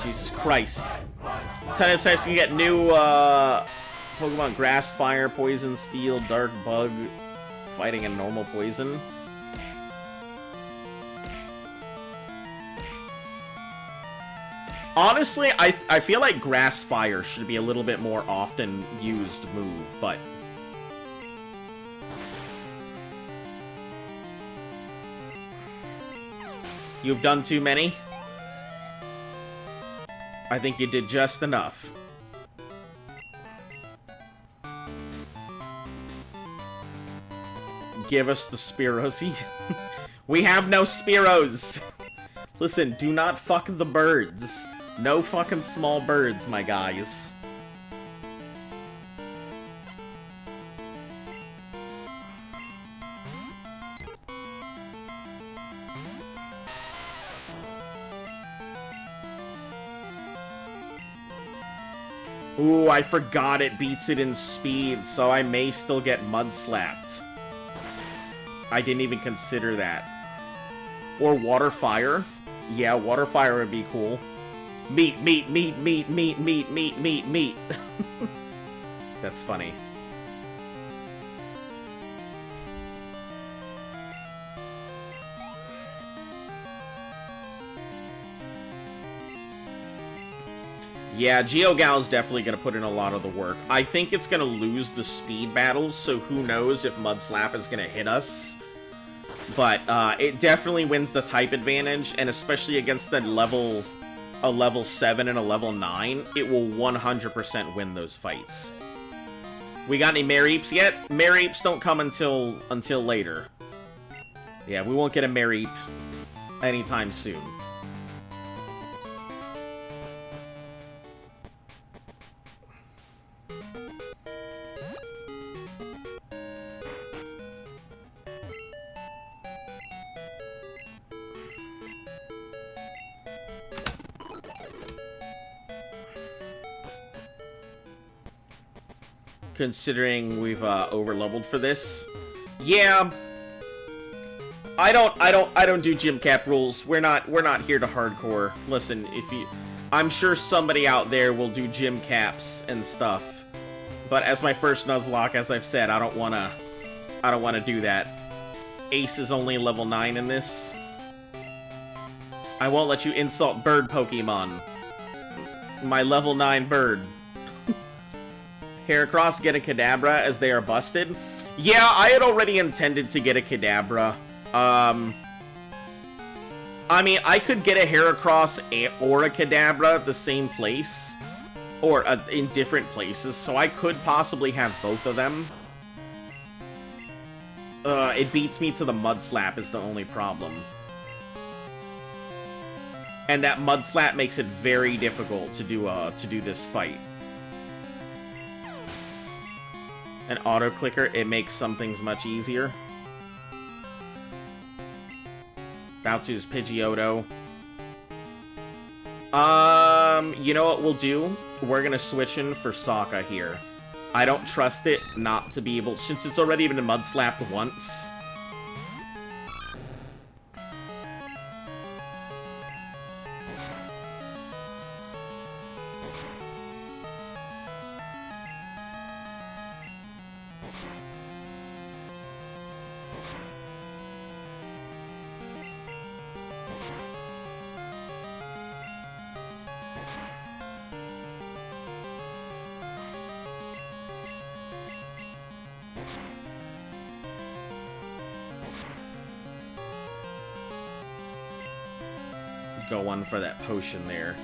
Jesus Christ. 10 types can get new Pokemon Grass, Fire, Poison, Steel, Dark, Bug, fighting a normal poison. Honestly, I feel like Grass Fire should be a little bit more often used move, but... You've done too many? I think you did just enough. Give us the Spearow. We have no Spearows! Listen, do not fuck the birds. No fucking small birds, my guys. Ooh, I forgot it beats it in speed, so I may still get Mud Slapped. I didn't even consider that. Or Water Fire. Yeah, Water Fire would be cool. Meat, meat, meat, meat, meat, meat, meat, meat, meat. That's funny. Yeah, GeoGal's definitely going to put in a lot of the work. I think it's going to lose the speed battles, so who knows if Mud Slap is going to hit us. But it definitely wins the type advantage, and especially against a level 7 and a level 9, it will 100% win those fights. We got any Mareeps yet? Mareeps don't come until later. Yeah, we won't get a Mareep anytime soon. Considering we've over-leveled for this. Yeah. I don't do gym cap rules. We're not here to hardcore. Listen, I'm sure somebody out there will do gym caps and stuff. But as my first Nuzlocke, as I've said, I don't wanna do that. Ace is only level 9 in this. I won't let you insult bird Pokemon. My level 9 bird. Heracross get a Kadabra as they are busted. Yeah, I had already intended to get a Kadabra. I mean, I could get a Heracross or a Kadabra the same place. Or in different places, so I could possibly have both of them. It beats me to the Mud Slap is the only problem. And that Mud Slap makes it very difficult to do this fight. An auto clicker, it makes some things much easier. About to use Pidgeotto. You know what we'll do? We're gonna switch in for Sokka here. I don't trust it not to be able, since it's already been Mud Slapped once. Go one for that potion there.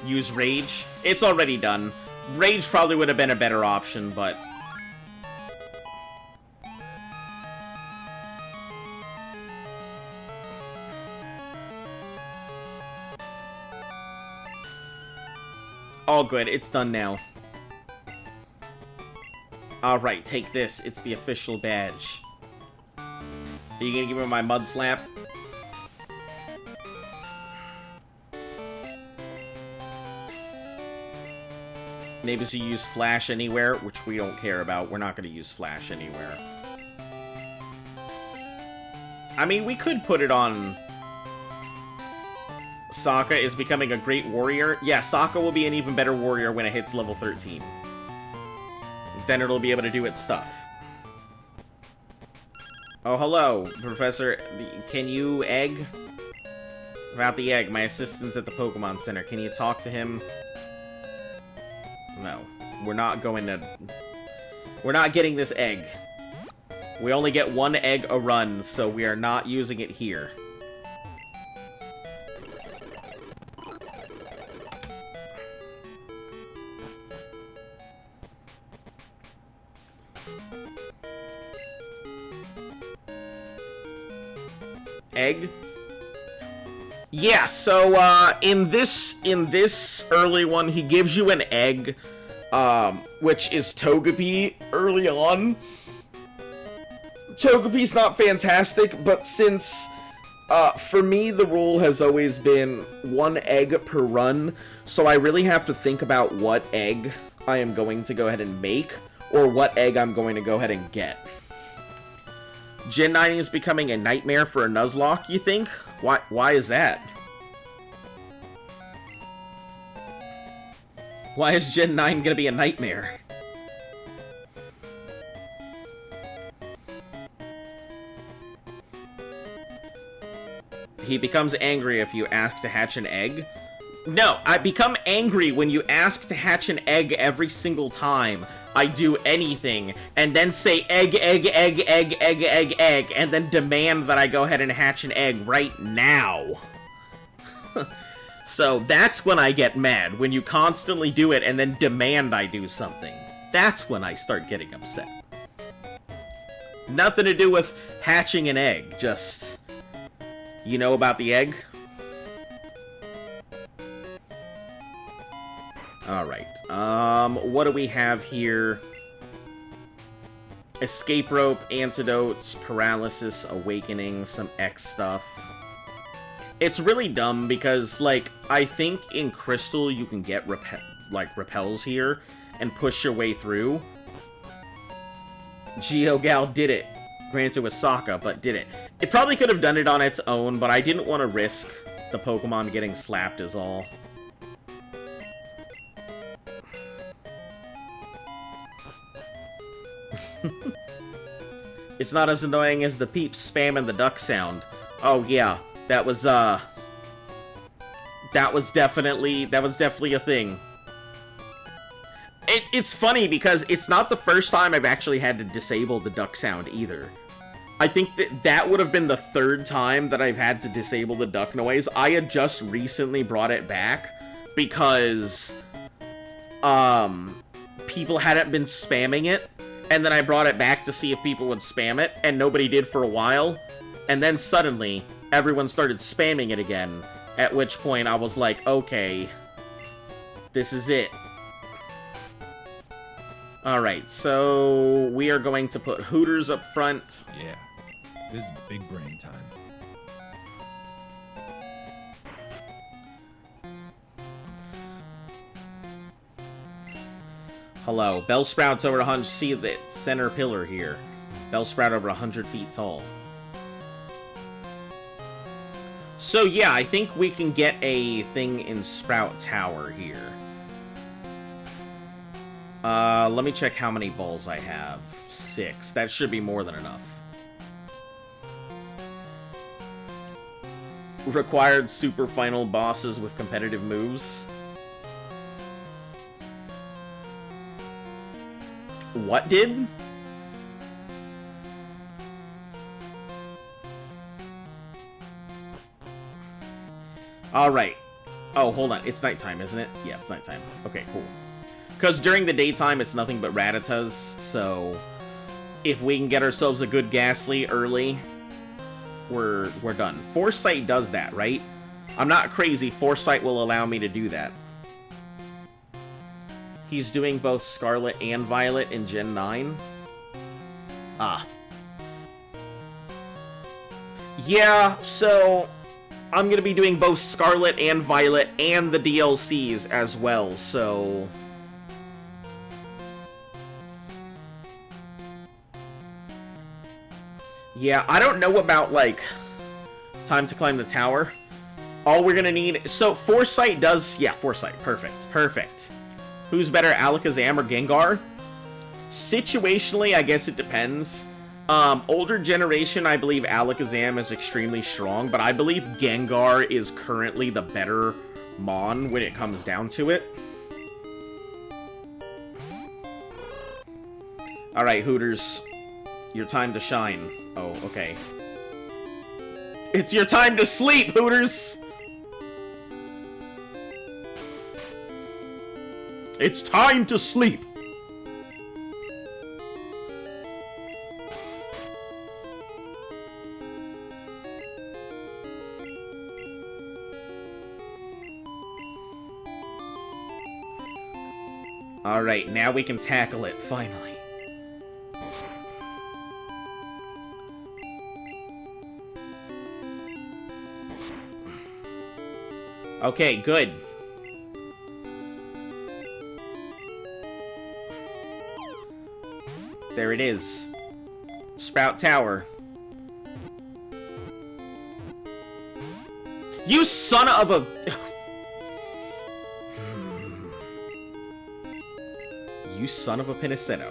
Use Rage. It's already done. Rage probably would have been a better option, but... all good, it's done now. Alright, take this. It's the official badge. Are you gonna give me my Mud Slap? Maybe you use Flash anywhere, which we don't care about. We're not gonna use Flash anywhere. I mean, we could put it on... Sokka is becoming a great warrior. Yeah, Sokka will be an even better warrior when it hits level 13. Then it'll be able to do its stuff. Oh, hello, Professor. Can you egg? About the egg, my assistant's at the Pokemon Center. Can you talk to him? No. We're not going to... We're not getting this egg. We only get one egg a run, so we are not using it here. Egg? Yeah, so, in this early one, he gives you an egg, which is Togepi early on. Togepi's not fantastic, but since, for me, the rule has always been one egg per run, so I really have to think about what egg I am going to go ahead and make, or what egg I'm going to go ahead and get. Gen 9 is becoming a nightmare for a Nuzlocke, you think? Why is that? Why is Gen 9 gonna be a nightmare? He becomes angry if you ask to hatch an egg. No, I become angry when you ask to hatch an egg every single time I do anything, and then say egg, egg, egg, egg, egg, egg, egg, and then demand that I go ahead and hatch an egg right now. So that's when I get mad, when you constantly do it and then demand I do something. That's when I start getting upset. Nothing to do with hatching an egg, just... You know about the egg? Alright, what do we have here? Escape rope, antidotes, paralysis, awakening, some X stuff. It's really dumb because, like, I think in Crystal you can get repels here and push your way through. GeoGal did it. Granted, it was Sokka, but did it. It probably could have done it on its own, but I didn't want to risk the Pokemon getting slapped is all. It's not as annoying as the peeps spamming the duck sound. Oh yeah, that was definitely a thing. It's funny because it's not the first time I've actually had to disable the duck sound either. I think that would have been the third time that I've had to disable the duck noise. I had just recently brought it back because people hadn't been spamming it, and then I brought it back to see if people would spam it, and nobody did for a while, and then suddenly everyone started spamming it again, at which point I was like, okay, this is it. Alright, so we are going to put Hooters up front. Yeah, this is big brain time. Hello. Bellsprout's over 100. See the center pillar here. Bellsprout over 100 feet tall. So yeah, I think we can get a thing in Sprout Tower here. Let me check how many balls I have. 6. That should be more than enough. Required super final bosses with competitive moves. What did? Alright. Oh, hold on. It's nighttime, isn't it? Yeah, it's nighttime. Okay, cool. Because during the daytime, it's nothing but Rattatas, so if we can get ourselves a good Ghastly early, we're done. Foresight does that, right? I'm not crazy. Foresight will allow me to do that. He's doing both Scarlet and Violet in Gen 9. Ah. Yeah, so I'm going to be doing both Scarlet and Violet and the DLCs as well, so... Yeah, I don't know about, like, time to climb the tower. All we're gonna need... So, Foresight does... Yeah, Foresight. Perfect. Perfect. Who's better, Alakazam or Gengar? Situationally, I guess it depends. Older generation, I believe Alakazam is extremely strong, but I believe Gengar is currently the better Mon when it comes down to it. Alright, Hooters. Your time to shine. Oh, okay. It's your time to sleep, Hooters! It's time to sleep! Alright, now we can tackle it, finally. Okay, good. There it is. Sprout Tower. You son of a... You son of a Pinacetto.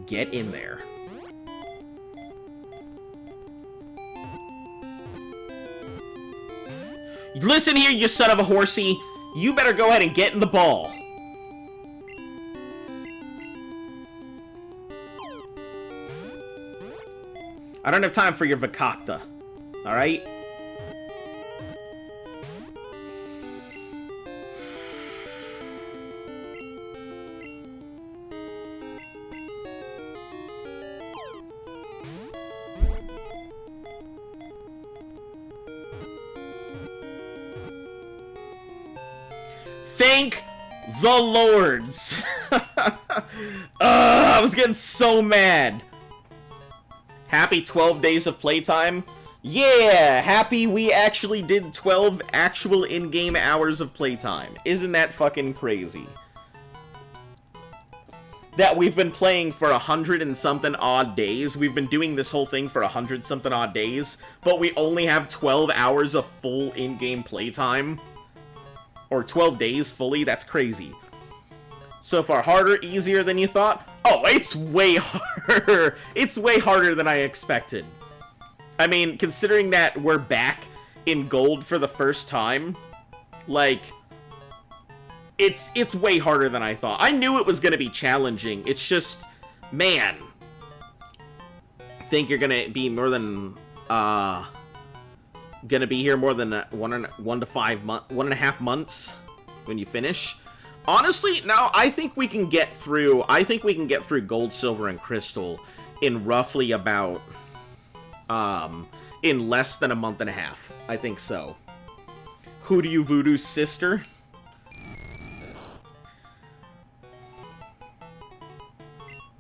Get in there. Listen here, you son of a horsey. You better go ahead and get in the ball. I don't have time for your Vakakta. Alright? Thank the lords. I was getting so mad. Happy 12 days of playtime? Yeah, happy we actually did 12 actual in-game hours of playtime. Isn't that fucking crazy? That we've been playing for 100 and something odd days. We've been doing this whole thing for 100 something odd days, but we only have 12 hours of full in-game playtime. Or 12 days fully, that's crazy. So far, harder, easier than you thought? Oh, it's way harder! It's way harder than I expected. I mean, considering that we're back in gold for the first time, like, it's way harder than I thought. I knew it was gonna be challenging, it's just, man. I think you're gonna be more than, gonna be here more than 1.5 months when you finish. Honestly, no, I think we can get through gold, silver, and crystal in roughly about in less than a month and a half. I think so. Who do you voodoo's sister?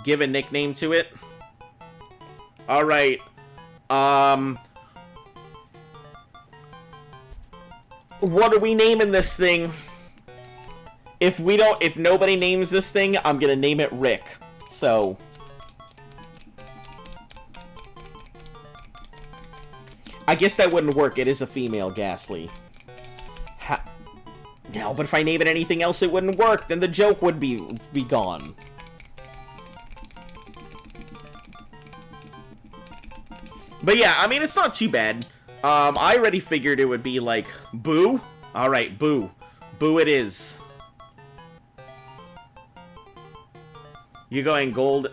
Give a nickname to it. All right. What are we naming this thing? If nobody names this thing, I'm gonna name it Rick. So. I guess that wouldn't work. It is a female Ghastly. No, but if I name it anything else, it wouldn't work. Then the joke would be gone. But yeah, I mean, it's not too bad. I already figured it would be like, Boo? Alright, Boo. Boo it is. You going gold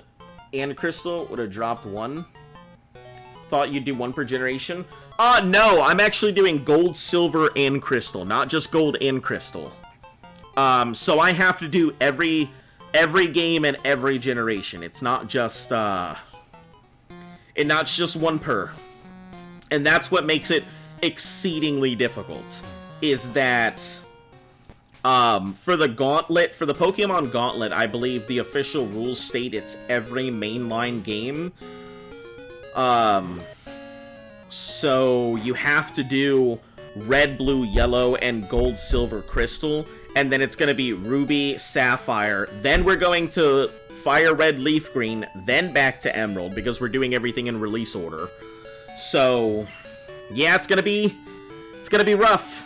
and crystal would have dropped one. Thought you'd do one per generation. No, I'm actually doing gold, silver, and crystal, not just gold and crystal. So I have to do every game and every generation. It's not just one per. And that's what makes it exceedingly difficult. Is that for the Gauntlet, for the Pokemon Gauntlet, I believe the official rules state it's every mainline game. So you have to do red, blue, yellow, and gold, silver, crystal, and then it's going to be ruby, sapphire, then we're going to fire red, leaf green, then back to emerald, because we're doing everything in release order. So, yeah, it's gonna be rough.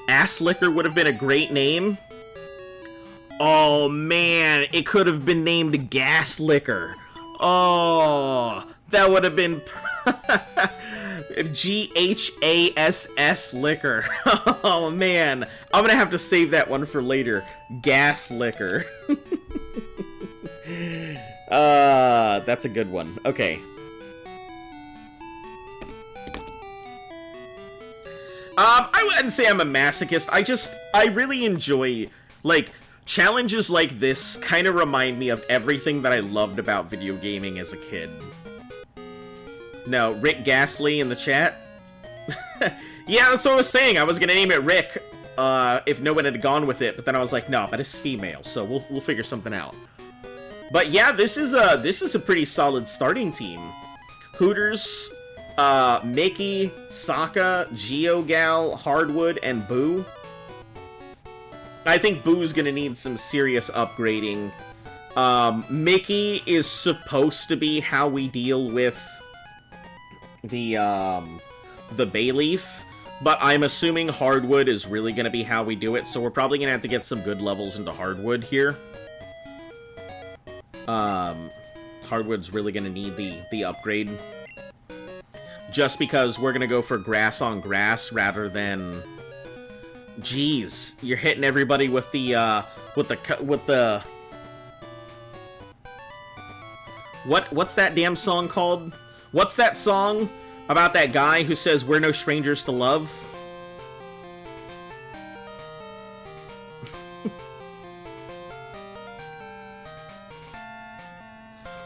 Ass Licker would have been a great name. Oh, man, it could have been named Gas Licker. Oh, that would have been GHASS Licker. Oh, man, I'm gonna have to save that one for later. Gas Licker. That's a good one. Okay. I wouldn't say I'm a masochist. I really enjoy, like, challenges like this kind of remind me of everything that I loved about video gaming as a kid. No, Rick Ghastly in the chat? Yeah, that's what I was saying. I was gonna name it Rick, if no one had gone with it, but then I was like, no, but it's female, so we'll figure something out. But yeah, this is a pretty solid starting team. Hooters, Mickey, Sokka, GeoGal, Hardwood, and Boo. I think Boo's gonna need some serious upgrading. Mickey is supposed to be how we deal with the Bayleaf, but I'm assuming Hardwood is really gonna be how we do it, so we're probably gonna have to get some good levels into Hardwood here. Hardwood's really gonna need the upgrade. Just because we're gonna go for grass on grass rather than... Jeez, you're hitting everybody with the, What's that damn song called? What's that song about that guy who says we're no strangers to love?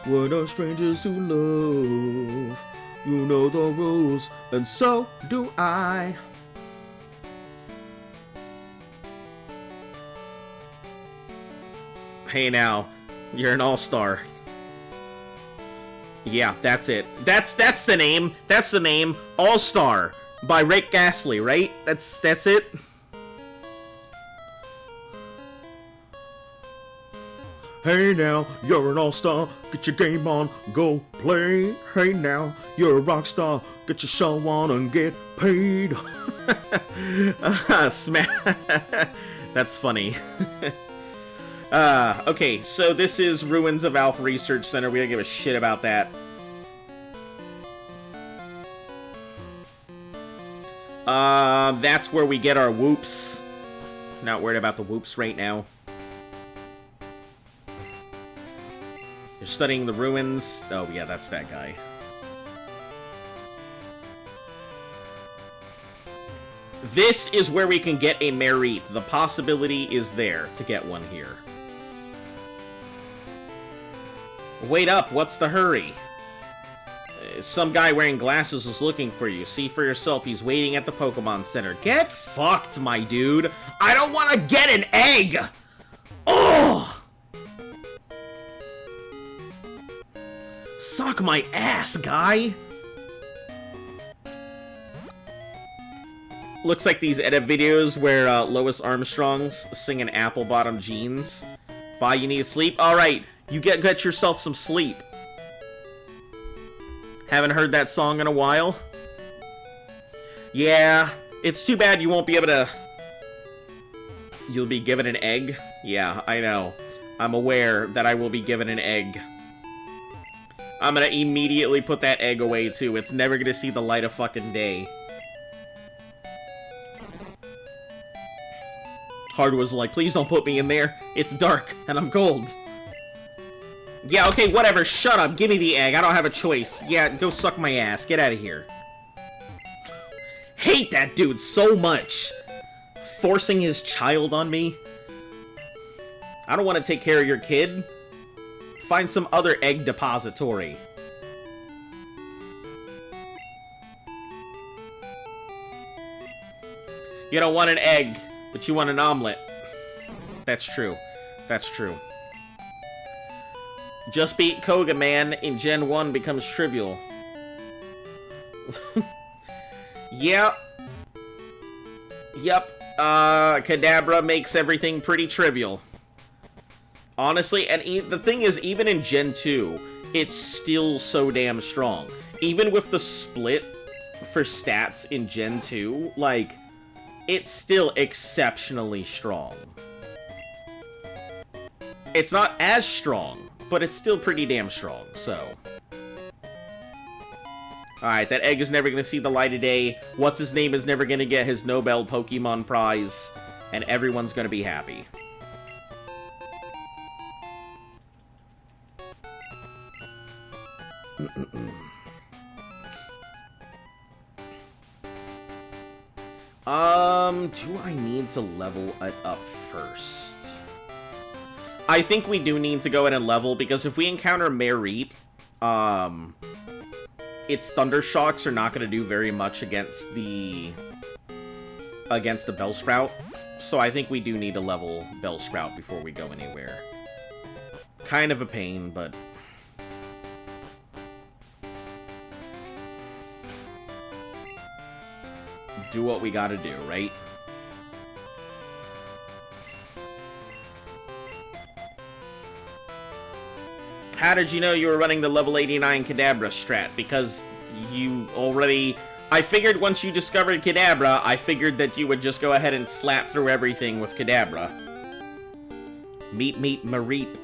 We're no strangers to love. You know the rules, and so do I. Hey now, you're an all-star. Yeah, that's it. That's the name. That's the name. All-Star by Rick Astley, right? That's it. Hey now, you're an all-star, get your game on, go play. Hey now, you're a rock star, get your show on and get paid. That's funny. Okay, so this is Ruins of Alpha Research Center. We don't give a shit about that. That's where we get our whoops. Not worried about the whoops right now. You're studying the ruins. Oh, yeah, that's that guy. This is where we can get a Merit. The possibility is there to get one here. Wait up, what's the hurry? Some guy wearing glasses is looking for you. See for yourself, he's waiting at the Pokemon Center. Get fucked, my dude. I don't want to get an egg! Oh! Suck my ass, guy! Looks like these edit videos where Lois Armstrong's singing Apple Bottom Jeans. Bye, you need sleep? Alright, you get yourself some sleep. Haven't heard that song in a while? Yeah, it's too bad you won't be able to... You'll be given an egg? Yeah, I know. I'm aware that I will be given an egg. I'm gonna immediately put that egg away, too. It's never gonna see the light of fucking day. Hard was like, please don't put me in there. It's dark, and I'm cold. Yeah, okay, whatever. Shut up. Give me the egg. I don't have a choice. Yeah, go suck my ass. Get out of here. Hate that dude so much. Forcing his child on me. I don't want to take care of your kid. Find some other egg depository. You don't want an egg, but you want an omelet. That's true. That's true. Just beat Koga, man. In Gen 1 becomes trivial. Yep. Yep. Kadabra makes everything pretty trivial. Honestly, and the thing is, even in Gen 2, it's still so damn strong. Even with the split for stats in Gen 2, like, it's still exceptionally strong. It's not as strong, but it's still pretty damn strong, so... Alright, that egg is never gonna see the light of day, What's-His-Name is never gonna get his Nobel Pokemon prize, and everyone's gonna be happy. Do I need to level it up first? I think we do need to go ahead and level, because if we encounter Merit, its Thunder Shocks are not going to do very much against the Bellsprout. So I think we do need to level Bellsprout before we go anywhere. Kind of a pain, but... do what we gotta do, right? How did you know you were running the level 89 Kadabra strat? Because you already... I figured once you discovered Kadabra, I figured that you would just go ahead and slap through everything with Kadabra. Meet Mareep.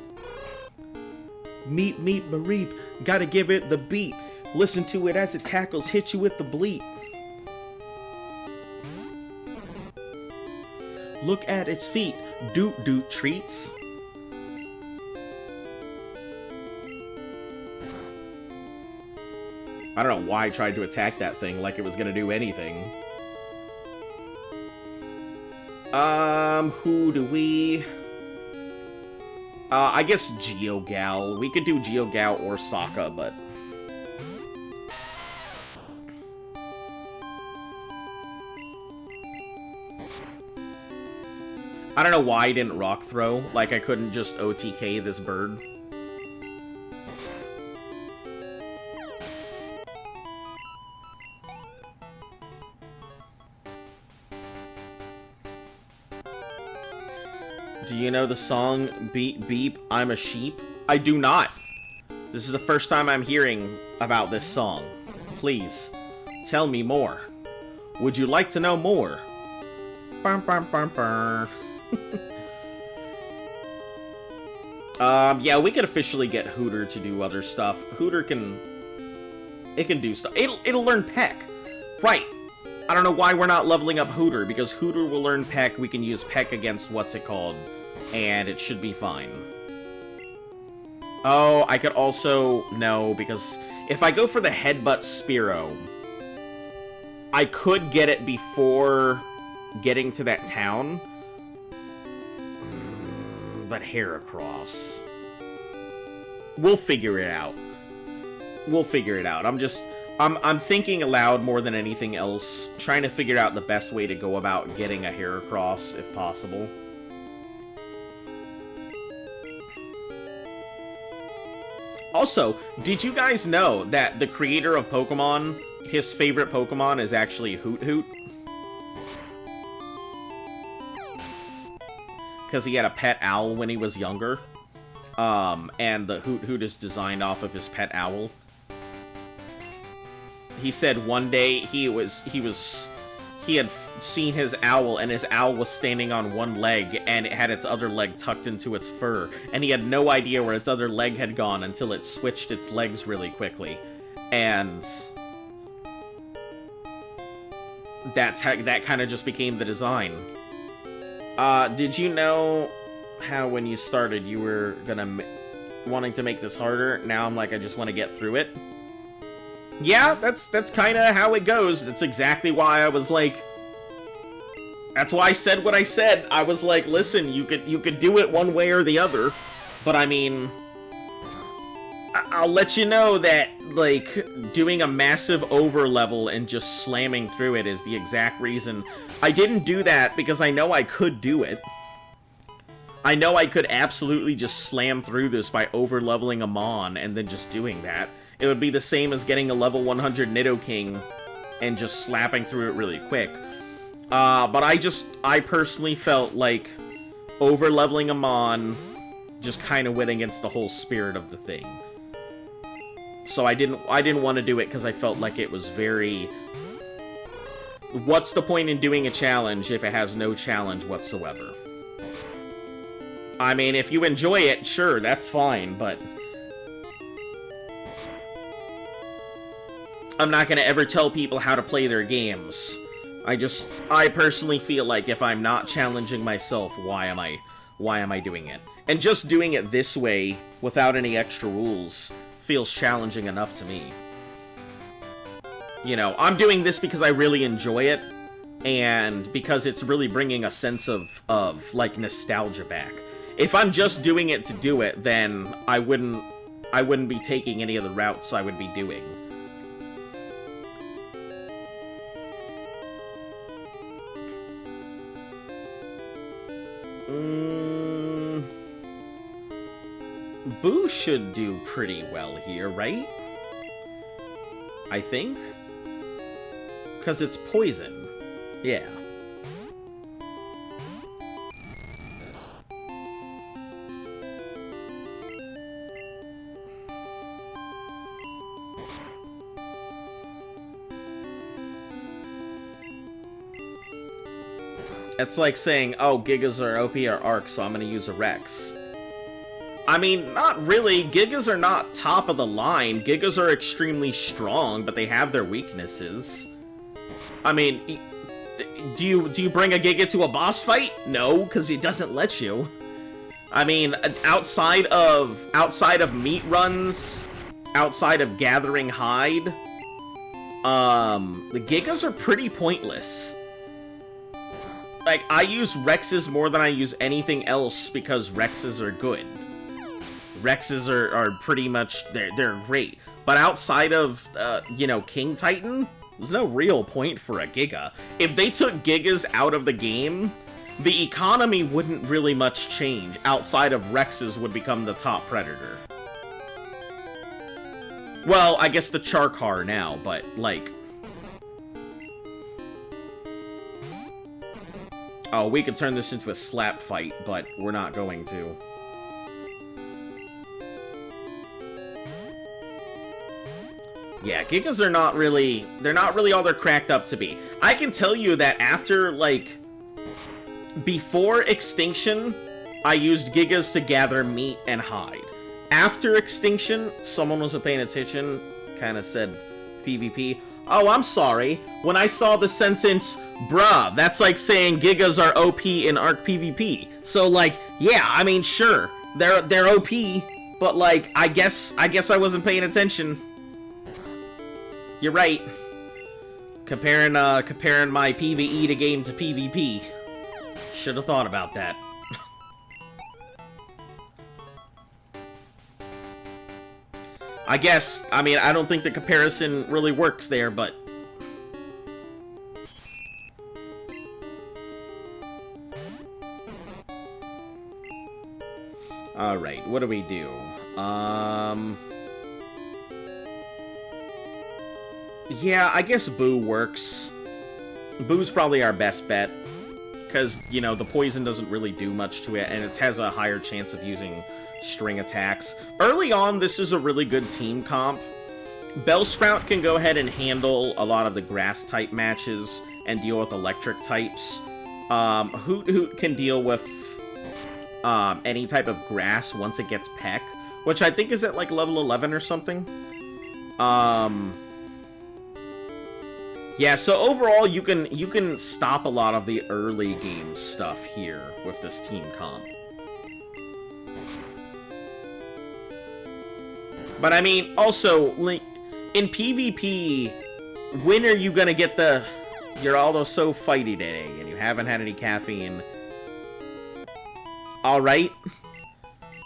Meep, meep, mareep. Gotta give it the beat. Listen to it as it tackles, hit you with the bleep. Look at its feet. Doot, doot, treats. I don't know why I tried to attack that thing like it was gonna do anything. Who do we... I guess GeoGal. We could do GeoGal or Sokka, but... I don't know why I didn't Rock Throw. Like, I couldn't just OTK this bird. Do you know the song Beep Beep, I'm a Sheep? I do not. This is the first time I'm hearing about this song. Please, tell me more. Would you like to know more? Bum, bum, bum, bum. Yeah, we could officially get Hooter to do other stuff. Hooter can... It can do stuff. It'll learn Peck. Right. I don't know why we're not leveling up Hooter, because Hooter will learn Peck. We can use Peck against what's it called, and it should be fine. Oh, I could also... No, because if I go for the Headbutt Spearow, I could get it before getting to that town. But Heracross. We'll figure it out. We'll figure it out. I'm thinking aloud more than anything else, trying to figure out the best way to go about getting a Heracross, if possible. Also, did you guys know that the creator of Pokemon, his favorite Pokemon is actually Hoot Hoot? Because he had a pet owl when he was younger. And the Hoot Hoot is designed off of his pet owl. He said one day he had seen his owl, and his owl was standing on one leg, and it had its other leg tucked into its fur, and he had no idea where its other leg had gone until it switched its legs really quickly, and that's how that kind of just became the design. Did you know how when you started you were wanting to make this harder? Now I'm like, I just want to get through it. Yeah, that's kind of how it goes. That's exactly why I was like... That's why I said what I said. I was like, listen, you could do it one way or the other. But I mean... I'll let you know that, like, doing a massive overlevel and just slamming through it is the exact reason. I didn't do that because I know I could do it. I know I could absolutely just slam through this by overleveling a Mon and then just doing that. It would be the same as getting a level 100 Nidoking and just slapping through it really quick. But I personally felt like overleveling a Mon just kind of went against the whole spirit of the thing. So I didn't want to do it because I felt like it was very... What's the point in doing a challenge if it has no challenge whatsoever? I mean, if you enjoy it, sure, that's fine, but... I'm not gonna ever tell people how to play their games. I personally feel like if I'm not challenging myself, why am I doing it? And just doing it this way, without any extra rules, feels challenging enough to me. You know, I'm doing this because I really enjoy it, and because it's really bringing a sense of like, nostalgia back. If I'm just doing it to do it, then I wouldn't be taking any of the routes I would be doing. Boo should do pretty well here, right? I think? Because it's poison. Yeah. It's like saying, oh, Gigas are OP or Arc, so I'm gonna use a Rex. I mean, not really. Gigas are not top of the line. Gigas are extremely strong, but they have their weaknesses. I mean, do you bring a Giga to a boss fight? No, because it doesn't let you. I mean, outside of meat runs, outside of gathering hide, the Gigas are pretty pointless. Like, I use Rexes more than I use anything else because Rexes are good. Rexes are pretty much, they're great. But outside of, you know, King Titan, there's no real point for a Giga. If they took Gigas out of the game, the economy wouldn't really much change. Outside of Rexes would become the top predator. Well, I guess the Charkar now, but, like... Oh, we could turn this into a slap fight, but we're not going to. Yeah, Gigas are not really... They're not really all they're cracked up to be. I can tell you that after, like... Before Extinction, I used Gigas to gather meat and hide. After Extinction, someone wasn't paying attention, kind of said PvP. Oh, I'm sorry. When I saw the sentence, bruh, that's like saying Gigas are OP in Arc PvP. So, like, yeah, I mean, sure, they're OP, but, like, I guess I wasn't paying attention. You're right. Comparing my PvE to game to PvP. Should have thought about that. I mean, I don't think the comparison really works there, but... Alright, what do we do? Yeah, I guess Boo works. Boo's probably our best bet. Because, you know, the poison doesn't really do much to it, and it has a higher chance of using string attacks. Early on, this is a really good team comp. Bellsprout can go ahead and handle a lot of the grass-type matches and deal with electric types. Hoot can deal with any type of grass once it gets Peck, which I think is at, like, level 11 or something. Yeah, so overall, you can stop a lot of the early game stuff here with this team comp. But I mean, also, like, in PvP, when are you gonna get the... You're all so fighty today, and you haven't had any caffeine. Alright.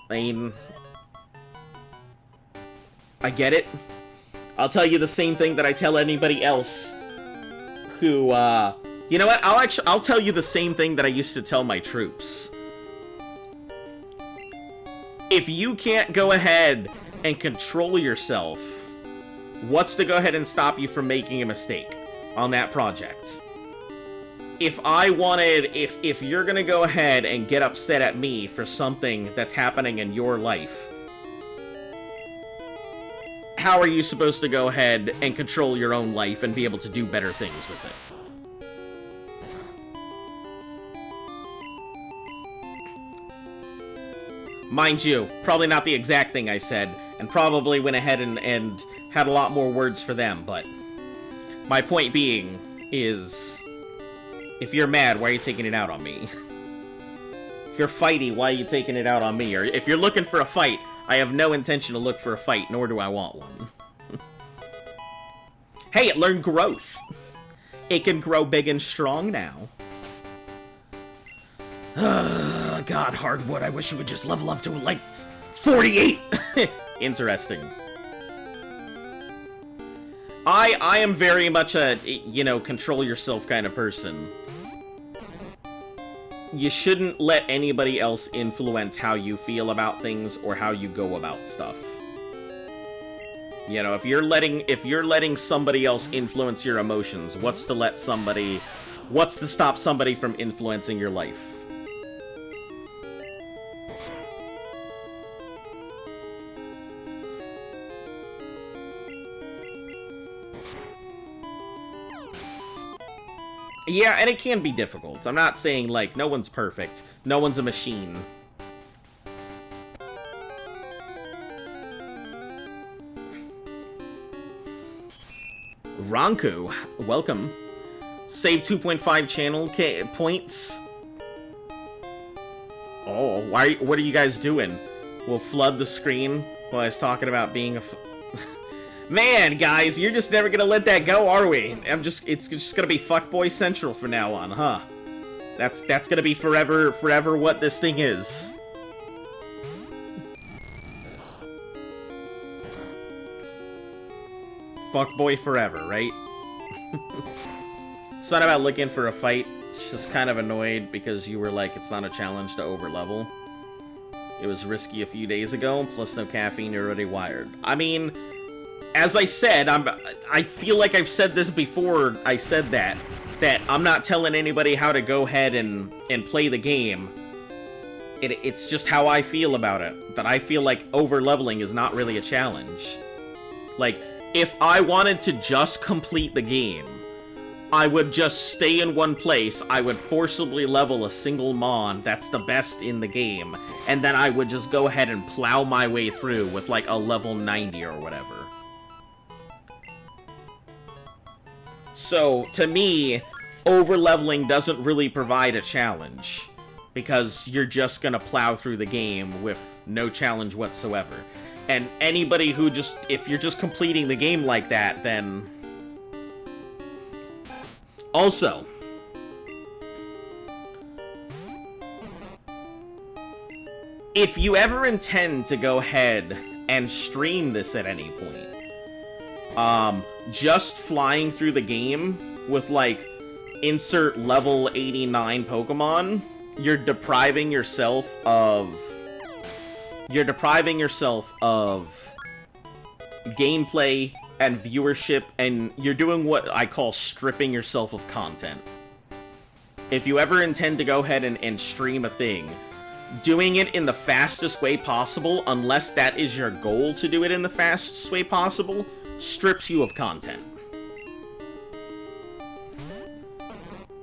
I mean... I get it. I'll tell you the same thing that I tell anybody else who, you know what? I'll tell you the same thing that I used to tell my troops. If you can't go ahead and control yourself, what's to go ahead and stop you from making a mistake on that project? If you're gonna go ahead and get upset at me for something that's happening in your life, how are you supposed to go ahead and control your own life and be able to do better things with it? Mind you, probably not the exact thing I said, and probably went ahead and had a lot more words for them, but my point being is, if you're mad, why are you taking it out on me? If you're fighty, why are you taking it out on me? Or if you're looking for a fight, I have no intention to look for a fight, nor do I want one. Hey, it learned growth. It can grow big and strong now. God, Hardwood, I wish you would just level up to, like, 48! Interesting. I am very much a, you know, control yourself kind of person. You shouldn't let anybody else influence how you feel about things or how you go about stuff. You know, if you're letting somebody else influence your emotions, what's to stop somebody from influencing your life? Yeah, and it can be difficult. I'm not saying, like, no one's perfect. No one's a machine. Ranku, welcome. Save 2.5 channel points. Oh, what are you guys doing? We'll flood the screen while I was talking about being a... Man, guys, you're just never gonna let that go, are we? It's just gonna be fuckboy central from now on, huh? That's gonna be forever what this thing is. Fuckboy forever, right? It's not about looking for a fight. It's just kind of annoyed because you were like, it's not a challenge to overlevel. It was risky a few days ago, plus no caffeine, you're already wired. I mean, as I said, I feel like I've said this before I said that I'm not telling anybody how to go ahead and play the game. It's just how I feel about it. That I feel like overleveling is not really a challenge. Like, if I wanted to just complete the game, I would just stay in one place, I would forcibly level a single Mon that's the best in the game, and then I would just go ahead and plow my way through with like a level 90 or whatever. So, to me, overleveling doesn't really provide a challenge, because you're just gonna plow through the game with no challenge whatsoever. And anybody who if you're just completing the game like that, then... Also, if you ever intend to go ahead and stream this at any point, just flying through the game with, like, insert level 89 Pokemon, you're depriving yourself of gameplay and viewership, and you're doing what I call stripping yourself of content. If you ever intend to go ahead and stream a thing, doing it in the fastest way possible, unless that is your goal to do it in the fastest way possible, strips you of content.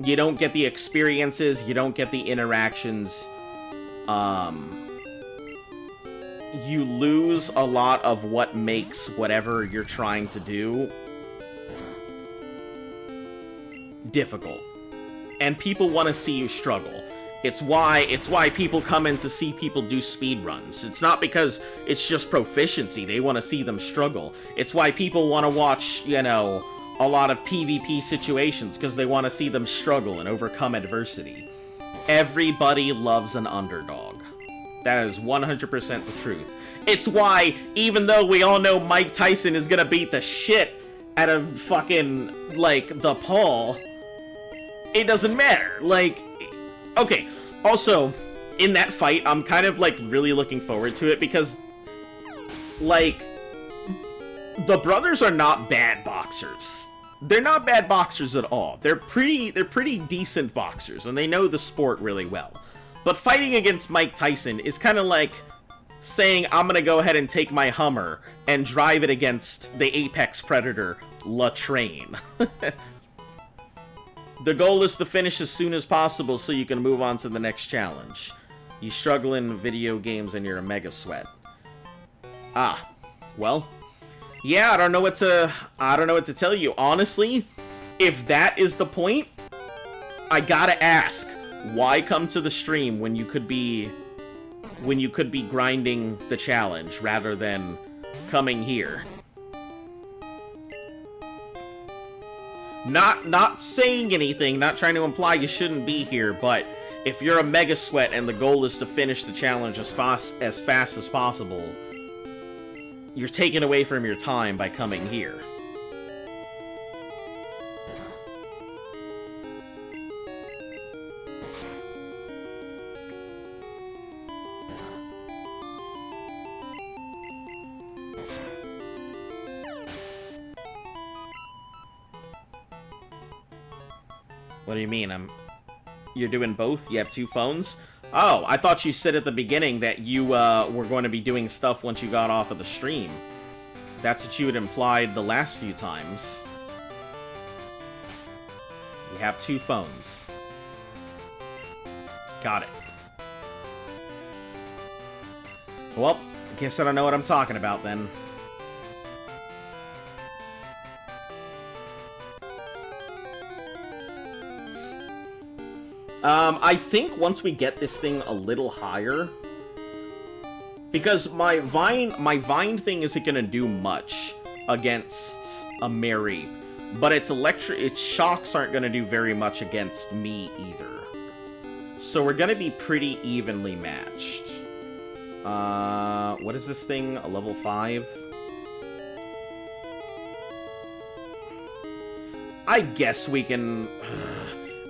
You don't get the experiences, you don't get the interactions, you lose a lot of what makes whatever you're trying to do difficult. And people want to see you struggle. It's why people come in to see people do speedruns. It's not because it's just proficiency, they want to see them struggle. It's why people want to watch, you know, a lot of PvP situations, because they want to see them struggle and overcome adversity. Everybody loves an underdog. That is 100% the truth. It's why, even though we all know Mike Tyson is gonna beat the shit out of fucking, like, the Paul, it doesn't matter. Like, okay, also, in that fight, I'm kind of, like, really looking forward to it because, like, the brothers are not bad boxers. They're not bad boxers at all. They're pretty decent boxers, and they know the sport really well. But fighting against Mike Tyson is kind of like saying, I'm gonna go ahead and take my Hummer and drive it against the apex predator, Latrain. The goal is to finish as soon as possible so you can move on to the next challenge. You struggle in video games and you're a mega sweat. Ah, well, yeah, I don't know what to tell you. Honestly, if that is the point, I gotta ask, why come to the stream when you could be grinding the challenge rather than coming here? Not saying anything, not trying to imply you shouldn't be here, but if you're a mega sweat and the goal is to finish the challenge as fast as possible, you're taken away from your time by coming here. What do you mean? You're doing both? You have two phones? Oh, I thought you said at the beginning that you were going to be doing stuff once you got off of the stream. That's what you had implied the last few times. You have two phones. Got it. Well, I guess I don't know what I'm talking about then. I think once we get this thing a little higher, because my vine thing isn't gonna do much against a Mary, but its shocks aren't gonna do very much against me either. So we're gonna be pretty evenly matched. What is this thing? A level 5? I guess we can...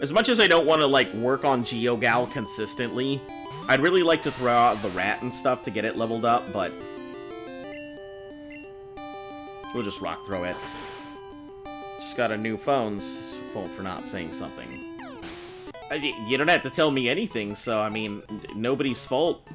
As much as I don't want to, like, work on GeoGal consistently, I'd really like to throw out the rat and stuff to get it leveled up, but... We'll just rock throw it. Just got a new phone. Fault for not saying something. You don't have to tell me anything, so, I mean, nobody's fault.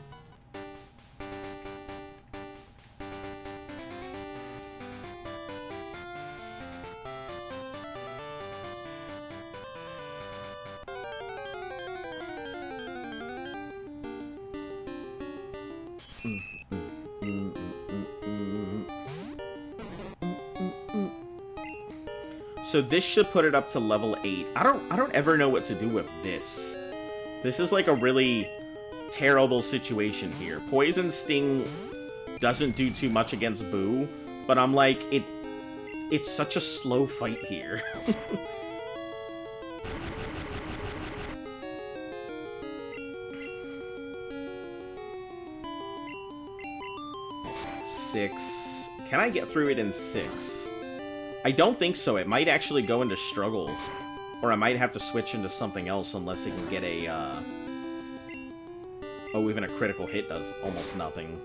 So this should put it up to level 8. I don't ever know what to do with this. This is like a really terrible situation here. Poison Sting doesn't do too much against Boo, but I'm like, it's such a slow fight here. Six. Can I get through it in 6? I don't think so. It might actually go into struggle. Or I might have to switch into something else unless it can get a, Oh, even a critical hit does almost nothing.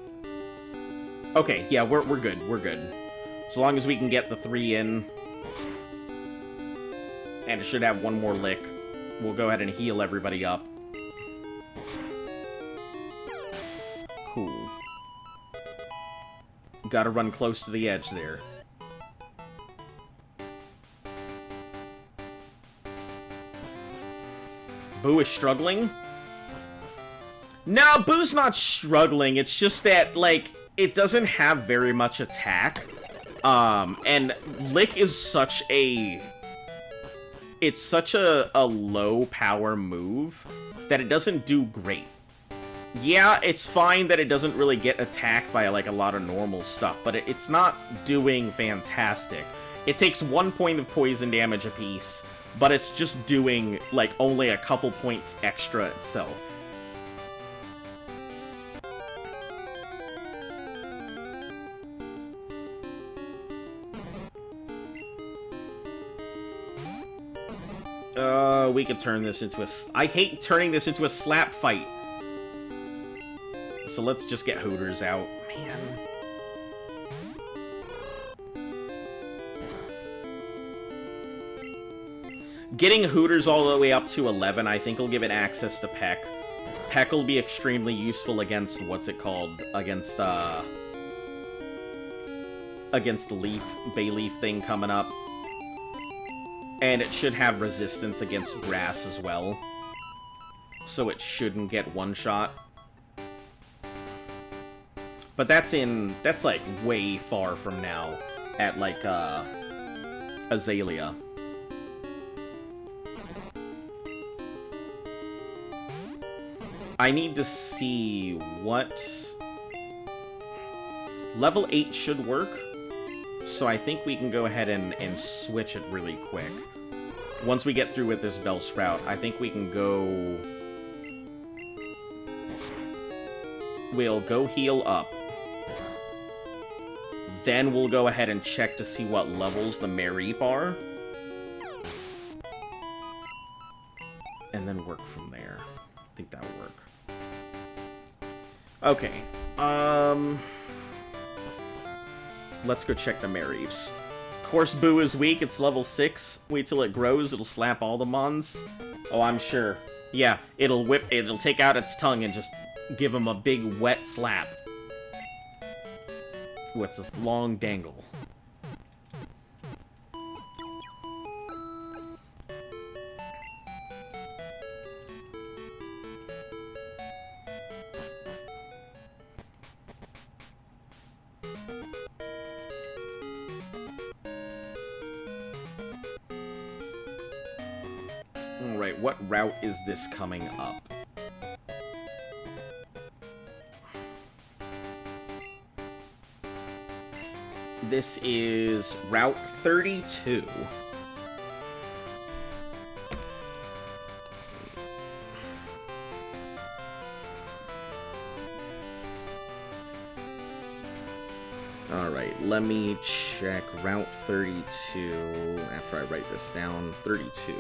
Okay, yeah, we're good. We're good. As long as we can get the 3 in. And it should have one more lick. We'll go ahead and heal everybody up. Cool. Gotta run close to the edge there. Boo is struggling? No, Boo's not struggling. It's just that, like, it doesn't have very much attack. And Lick is such a... It's such a low power move that it doesn't do great. Yeah, it's fine that it doesn't really get attacked by, like, a lot of normal stuff, but it's not doing fantastic. It takes 1 point of poison damage apiece, but it's just doing, like, only a couple points extra itself. We could turn this into a... I hate turning this into a slap fight. So let's just get Hooters out. Man. Getting Hooters all the way up to 11, I think will give it access to Peck. Peck will be extremely useful against, what's it called? Against the Bayleaf thing coming up. And it should have resistance against grass as well. So it shouldn't get one-shot. But that's like, way far from now. At, like, Azalea. I need to see what... Level 8 should work. So I think we can go ahead and switch it really quick. Once we get through with this Bellsprout, I think we can go... We'll go heal up. Then we'll go ahead and check to see what levels the Mareep are. And then work from there. I think that would work. Okay. Let's go check the Mareeps. Of course, Boo is weak. It's level 6. Wait till it grows. It'll slap all the mons. Oh, I'm sure. Yeah, it'll take out its tongue and just give him a big wet slap. Ooh, it's a long dangle. Alright, what route is this coming up? This is Route 32. Alright, let me check Route 32 after I write this down. 32.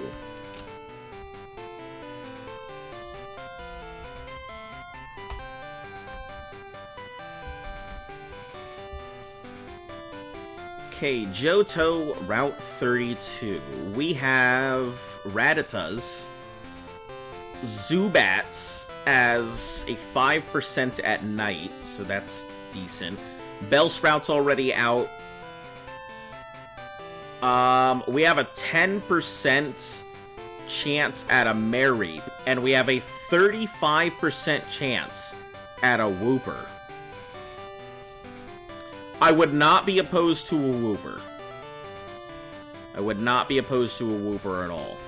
Okay, Johto, Route 32. We have Rattatas, Zubats as a 5% at night, so that's decent. Bellsprout's already out. We have a 10% chance at a Mareep, and we have a 35% chance at a Wooper. I would not be opposed to a Wooper. I would not be opposed to a Wooper at all.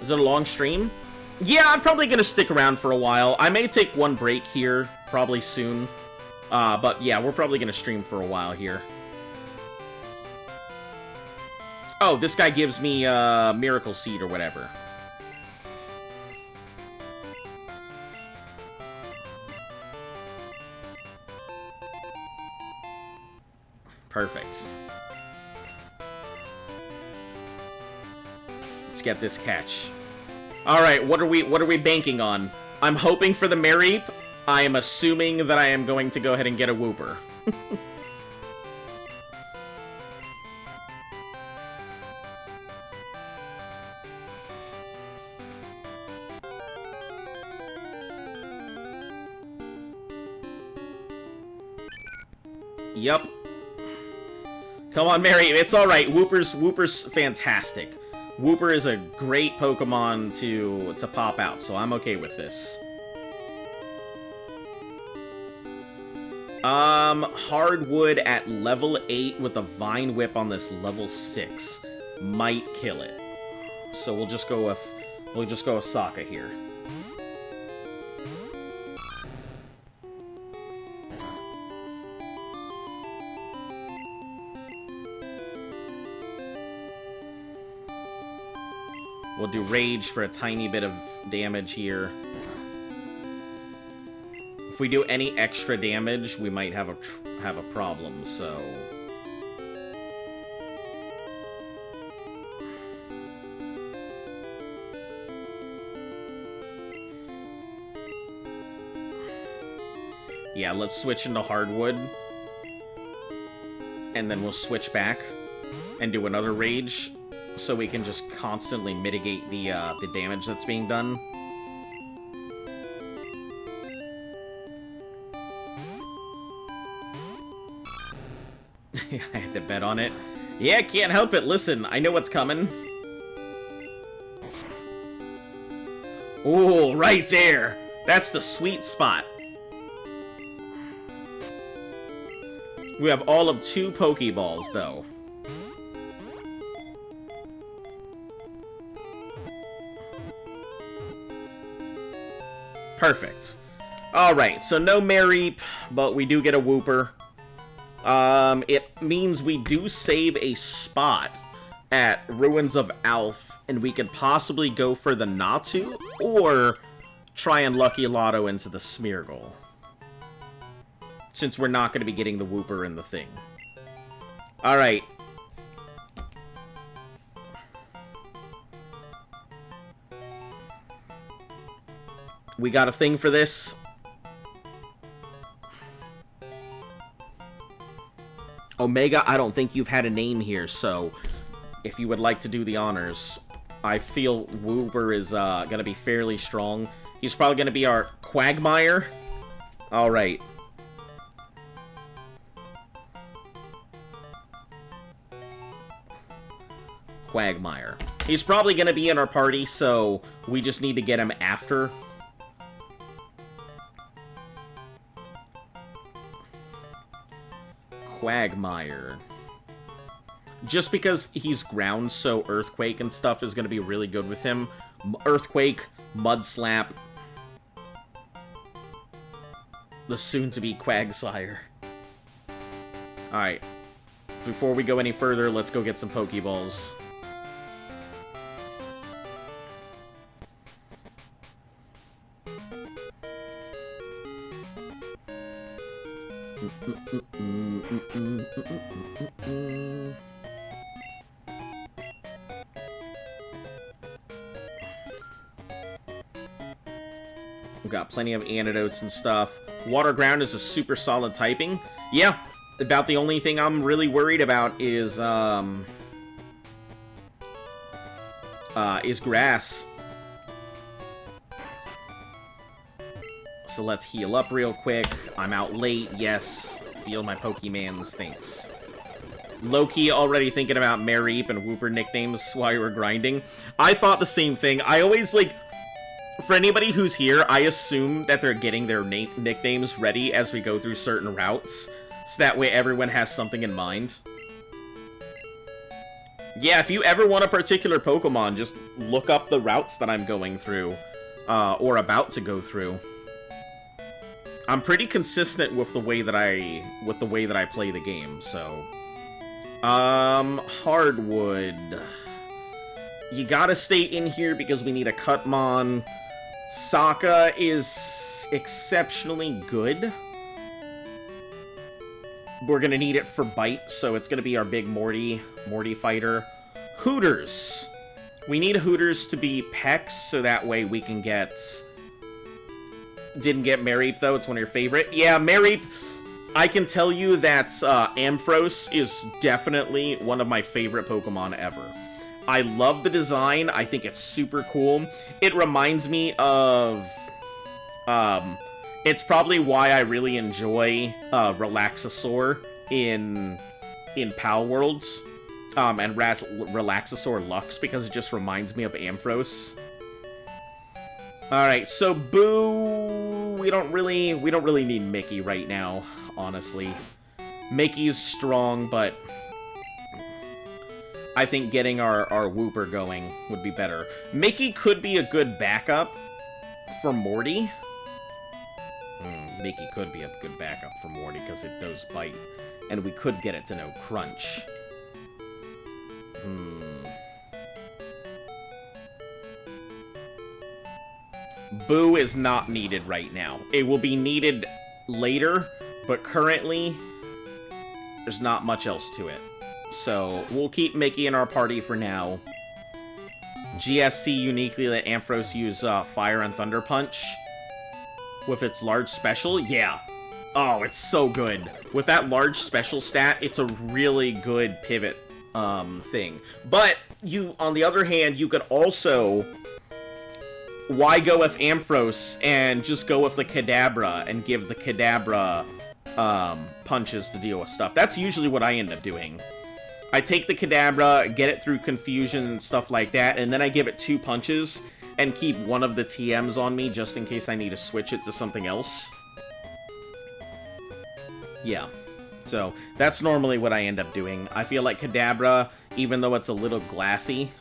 Is it a long stream? Yeah, I'm probably going to stick around for a while. I may take one break here, probably soon. But yeah, we're probably going to stream for a while here. Oh, this guy gives me Miracle Seed or whatever. Perfect. Let's get this catch. All right, what are we banking on? I'm hoping for the Mareep. I am assuming that I am going to go ahead and get a Wooper. Yup. Come on, Mary. It's alright. Wooper's fantastic. Wooper is a great Pokemon to pop out, so I'm okay with this. Hardwood at level 8 with a Vine Whip on this level 6 might kill it. So we'll just go with Sokka here. We'll do Rage for a tiny bit of damage here. If we do any extra damage, we might have a problem, so... Yeah, let's switch into Hardwood. And then we'll switch back and do another Rage, so we can just constantly mitigate the damage that's being done. I had to bet on it. Yeah, can't help it. Listen, I know what's coming. Ooh, right there. That's the sweet spot. We have all of 2 Pokeballs, though. Perfect. Alright, so no Mareep, but we do get a Wooper. It means we do save a spot at Ruins of Alph, and we could possibly go for the Natu, or try and Lucky Lotto into the Smeargle. Since we're not going to be getting the Wooper in the thing. Alright. We got a thing for this. Omega, I don't think you've had a name here, so if you would like to do the honors, I feel Wooper is going to be fairly strong. He's probably going to be our Quagmire. Alright. Quagmire. He's probably going to be in our party, so we just need to get him after. Quagmire. just because he's ground, so Earthquake and stuff is going to be really good with him. Earthquake, Mud Slap, the soon-to-be Quagsire. Alright, before we go any further, let's go get some Pokeballs. We've got plenty of antidotes and stuff. Water Ground is a super solid typing. Yeah, about the only thing I'm really worried about is Grass. So let's heal up real quick. I'm out late, yes. Feel my Pokemans, thanks. Low-key already thinking about Mareep and Wooper nicknames while you were grinding. I thought the same thing. I always, like, for anybody who's here, I assume that they're getting their nicknames ready as we go through certain routes. So that way everyone has something in mind. Yeah, if you ever want a particular Pokemon, just look up the routes that I'm going through. Or about to go through. I'm pretty consistent with the way that I play the game, so. Hardwood. You gotta stay in here because we need a Cutmon. Sokka is exceptionally good. We're gonna need it for Bite, so it's gonna be our big Morty fighter. Hooters. We need Hooters to be Pex, so that way we can get... Didn't get Mareep, though. It's one of your favorite. Yeah, Mareep, I can tell you that Ampharos is definitely one of my favorite Pokemon ever. I love the design. I think it's super cool. It reminds me of... it's probably why I really enjoy Relaxasaur in Pal Worlds. And Relaxasaur Lux, because it just reminds me of Ampharos. Alright, so Boo... We don't really need Mickey right now, honestly. Mickey's strong, but... I think getting our Wooper going would be better. Mickey could be a good backup for Morty. Mickey could be a good backup for Morty, because it does Bite. And we could get it to no Crunch. Boo is not needed right now. It will be needed later, but currently, there's not much else to it. So, we'll keep Mickey in our party for now. GSC uniquely let Ampharos use Fire and Thunder Punch with its large special. Yeah. Oh, it's so good. With that large special stat, it's a really good pivot thing. But, on the other hand, you could also... Why go with Ampharos and just go with the Kadabra and give the Kadabra punches to deal with stuff? That's usually what I end up doing. I take the Kadabra, get it through confusion and stuff like that, and then I give it 2 punches and keep one of the TMs on me just in case I need to switch it to something else. Yeah. So, that's normally what I end up doing. I feel like Kadabra, even though it's a little glassy,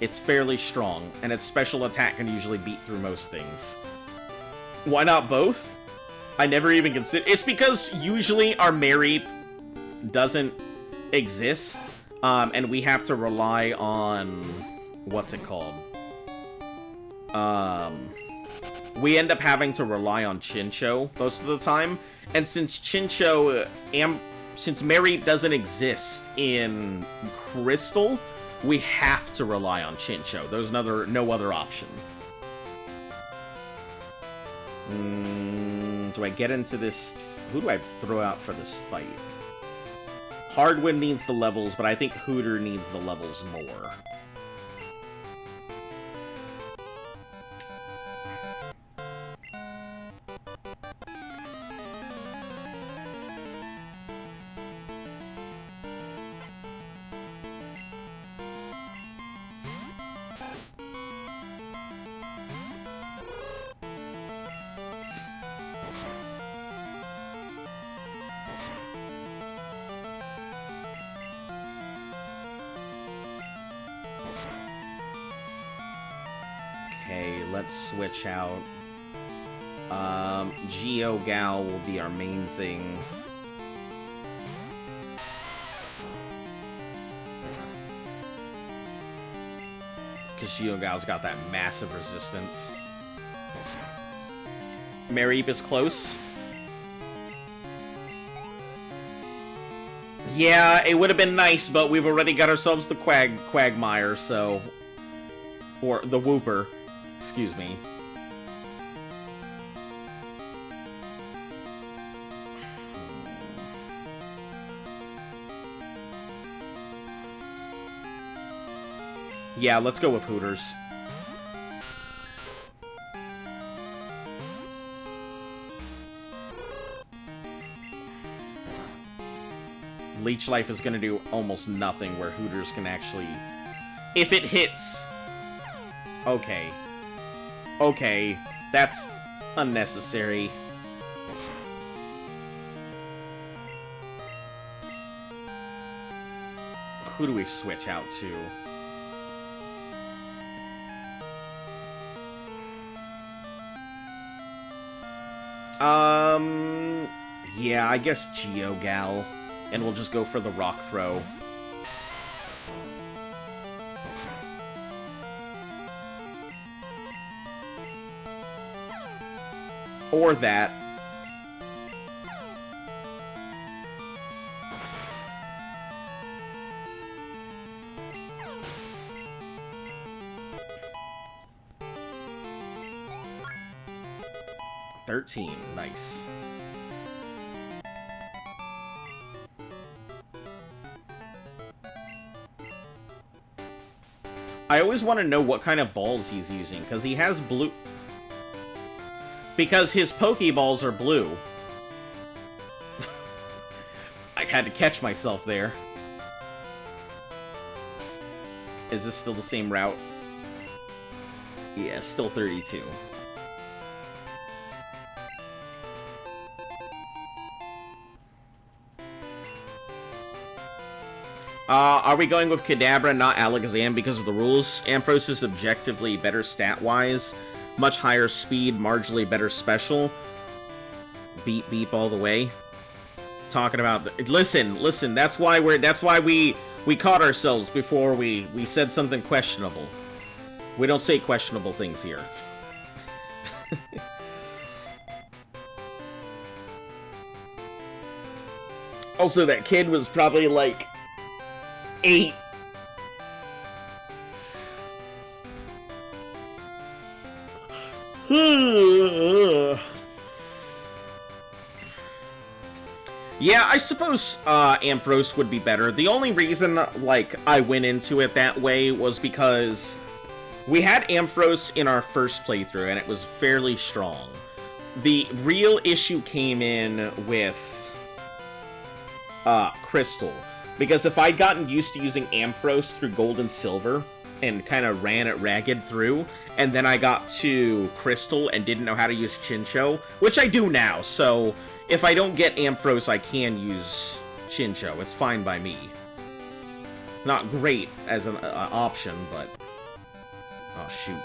it's fairly strong, and its special attack can usually beat through most things. Why not both? I never even consider... It's because usually our Mareep doesn't exist, and we have to rely on... What's it called? We end up having to rely on Chinchou most of the time, and since Chinchou... Since Mareep doesn't exist in Crystal... We have to rely on Chinchou. There's no other option. Do I get into this? Who do I throw out for this fight? Hardwood needs the levels, but I think Hooter needs the levels more. let's switch out. Geo-Gal will be our main thing. Because Geo-Gal's got that massive resistance. Mareep is close. Yeah, it would have been nice, but we've already got ourselves the Quagmire, so... Or the Wooper. Excuse me. Yeah, let's go with Hooters. Leech Life is gonna do almost nothing where Hooters can actually... If it hits... Okay. Okay, that's unnecessary. Who do we switch out to? Yeah, I guess Geo-Gal. And we'll just go for the Rock Throw. Or that. $13, nice. I always want to know what kind of balls he's using, because he has blue... Because his Pokeballs are blue. I had to catch myself there. Is this still the same route? Yeah, still 32. Are we going with Kadabra, not Alakazam, because of the rules? Ampharos is objectively better stat-wise. Much higher speed, marginally better special. Beep, beep all the way. Talking about... Listen, that's why we caught ourselves before we said something questionable. We don't say questionable things here. Also, that kid was probably like... 8. Yeah, I suppose Ampharos would be better. The only reason, like, I went into it that way was because we had Ampharos in our first playthrough, and it was fairly strong. The real issue came in with Crystal. Because if I'd gotten used to using Ampharos through Gold and Silver, and kind of ran it ragged through, and then I got to Crystal and didn't know how to use Chinchou, which I do now, so if I don't get Ampharos, I can use Chinchou. It's fine by me. Not great as an option, but... Oh, shoot.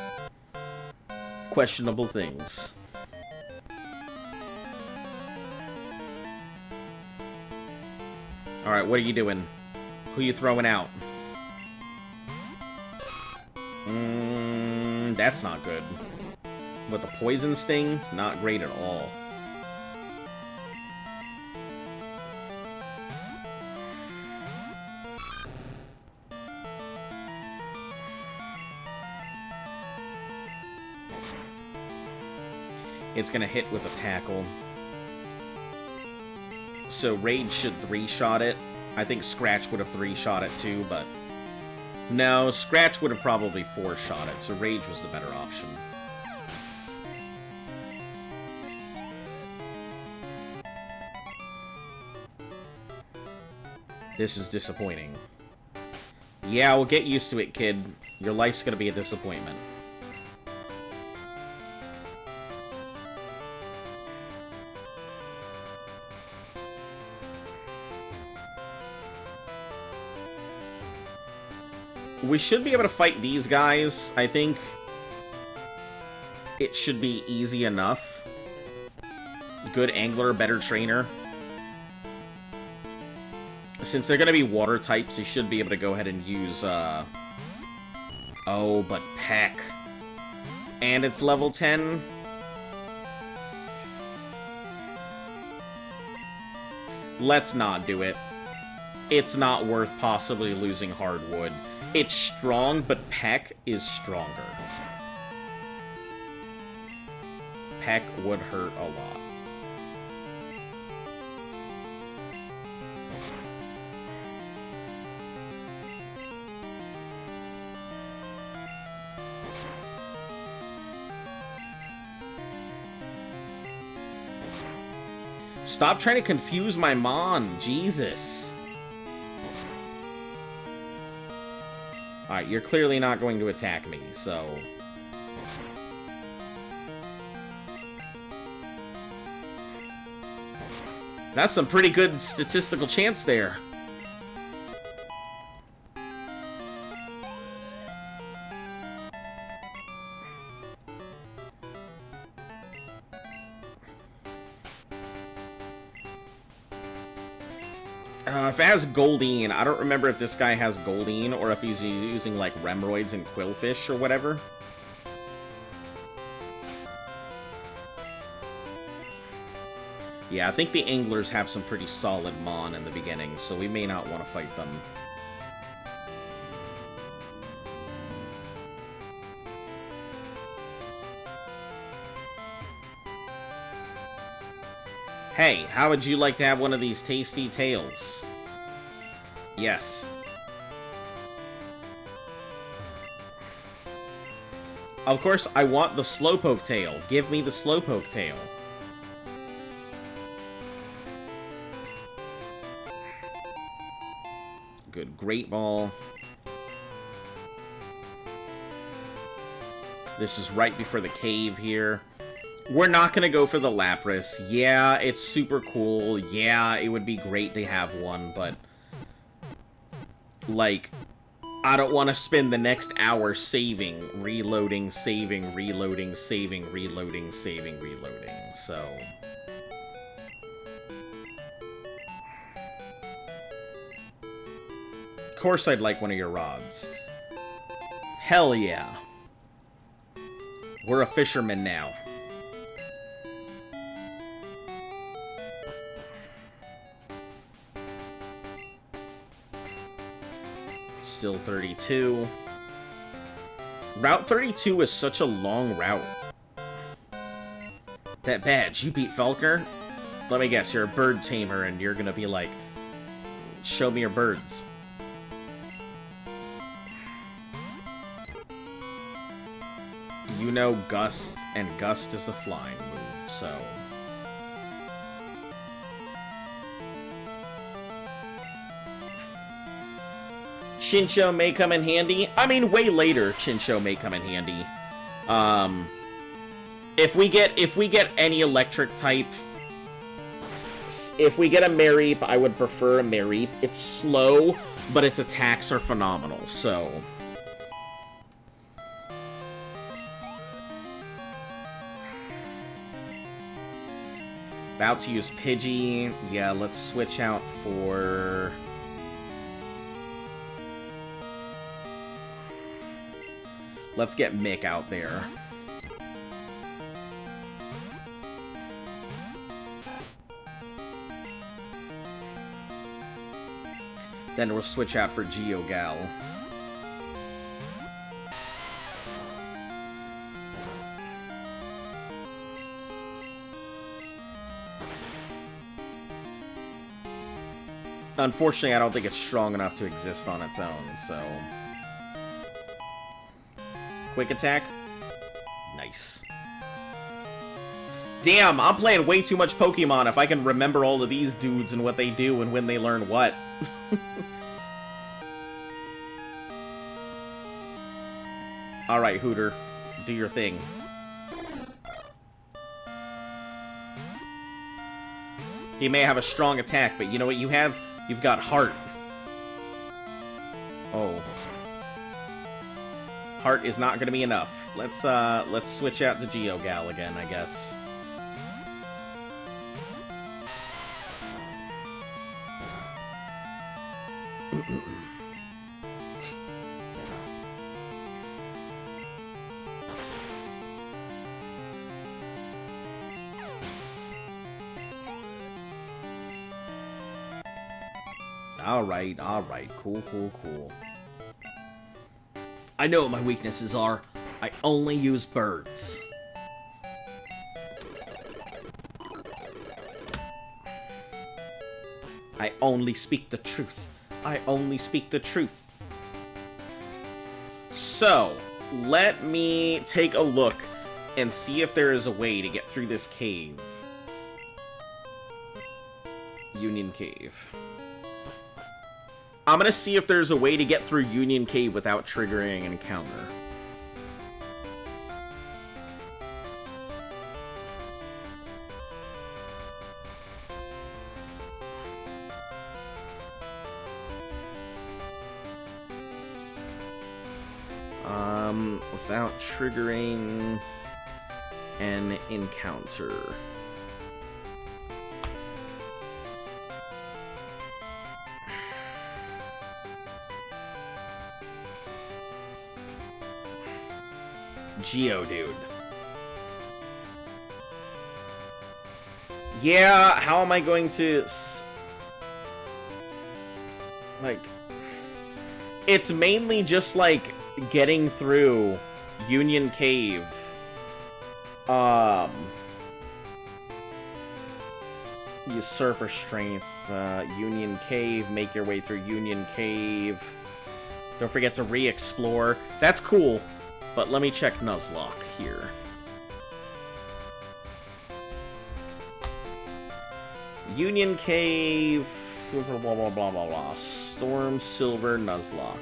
Questionable things. Alright, what are you doing? Who are you throwing out? That's not good. With the Poison Sting? Not great at all. It's gonna hit with a Tackle. So Rage should 3-shot it. I think Scratch would have 3-shot it too, but... No, Scratch would have probably 4-shot it, so Rage was the better option. This is disappointing. Yeah, well, get used to it, kid. Your life's gonna be a disappointment. We should be able to fight these guys, I think. it should be easy enough. Good angler, better trainer. Since they're going to be water types, you should be able to go ahead and use, Oh, but Peck. And it's level 10. Let's not do it. It's not worth possibly losing Hardwood. It's strong, but Peck is stronger. Peck would hurt a lot. Stop trying to confuse my Mon, Jesus. Alright, you're clearly not going to attack me, so... That's some pretty good statistical chance there. If it has Goldeen, I don't remember if this guy has Goldeen or if he's using, like, Remroids and Quillfish or whatever. Yeah, I think the Anglers have some pretty solid Mon in the beginning, so we may not want to fight them. Hey, how would you like to have one of these tasty tails? Yes. Of course, I want the Slowpoke tail. Give me the Slowpoke tail. Good Great Ball. This is right before the cave here. We're not gonna go for the Lapras. Yeah, it's super cool. Yeah, it would be great to have one, but... like, I don't want to spend the next hour saving, reloading, saving, reloading, saving, reloading, saving, reloading, so... Of course I'd like one of your rods. Hell yeah. We're a fisherman now. Still 32. Route 32 is such a long route. That badge, you beat Felker? Let me guess, you're a bird tamer and you're gonna be like, show me your birds. You know Gust, and Gust is a flying move, so... Chinchou may come in handy. I mean, way later, Chinchou may come in handy. If we get any electric type, if we get a Mareep, I would prefer a Mareep. It's slow, but its attacks are phenomenal, so... About to use Pidgey. Yeah, let's switch out for... Let's get Mick out there. Then we'll switch out for Geogal. Unfortunately, I don't think it's strong enough to exist on its own, so... Quick attack. Nice. Damn, I'm playing way too much Pokemon if I can remember all of these dudes and what they do and when they learn what. Alright, Hooter. Do your thing. He may have a strong attack, but you know what you have? You've got Heart. Oh. Heart is not going to be enough. Let's switch out to GeoGal again, I guess. Alright. Cool. I know what my weaknesses are. I only use birds. I only speak the truth. So, let me take a look and see if there is a way to get through this cave. Union Cave. I'm gonna see if there's a way to get through Union Cave without triggering an encounter. Without triggering an encounter. Geodude. Yeah, how am I going to... like... It's mainly just, like, getting through Union Cave. Use Surfer Strength. Union Cave. Make your way through Union Cave. Don't forget to re-explore. That's cool. But let me check Nuzlocke here. Union Cave... blah, blah, blah, blah, blah. Storm, Silver, Nuzlocke.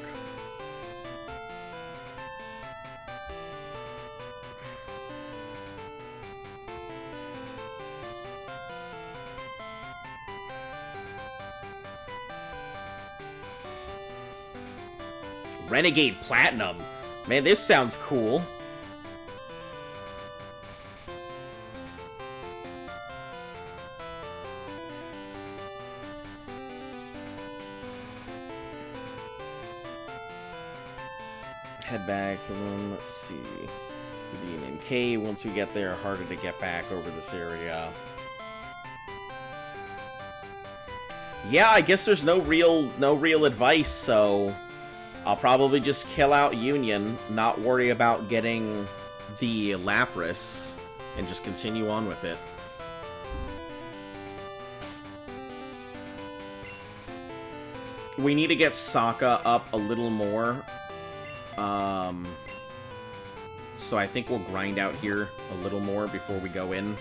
Renegade Platinum. Man, this sounds cool. Head back, and then let's see. Union K. Once we get there, harder to get back over this area. Yeah, I guess there's no real advice, so I'll probably just kill out Union, not worry about getting the Lapras, and just continue on with it. We need to get Sokka up a little more. So I think we'll grind out here a little more before we go in.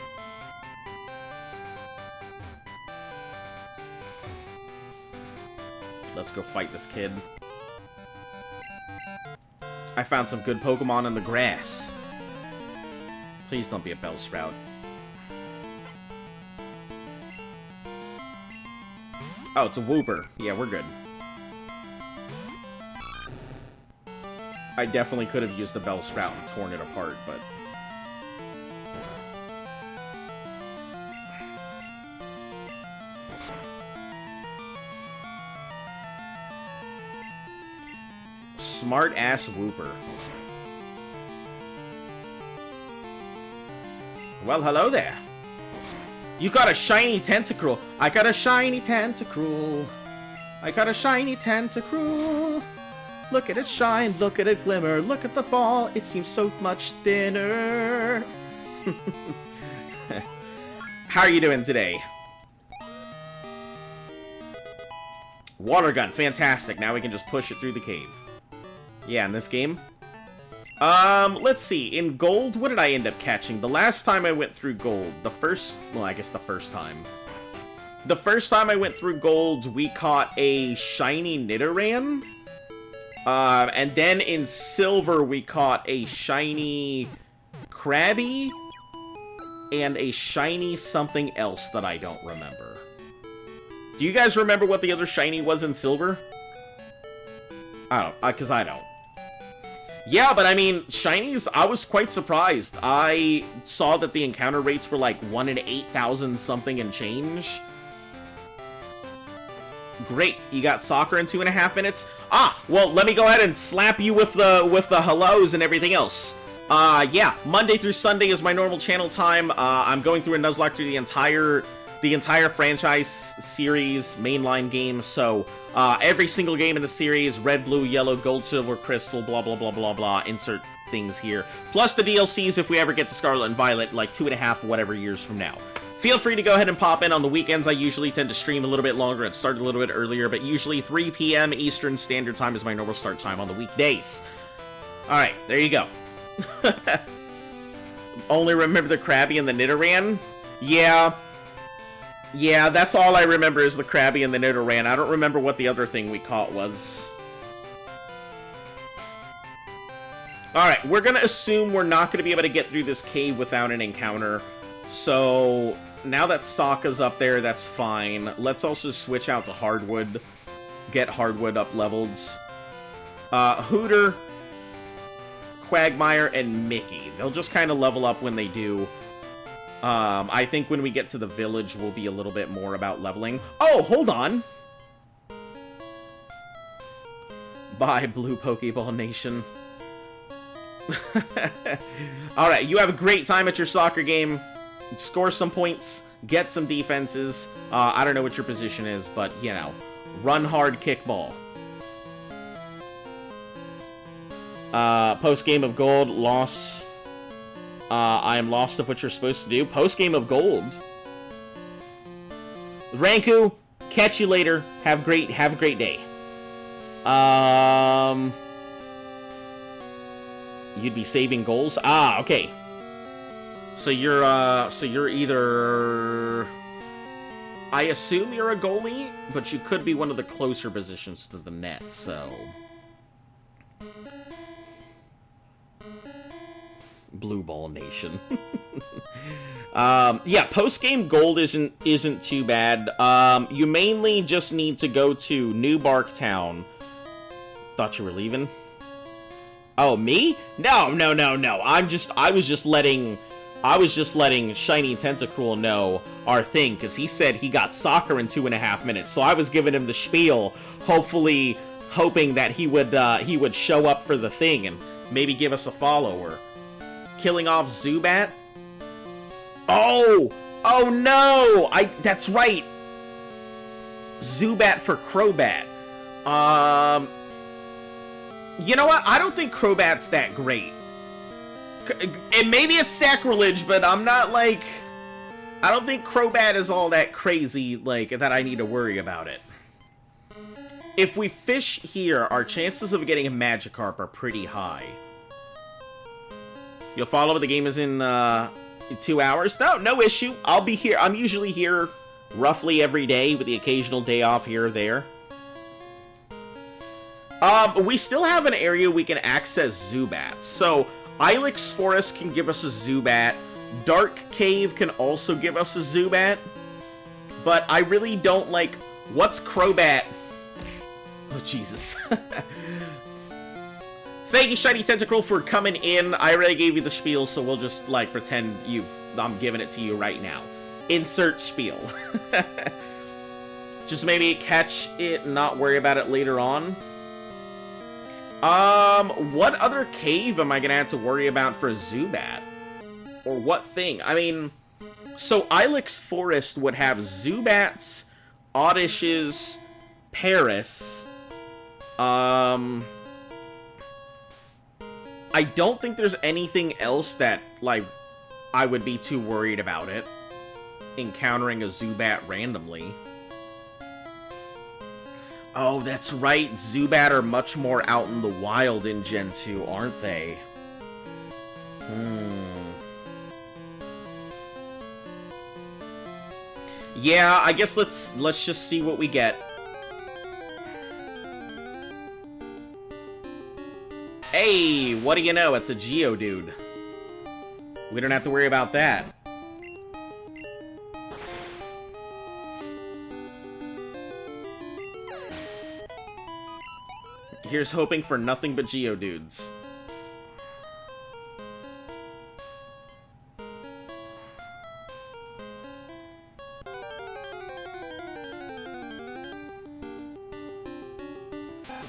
Let's go fight this kid. I found some good Pokemon in the grass. Please don't be a Bellsprout. Oh, it's a Wooper. Yeah, we're good. I definitely could have used the Bellsprout and torn it apart, but... Smart-ass Wooper. Well, hello there. You got a shiny Tentacruel. I got a shiny Tentacruel. I got a shiny Tentacruel. Look at it shine, look at it glimmer, look at the ball, it seems so much thinner. How are you doing today? Water gun, fantastic. Now we can just push it through the cave. Yeah, in this game. Let's see. In Gold, what did I end up catching? The last time I went through Gold, well, I guess the first time. The first time I went through Gold, we caught a shiny Nidoran. And then in Silver, we caught a shiny Krabby and a shiny something else that I don't remember. Do you guys remember what the other shiny was in Silver? I don't, because I don't. Yeah, but I mean, shinies, I was quite surprised. I saw that the encounter rates were like 1 in 8,000 something and change. Great, you got soccer in 2.5 minutes? Ah, well, let me go ahead and slap you with the hellos and everything else. Yeah, Monday through Sunday is my normal channel time. I'm going through a Nuzlocke through the entire franchise series, mainline games, so every single game in the series, red, blue, yellow, gold, silver, crystal, blah, blah, blah, blah, blah, insert things here. Plus the DLCs if we ever get to Scarlet and Violet, like 2.5 whatever years from now. Feel free to go ahead and pop in on the weekends. I usually tend to stream a little bit longer and start a little bit earlier, but usually 3 p.m. Eastern Standard Time is my normal start time on the weekdays. Alright, there you go. Only remember the Krabby and the Nidoran? Yeah, that's all I remember is the Krabby and the Nidoran. I don't remember what the other thing we caught was. Alright, we're gonna assume we're not gonna be able to get through this cave without an encounter. So, now that Sokka's up there, that's fine. Let's also switch out to Hardwood. Get Hardwood up levels. Hooter, Quagmire, and Mickey. They'll just kind of level up when they do. I think when we get to the village, we'll be a little bit more about leveling. Oh, hold on! Bye, Blue Pokeball Nation. Alright, you have a great time at your soccer game. Score some points, get some defenses. I don't know what your position is, but, you know, run hard, kickball. Post-game of gold, loss. I am lost of what you're supposed to do. Post-game of gold. Ranku, catch you later. Have a great day. You'd be saving goals? Ah, okay. So you're either... I assume you're a goalie, but you could be one of the closer positions to the net, so... Blue Ball Nation. Yeah, post-game gold isn't too bad. You mainly just need to go to New Bark Town. Thought you were leaving? Oh, me? No. I was just letting Shiny Tentacruel know our thing, because he said he got soccer in 2.5 minutes, so I was giving him the spiel, hoping that he would show up for the thing and maybe give us a follower. Killing off Zubat? Oh no! That's right! Zubat for Crobat. You know what? I don't think Crobat's that great. And maybe it's sacrilege, but I'm not, like... I don't think Crobat is all that crazy, like, that I need to worry about it. If we fish here, our chances of getting a Magikarp are pretty high. You'll follow, but the game is in 2 hours? No issue. I'll be here. I'm usually here roughly every day, with the occasional day off here or there. We still have an area we can access Zubats. So, Ilex Forest can give us a Zubat. Dark Cave can also give us a Zubat. But I really don't like... What's Crobat? Oh, Jesus. Thank you, Shiny Tentacruel, for coming in. I already gave you the spiel, so we'll just, like, pretend I'm giving it to you right now. Insert spiel. Just maybe catch it and not worry about it later on. What other cave am I gonna have to worry about for Zubat? Or what thing? I mean, so Ilex Forest would have Zubats, Oddishes, Paris. I don't think there's anything else that, like, I would be too worried about it. Encountering a Zubat randomly. Oh, that's right. Zubat are much more out in the wild in Gen 2, aren't they? Yeah, I guess let's just see what we get. Hey, what do you know? It's a Geodude. We don't have to worry about that. Here's hoping for nothing but Geodudes.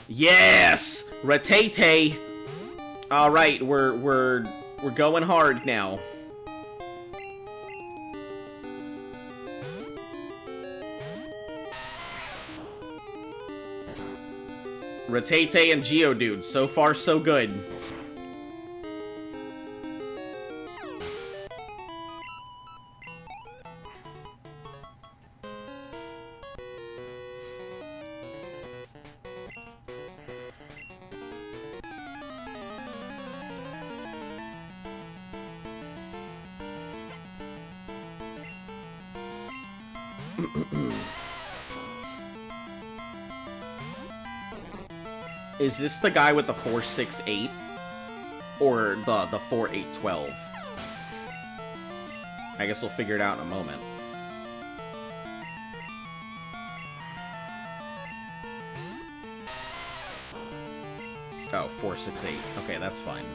Yes! Rattata! Alright, we're going hard now. Rattata and Geodude, so far so good. Is this the guy with the 468? Or the 4812? I guess we'll figure it out in a moment. Oh, 468. Okay, that's fine.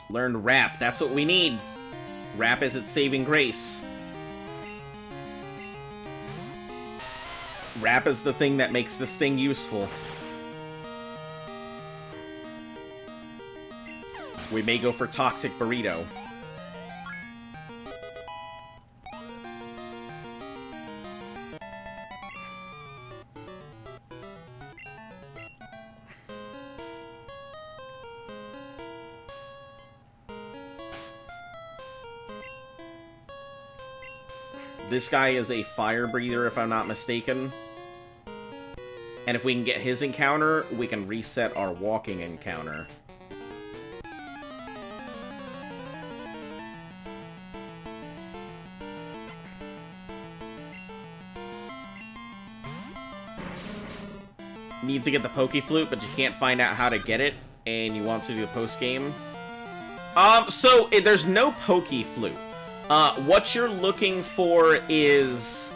Learn Rap. That's what we need. Rap is its saving grace. Rap is the thing that makes this thing useful. We may go for Toxic Burrito. This guy is a fire breather, if I'm not mistaken. And if we can get his encounter, we can reset our walking encounter. Need to get the Poke Flute, but you can't find out how to get it, and you want to do the post-game. So there's no Poke Flute. What you're looking for is,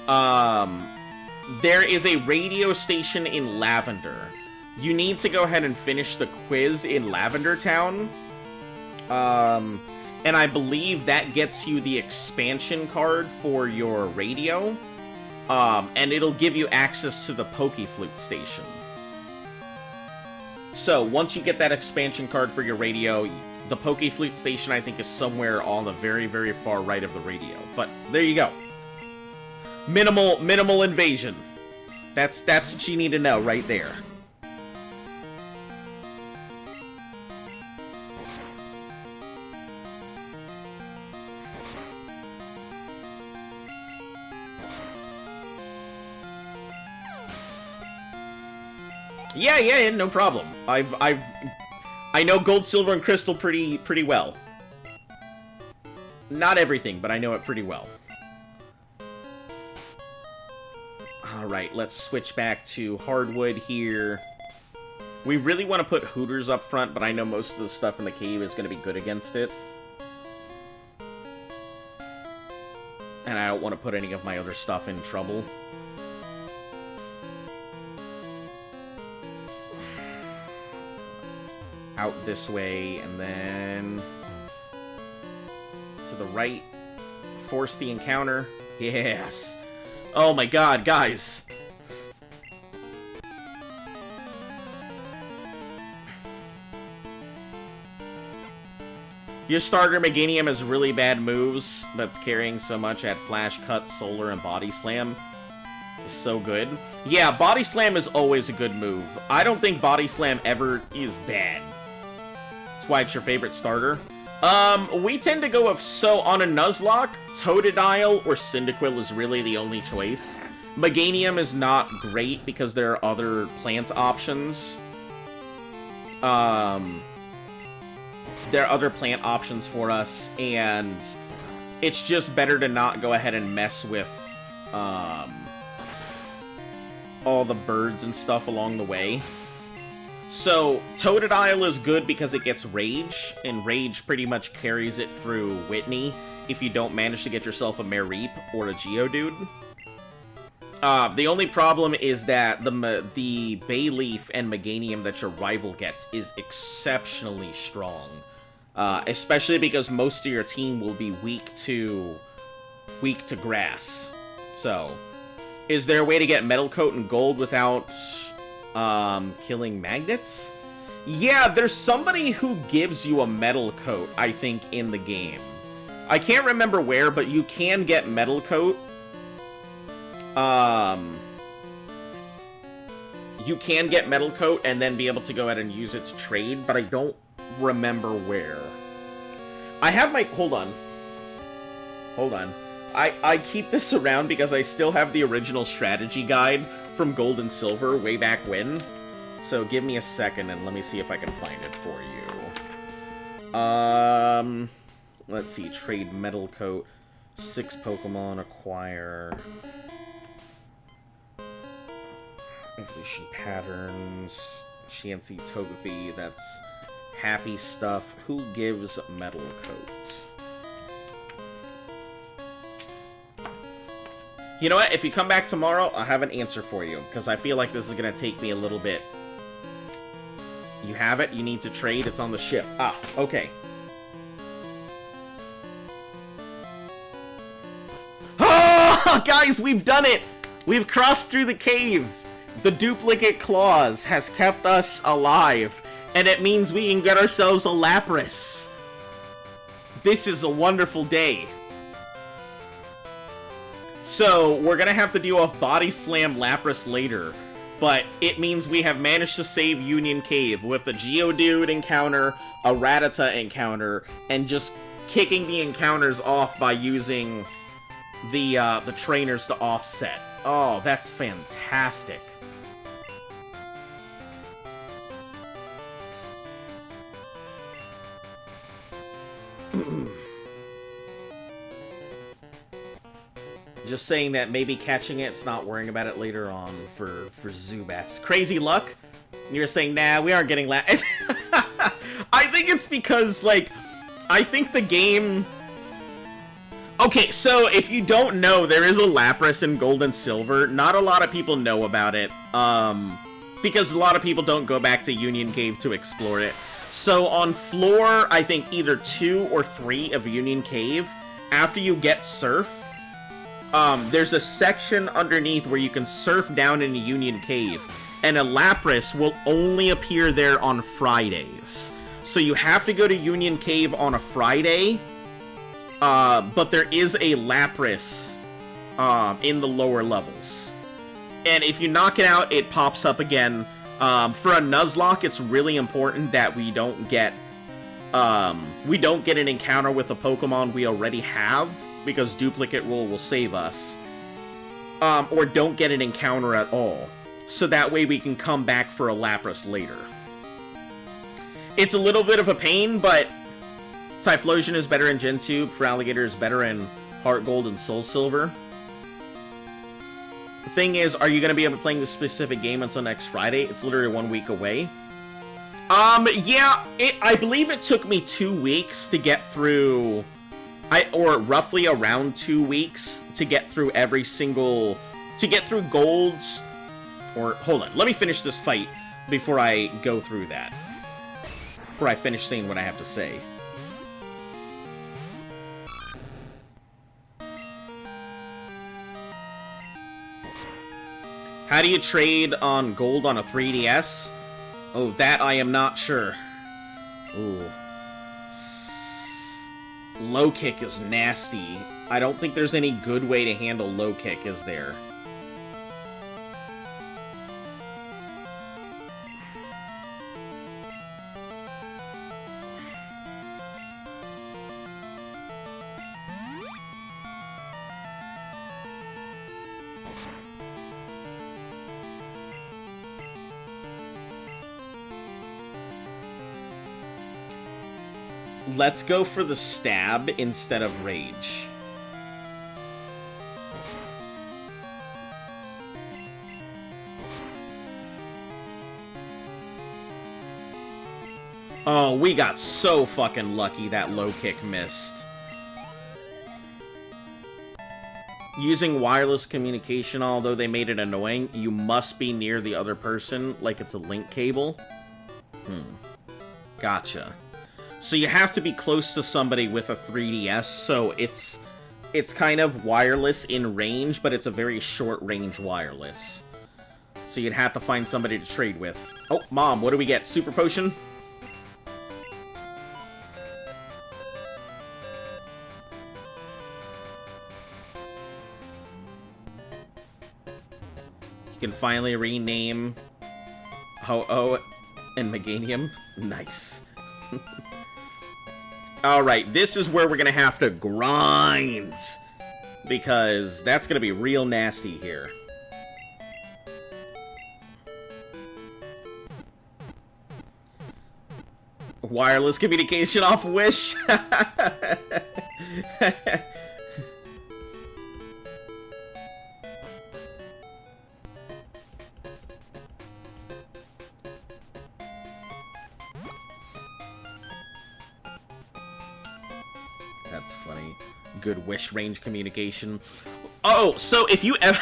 there is a radio station in Lavender. You need to go ahead and finish the quiz in Lavender Town. And I believe that gets you the expansion card for your radio. And it'll give you access to the Poke Flute station. So, once you get that expansion card for your radio, the Poke Flute station, I think, is somewhere on the very, very far right of the radio. But, there you go. Minimal invasion. That's what you need to know right there. Yeah, no problem. I know Gold, Silver, and Crystal pretty well. Not everything, but I know it pretty well. Alright, let's switch back to Hardwood here. We really want to put Hooters up front, but I know most of the stuff in the cave is going to be good against it. And I don't want to put any of my other stuff in trouble. Out this way, and then to the right. Force the encounter. Yes. Oh my god, guys. Your starter Meganium has really bad moves, but it's carrying so much at Flash Cut, Solar, and Body Slam. It's so good. Yeah, Body Slam is always a good move. I don't think Body Slam ever is bad. That's why it's your favorite starter. We tend to go with, so on a Nuzlocke, Totodile or Cyndaquil is really the only choice. Meganium is not great because there are other plant options. There are other plant options for us, and it's just better to not go ahead and mess with, all the birds and stuff along the way. So, Totodile is good because it gets Rage, and Rage pretty much carries it through Whitney if you don't manage to get yourself a Mareep or a Geodude. The only problem is that the Bayleaf and Meganium that your rival gets is exceptionally strong. Especially because most of your team will be weak to grass. So, is there a way to get Metal Coat and Gold without killing magnets? Yeah, there's somebody who gives you a Metal Coat, I think, in the game. I can't remember where, but you can get Metal Coat. You can get Metal Coat and then be able to go ahead and use it to trade, but I don't remember where. I have my... Hold on. I keep this around because I still have the original strategy guide from Gold and Silver way back when. So give me a second and let me see if I can find it for you. Let's see. Trade Metal Coat. 6 Pokemon. Acquire. Evolution Patterns. Chansey Togepi. That's happy stuff. Who gives Metal Coats? You know what? If you come back tomorrow, I'll have an answer for you. Because I feel like this is going to take me a little bit. You have it? You need to trade? It's on the ship. Ah, okay. Oh, guys, we've done it! We've crossed through the cave. The duplicate claws has kept us alive. And it means we can get ourselves a Lapras. This is a wonderful day. So, we're gonna have to deal with Body Slam Lapras later. But it means we have managed to save Union Cave with a Geodude encounter, a Rattata encounter, and just kicking the encounters off by using the trainers to offset. Oh, that's fantastic. Just saying that maybe catching it's not worrying about it later on for Zubats. Crazy luck? You're saying, nah, we aren't getting I think it's because, like, I think the game... Okay, so if you don't know, there is a Lapras in Gold and Silver. Not a lot of people know about it, because a lot of people don't go back to Union Cave to explore it. So on floor, I think either 2 or 3 of Union Cave, after you get Surf, there's a section underneath where you can surf down into Union Cave, and a Lapras will only appear there on Fridays. So you have to go to Union Cave on a Friday, but there is a Lapras in the lower levels. And if you knock it out, it pops up again. For a Nuzlocke, it's really important that we don't get an encounter with a Pokemon we already have, because duplicate rule will save us, or don't get an encounter at all, so that way we can come back for a Lapras later. It's a little bit of a pain, but Typhlosion is better in Gen 2, Feraligatr is better in Heart Gold and Soul Silver. The thing is, are you going to be able to play this specific game until next Friday? It's literally 1 week away. Yeah, I believe it took me 2 weeks to get through... or roughly around 2 weeks to get through every single... To get through golds... Or, hold on, let me finish this fight before I go through that. Before I finish saying what I have to say. How do you trade on gold on a 3DS? Oh, that I am not sure. Ooh. Low kick is nasty. I don't think there's any good way to handle low kick, is there? Let's go for the stab instead of rage. Oh, we got so fucking lucky that low kick missed. Using wireless communication, although they made it annoying, you must be near the other person, like it's a link cable. Gotcha. So you have to be close to somebody with a 3DS, so it's kind of wireless in range, but it's a very short range wireless. So you'd have to find somebody to trade with. Oh, Mom, what do we get? Super Potion? You can finally rename Ho-Oh and Meganium. Nice. Alright, this is where we're gonna have to grind. Because that's gonna be real nasty here. Wireless communication off Wish. That's funny. Good Wish range communication. Oh, so if you ever...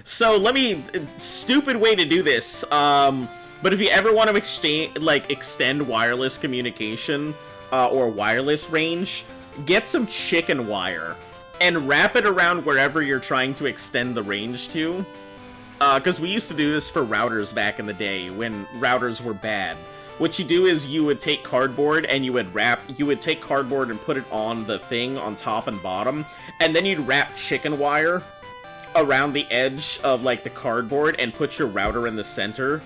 So, let me... Stupid way to do this. But if you ever want to extend wireless communication, or wireless range, get some chicken wire, and wrap it around wherever you're trying to extend the range to. Because we used to do this for routers back in the day, when routers were bad. What you do is you would take cardboard and you would take cardboard and put it on the thing on top and bottom, and then you'd wrap chicken wire around the edge of, like, the cardboard and put your router in the center.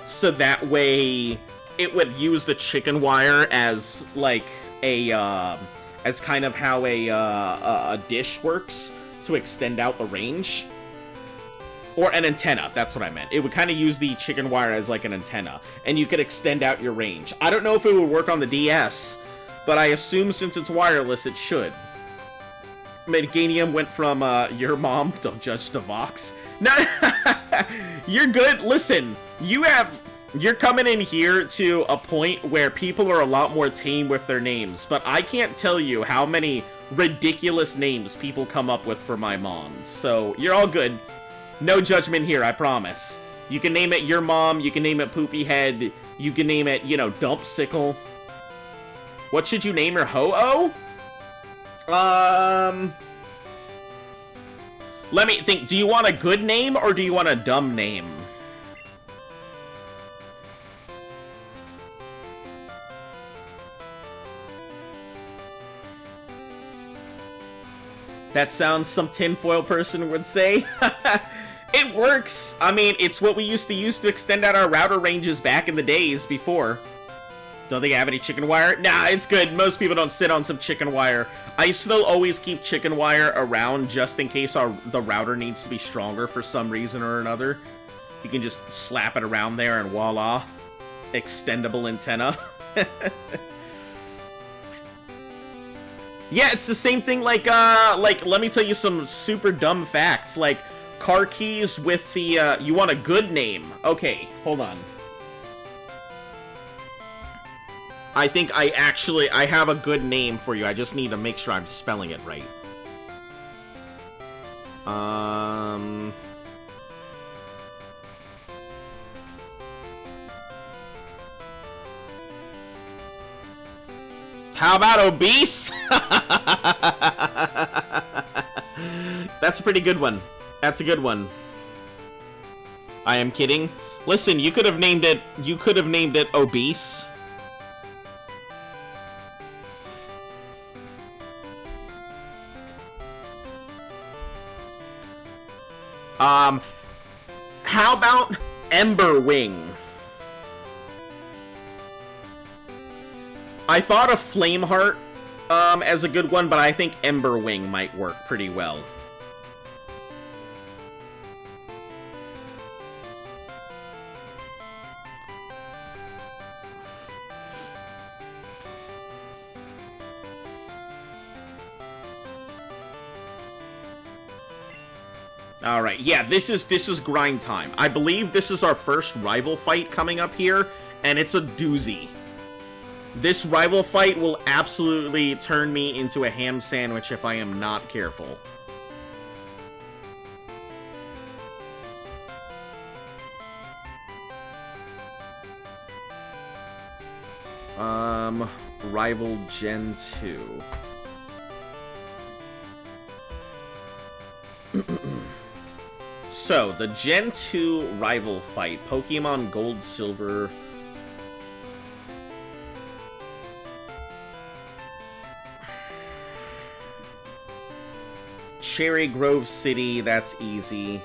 So that way it would use the chicken wire as, like, as kind of how a dish works to extend out the range. Or an antenna, that's what I meant. It would kind of use the chicken wire as like an antenna, and you could extend out your range. I don't know if it would work on the DS, but I assume since it's wireless, it should. Meganium went from, your mom, don't judge the Vox. No, you're good. Listen, you're coming in here to a point where people are a lot more tame with their names, but I can't tell you how many ridiculous names people come up with for my mons. So, you're all good. No judgment here, I promise. You can name it your mom, you can name it Poopy Head, you can name it, you know, Dump Sickle. What should you name her? Ho-Oh? Let me think, do you want a good name, or do you want a dumb name? That sounds some tinfoil person would say. It works! I mean, it's what we used to use to extend out our router ranges back in the days before. Don't think I have any chicken wire? Nah, it's good. Most people don't sit on some chicken wire. I still always keep chicken wire around just in case the router needs to be stronger for some reason or another. You can just slap it around there and voila. Extendable antenna. Yeah, it's the same thing like, let me tell you some super dumb facts. Like, car keys with the, you want a good name. Okay, hold on. I think I have a good name for you. I just need to make sure I'm spelling it right. How about obese? That's a pretty good one. That's a good one. I am kidding. Listen, you could have named it obese. How about Ember Wing? I thought of Flameheart as a good one, but I think Ember Wing might work pretty well. Alright, yeah, this is grind time. I believe this is our first rival fight coming up here, and it's a doozy. This rival fight will absolutely turn me into a ham sandwich if I am not careful. Rival Gen 2. So, the Gen 2 rival fight, Pokemon Gold, Silver. Cherry Grove City, that's easy.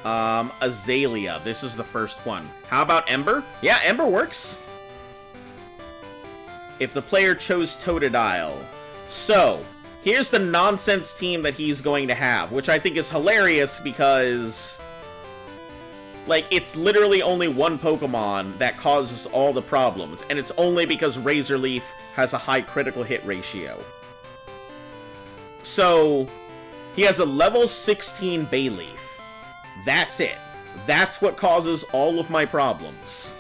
Azalea, this is the first one. How about Ember? Yeah, Ember works. If the player chose Totodile. So, here's the nonsense team that he's going to have, which I think is hilarious because, like, it's literally only one Pokemon that causes all the problems, and it's only because Razor Leaf has a high critical hit ratio. So, he has a level 16 Bayleaf. That's it. That's what causes all of my problems.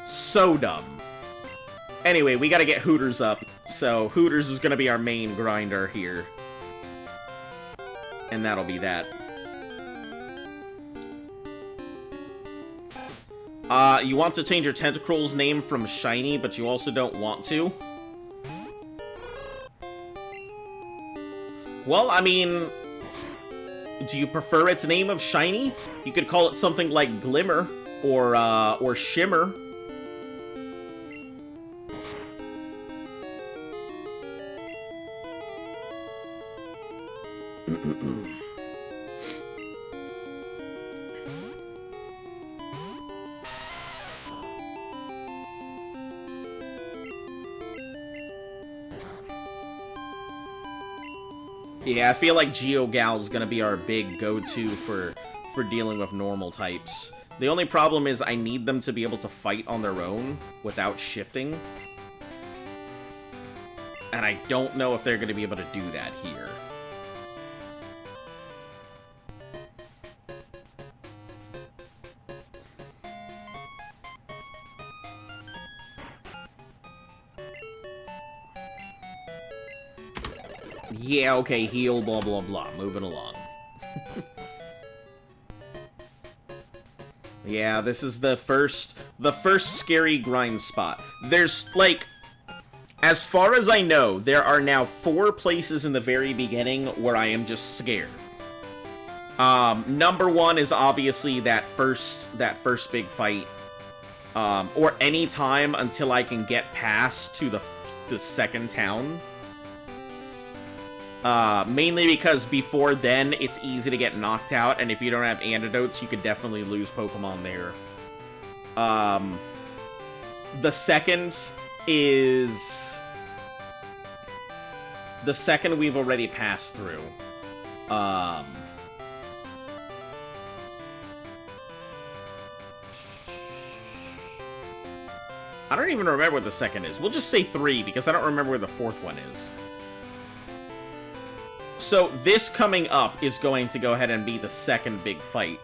So dumb. Anyway, we gotta get Hooters up. So, Hooters is gonna be our main grinder here. And that'll be that. You want to change your Tentacruel's name from Shiny, but you also don't want to? Well, I mean, do you prefer its name of Shiny? You could call it something like Glimmer or Shimmer. Yeah, I feel like GeoGal's gonna be our big go-to for dealing with normal types. The only problem is I need them to be able to fight on their own without shifting. And I don't know if they're gonna be able to do that here. Yeah, okay, heal, blah, blah, blah. Moving along. Yeah, this is the first scary grind spot. There's, like, as far as I know, there are now 4 places in the very beginning where I am just scared. Number 1 is obviously that first big fight. Or any time until I can get past to the second town. Mainly because before then, it's easy to get knocked out, and if you don't have antidotes, you could definitely lose Pokemon there. The second is... The second we've already passed through. I don't even remember what the second is. We'll just say 3, because I don't remember where the 4th one is. So, this coming up is going to go ahead and be the second big fight.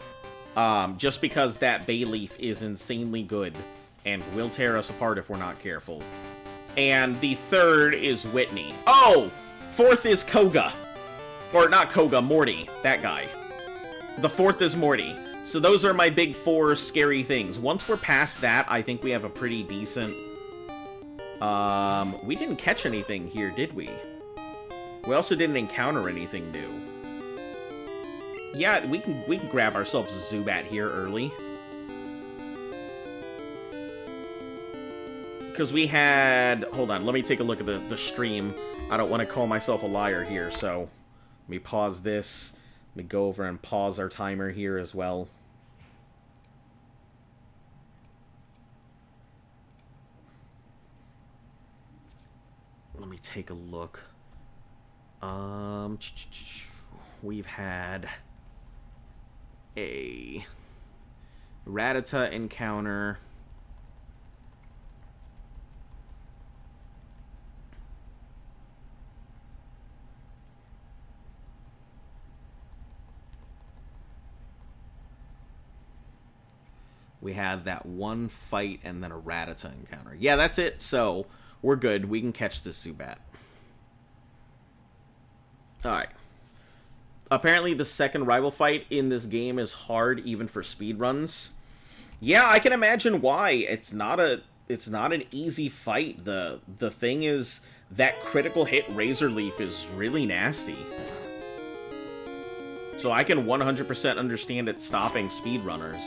Just because that Bayleaf is insanely good, and will tear us apart if we're not careful. And the third is Whitney. Oh! 4th is Koga. Or, not Koga, Morty. That guy. The 4th is Morty. So those are my big 4 scary things. Once we're past that, I think we have a pretty decent... we didn't catch anything here, did we? We also didn't encounter anything new. Yeah, we can grab ourselves a Zubat here early. Because we had... Hold on, let me take a look at the stream. I don't want to call myself a liar here, so... Let me pause this. Let me go over and pause our timer here as well. Let me take a look. We've had a Rattata encounter. We had that one fight and then a Rattata encounter. Yeah, that's it. So, we're good. We can catch this Zubat. Alright. Apparently the second rival fight in this game is hard even for speedruns. Yeah, I can imagine why. It's not a it's not an easy fight. The thing is, that critical hit Razor Leaf is really nasty. So I can 100% understand it stopping speedrunners.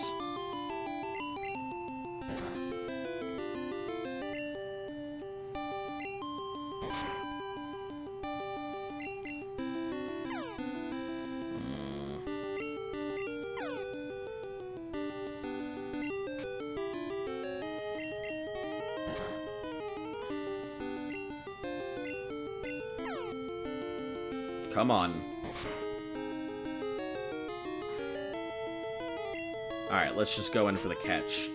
Come on. Alright, let's just go in for the catch.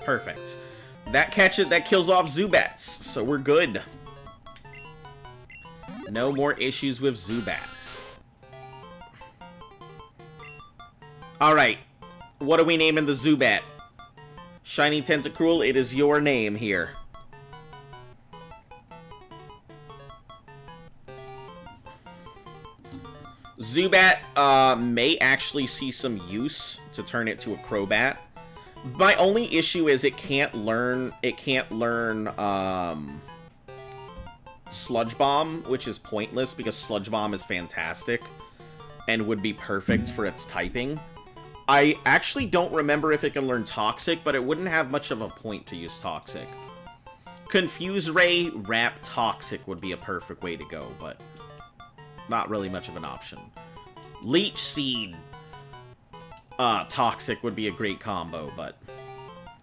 Perfect. That kills off Zubats, so we're good. No more issues with Zubats. Alright. What are we naming the Zubat? Shiny Tentacruel, it is your name here. Zubat may actually see some use to turn it to a Crobat. My only issue is it can't learn Sludge Bomb, which is pointless because Sludge Bomb is fantastic and would be perfect for its typing. I actually don't remember if it can learn Toxic, but it wouldn't have much of a point to use Toxic. Confuse Ray, Wrap, Toxic would be a perfect way to go, but not really much of an option. Leech Seed, Toxic would be a great combo, but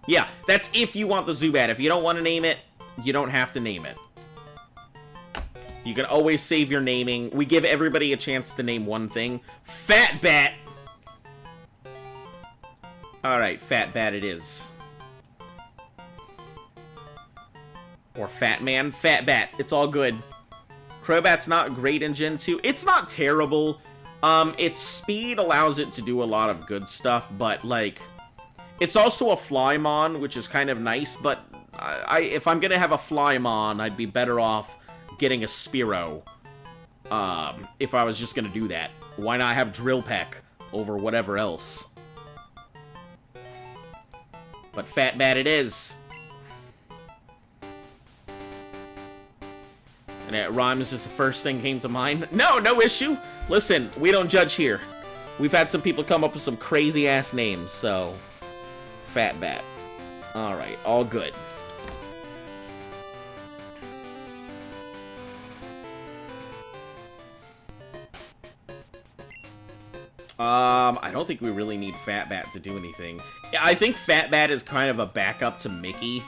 yeah, that's if you want the Zubat. If you don't want to name it, you don't have to name it. You can always save your naming. We give everybody a chance to name one thing. Fat Bat! Alright, Fat Bat it is. Or Fat Man. Fat Bat. It's all good. Crobat's not great in Gen 2. It's not terrible. Its speed allows it to do a lot of good stuff, but, like, it's also a Flymon, which is kind of nice, but if I'm gonna have a Flymon, I'd be better off getting a Spearow, if I was just gonna do that. Why not have Drill Peck over whatever else? But Fat Bat it is. And it rhymes is the first thing came to mind. No, no issue. Listen, we don't judge here. We've had some people come up with some crazy-ass names, so... Fat Bat. Alright, all good. I don't think we really need Fat Bat to do anything. Yeah, I think Fat Bat is kind of a backup to Mickey,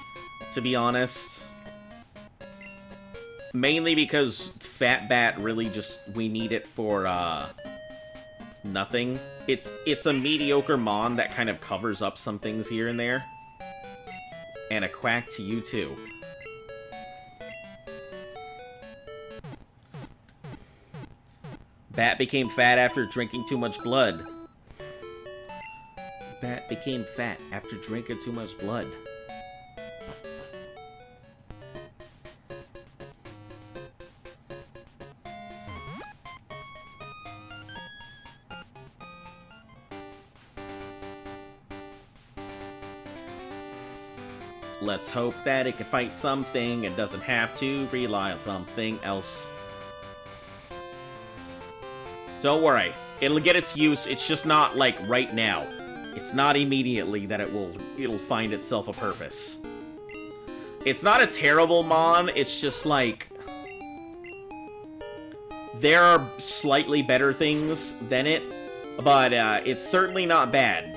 to be honest. Mainly because Fat Bat really just, we need it for, nothing. It's a mediocre Mon that kind of covers up some things here and there. And a quack to you, too. Bat became fat after drinking too much blood. Bat became fat after drinking too much blood. Let's hope that it can fight something and doesn't have to rely on something else. Don't worry, it'll get its use, it's just not, like, right now. It's not immediately that it'll find itself a purpose. It's not a terrible Mon, it's just, like... there are slightly better things than it, but, it's certainly not bad.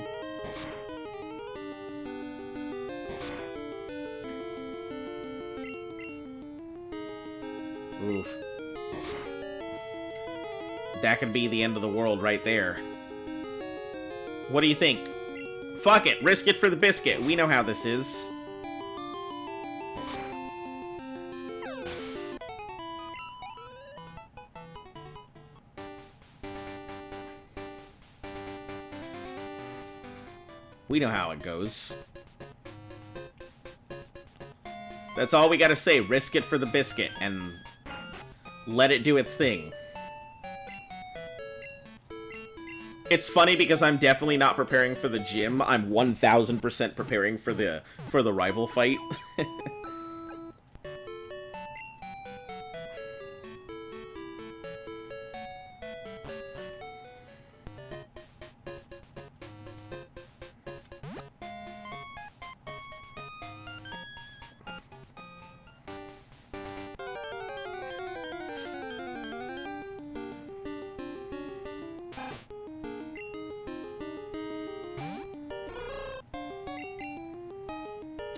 Oof. That could be the end of the world right there. What do you think? Fuck it, risk it for the biscuit. We know how this is. We know how it goes. That's all we gotta say. Risk it for the biscuit. And Let it do its thing. It's funny because I'm definitely not preparing for the gym. I'm 1000% preparing for the rival fight.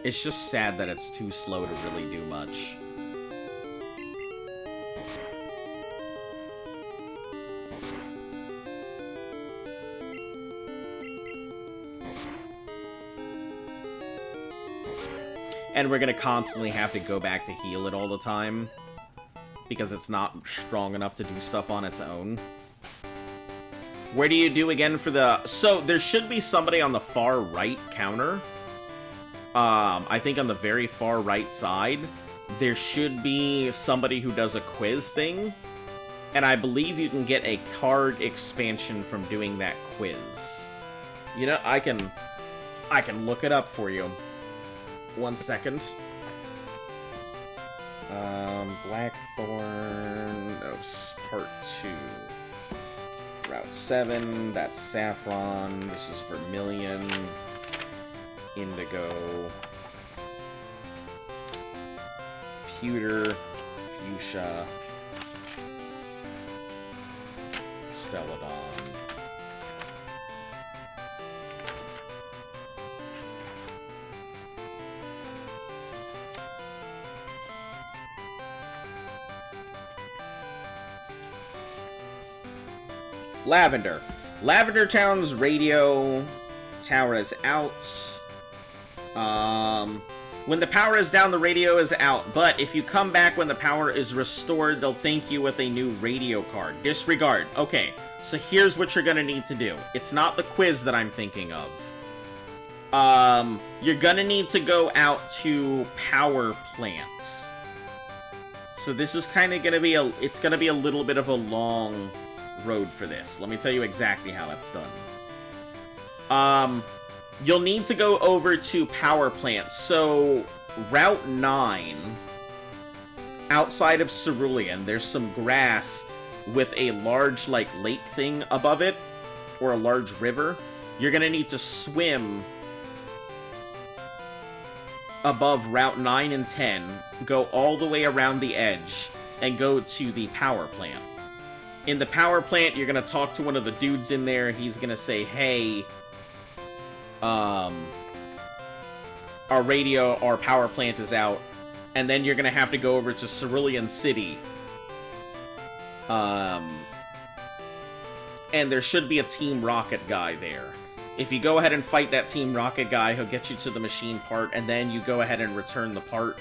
It's just sad that it's too slow to really do much. And we're gonna constantly have to go back to heal it all the time, because it's not strong enough to do stuff on its own. Where do you do again for the... So, there should be somebody on the far right counter. I think on the very far right side, there should be somebody who does a quiz thing. And I believe you can get a card expansion from doing that quiz. You know, I can look it up for you. 1 second. Blackthorn... No, part 2. Route 7, that's Saffron. This is Vermilion. Indigo, Pewter, Fuchsia, Celadon. Lavender. Lavender Town's radio tower is out. When the power is down, the radio is out, but if you come back when the power is restored, they'll thank you with a new radio card. Disregard. Okay, so here's what you're gonna need to do. It's not the quiz that I'm thinking of. You're gonna need to go out to Power Plant. So this is kind of gonna be it's gonna be a little bit of a long road for this. Let me tell you exactly how it's done. You'll need to go over to Power Plant. So, Route 9, outside of Cerulean, there's some grass with a large, like, lake thing above it, or a large river. You're gonna need to swim above Route 9 and 10, go all the way around the edge, and go to the Power Plant. In the Power Plant, you're gonna talk to one of the dudes in there. He's gonna say, hey... our power plant is out, and then you're gonna have to go over to Cerulean City. And there should be a Team Rocket guy there. If you go ahead and fight that Team Rocket guy, he'll get you to the machine part, and then you go ahead and return the part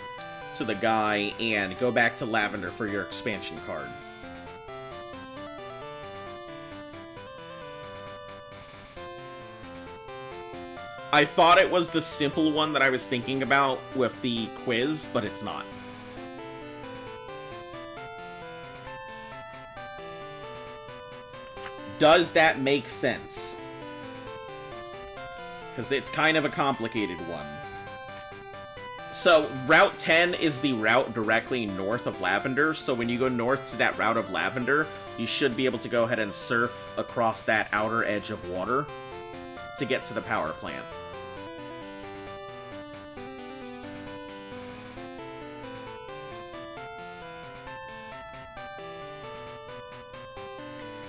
to the guy, and go back to Lavender for your expansion card. I thought it was the simple one that I was thinking about with the quiz, but it's not. Does that make sense? Because it's kind of a complicated one. So, Route 10 is the route directly north of Lavender, so when you go north to that route of Lavender, you should be able to go ahead and surf across that outer edge of water to get to the power plant.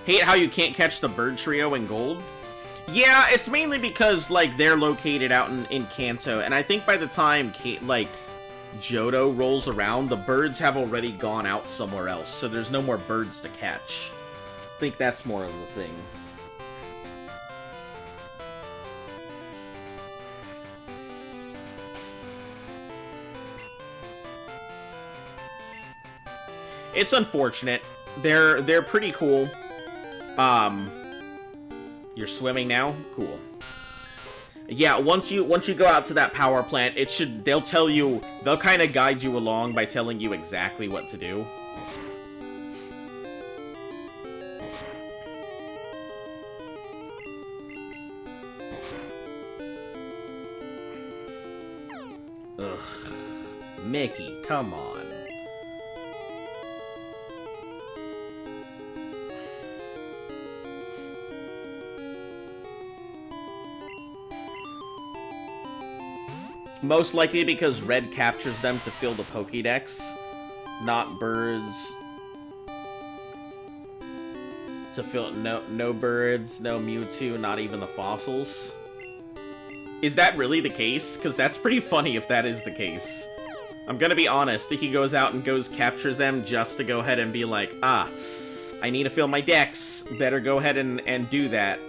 Hate how you can't catch the bird trio in gold. Yeah, it's mainly because, like, they're located out in Kanto, and I think by the time, like, Johto rolls around, the birds have already gone out somewhere else, so there's no more birds to catch. I think that's more of the thing. It's unfortunate. They're pretty cool. You're swimming now? Cool. Yeah, once you go out to that power plant, they'll tell you, they'll kind of guide you along by telling you exactly what to do. Mickey, come on. Most likely because red captures them to fill the Pokédex, not birds. To fill no birds, no Mewtwo, not even the fossils. Is that really the case? Because that's pretty funny if that is the case. I'm gonna be honest, he goes out and captures them just to go ahead and be like, ah, I need to fill my decks. Better go ahead and do that.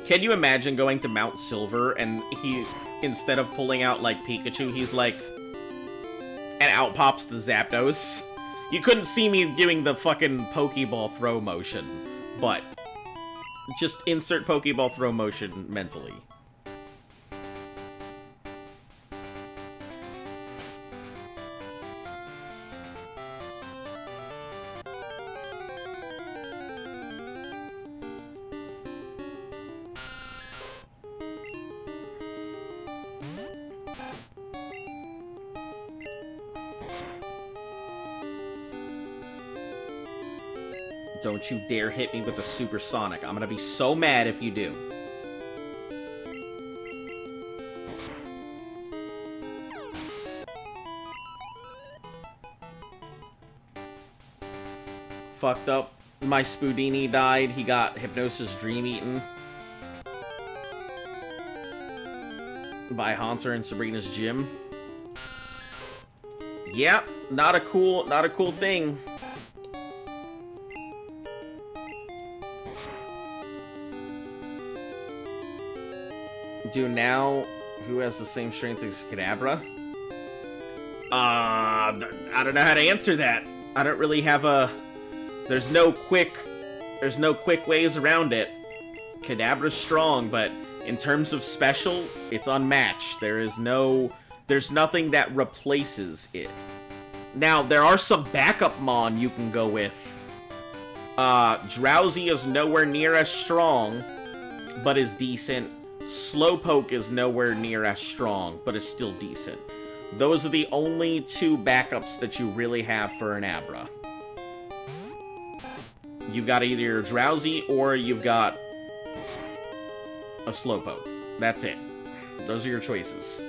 Can you imagine going to Mount Silver and he, instead of pulling out like Pikachu, he's like, and out pops the Zapdos? You couldn't see me doing the fucking Pokeball throw motion, but just insert Pokeball throw motion mentally. Don't you dare hit me with a supersonic. I'm gonna be so mad if you do. Fucked up. My Spoodini died. He got Hypnosis Dream Eaten by Haunter and Sabrina's gym. Yep, not a cool thing. Dude, now, who has the same strength as Kadabra? I don't know how to answer that. I don't really have a... There's no quick ways around it. Kadabra's strong, but in terms of special, it's unmatched. There's nothing that replaces it. Now, there are some backup Mon you can go with. Drowsy is nowhere near as strong, but is decent. Slowpoke is nowhere near as strong, but is still decent. Those are the only two backups that you really have for an Abra. You've got either your Drowsy or you've got a Slowpoke. That's it. Those are your choices.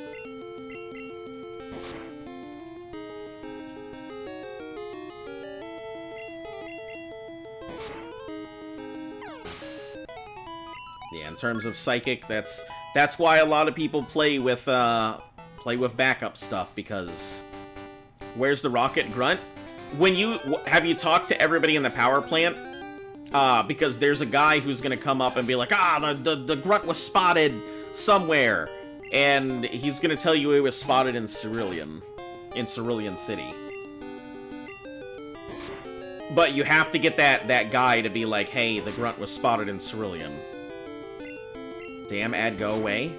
Yeah, in terms of Psychic, that's why a lot of people play with backup stuff, because where's the Rocket Grunt? Have you talked to everybody in the power plant? Because there's a guy who's gonna come up and be like, the Grunt was spotted somewhere, and he's gonna tell you it was spotted in Cerulean City. But you have to get that guy to be like, hey, the Grunt was spotted in Cerulean. Damn, ad, go away.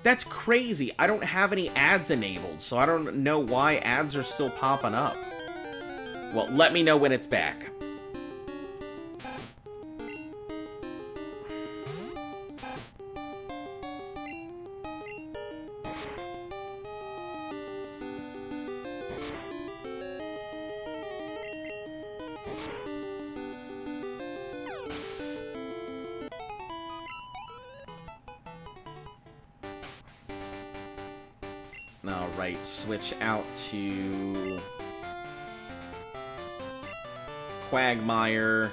That's crazy. I don't have any ads enabled, so I don't know why ads are still popping up. Well, let me know when it's back. Alright, switch out to Quagmire.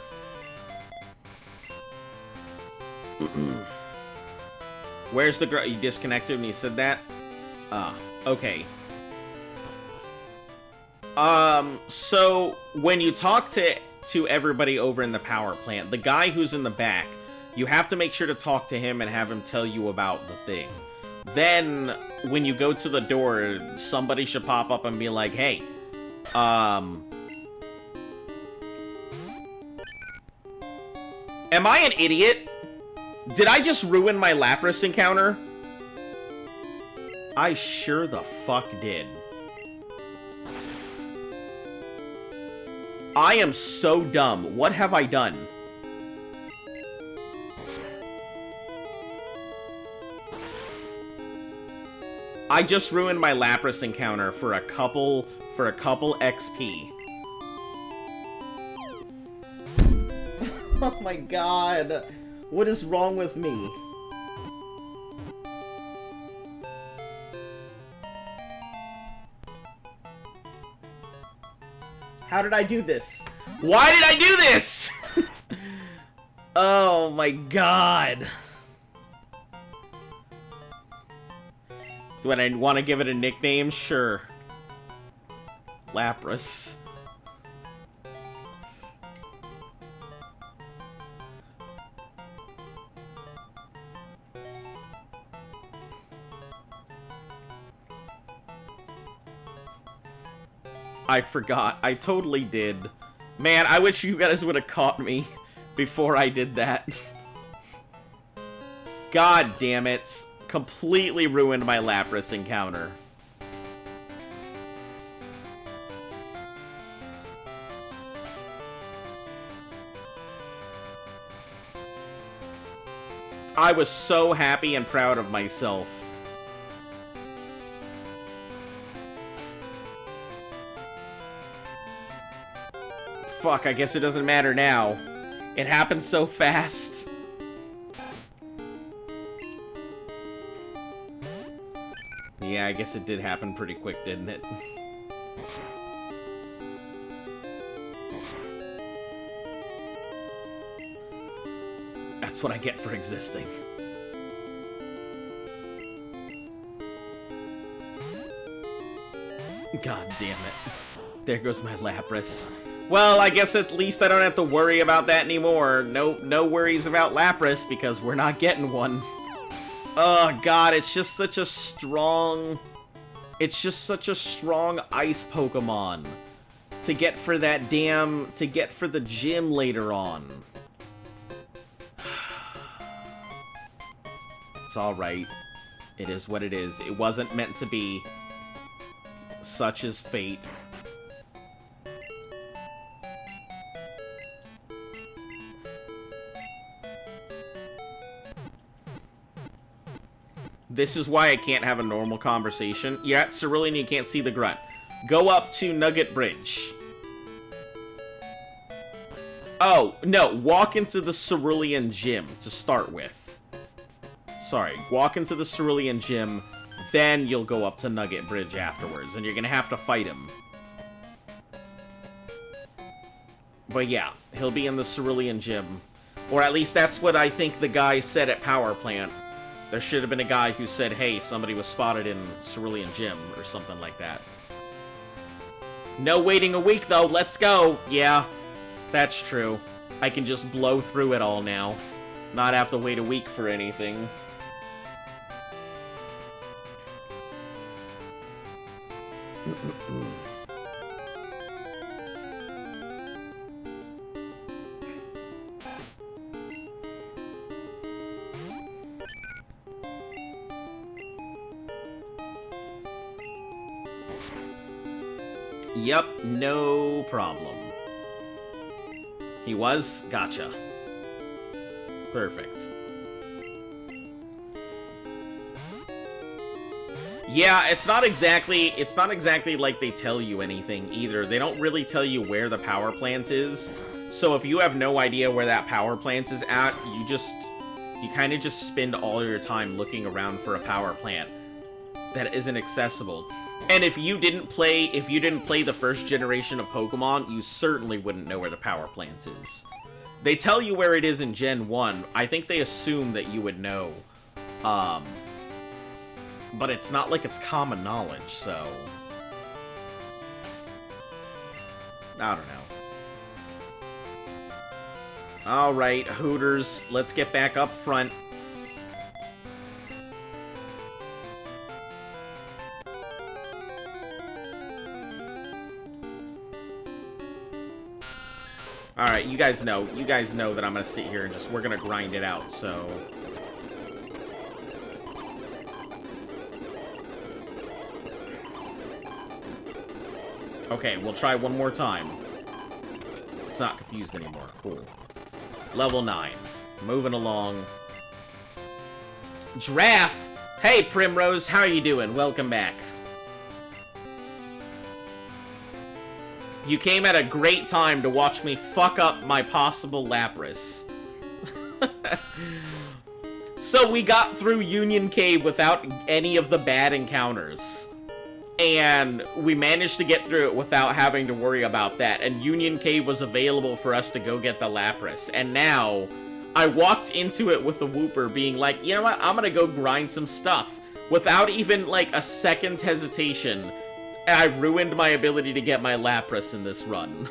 Where's the girl? You disconnected when you said that? Okay. So when you talk to everybody over in the power plant, the guy who's in the back, you have to make sure to talk to him and have him tell you about the thing. Then, when you go to the door, somebody should pop up and be like, hey, am I an idiot? Did I just ruin my Lapras encounter? I sure the fuck did. I am so dumb. What have I done? I just ruined my Lapras encounter for a couple XP. Oh my god. What is wrong with me? How did I do this? Why did I do this? Oh my god. Do I want to give it a nickname? Sure. Lapras. I forgot. I totally did. Man, I wish you guys would have caught me before I did that. God damn it. Completely ruined my Lapras encounter. I was so happy and proud of myself. Fuck, I guess it doesn't matter now. It happened so fast. Yeah, I guess it did happen pretty quick, didn't it? That's what I get for existing. God damn it. There goes my Lapras. Well, I guess at least I don't have to worry about that anymore. No worries about Lapras, because we're not getting one. Oh god, it's just such a strong... It's just such a strong ice Pokemon. To get for that damn... To get for the gym later on. It's alright. It is what it is. It wasn't meant to be. Such is fate. This is why I can't have a normal conversation. You're at Cerulean, you can't see the grunt. Go up to Nugget Bridge. Oh, no. Walk into the Cerulean Gym to start with. Sorry. Walk into the Cerulean Gym, then you'll go up to Nugget Bridge afterwards, and you're gonna have to fight him. But yeah, he'll be in the Cerulean Gym. Or at least that's what I think the guy said at Power Plant. There should have been a guy who said, hey, somebody was spotted in Cerulean Gym, or something like that. No waiting a week, though. Let's go. Yeah, that's true. I can just blow through it all now. Not have to wait a week for anything. Yep, no problem. He was? Gotcha. Perfect. Yeah, it's not exactly like they tell you anything either. They don't really tell you where the power plant is. So if you have no idea where that power plant is at, you kind of just spend all your time looking around for a power plant that isn't accessible. And if you didn't play the first generation of Pokemon, you certainly wouldn't know where the power plant is. They tell you where it is in Gen 1. I think they assume that you would know. But it's not like it's common knowledge, so... I don't know. Alright, Hooters, let's get back up front. Alright, you guys know that I'm gonna sit here and we're gonna grind it out, so... Okay, we'll try one more time. it's not confused anymore. Cool. Level 9. Moving along. Giraffe! Hey, Primrose, how are you doing? Welcome back. You came at a great time to watch me fuck up my possible Lapras. So we got through Union Cave without any of the bad encounters. And we managed to get through it without having to worry about that. And Union Cave was available for us to go get the Lapras. And now, I walked into it with the Wooper being like, you know what, I'm gonna go grind some stuff. Without even, like, a second's hesitation. And I ruined my ability to get my Lapras in this run.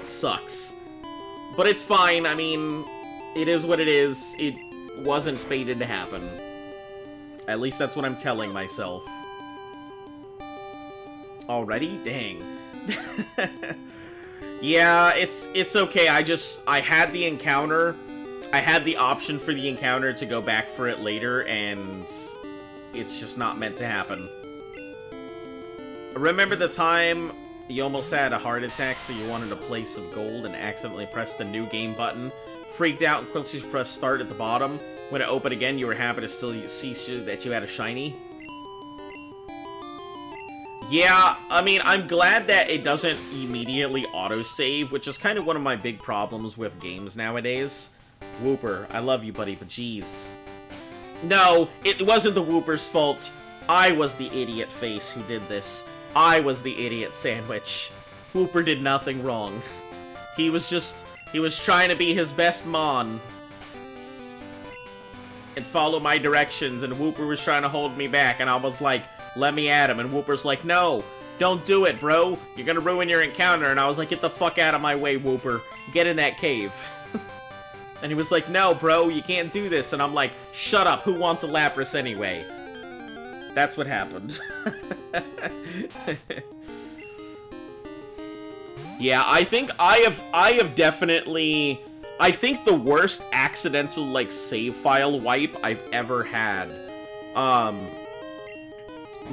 Sucks. But it's fine, I mean, it is what it is. It wasn't fated to happen. At least that's what I'm telling myself. Already? Dang. Yeah, it's okay. I had the encounter. I had the option for the encounter to go back for it later, and it's just not meant to happen. Remember the time you almost had a heart attack, so you wanted a place of gold and accidentally pressed the new game button? Freaked out and quickly pressed start at the bottom. When it opened again, you were happy to still see that you had a shiny? Yeah, I mean, I'm glad that it doesn't immediately autosave, which is kind of one of my big problems with games nowadays. Wooper, I love you, buddy, but jeez. No, it wasn't the Wooper's fault. I was the idiot face who did this. I was the idiot sandwich. Wooper did nothing wrong. He was trying to be his best Mon. And follow my directions, and Wooper was trying to hold me back, and I was like, let me at him, and Wooper's like, no, don't do it, bro. You're gonna ruin your encounter, and I was like, get the fuck out of my way, Wooper. Get in that cave. And he was like, no, bro, you can't do this, and I'm like, shut up, who wants a Lapras anyway? That's what happened. Yeah, I think I have definitely... I think the worst accidental, like, save file wipe I've ever had,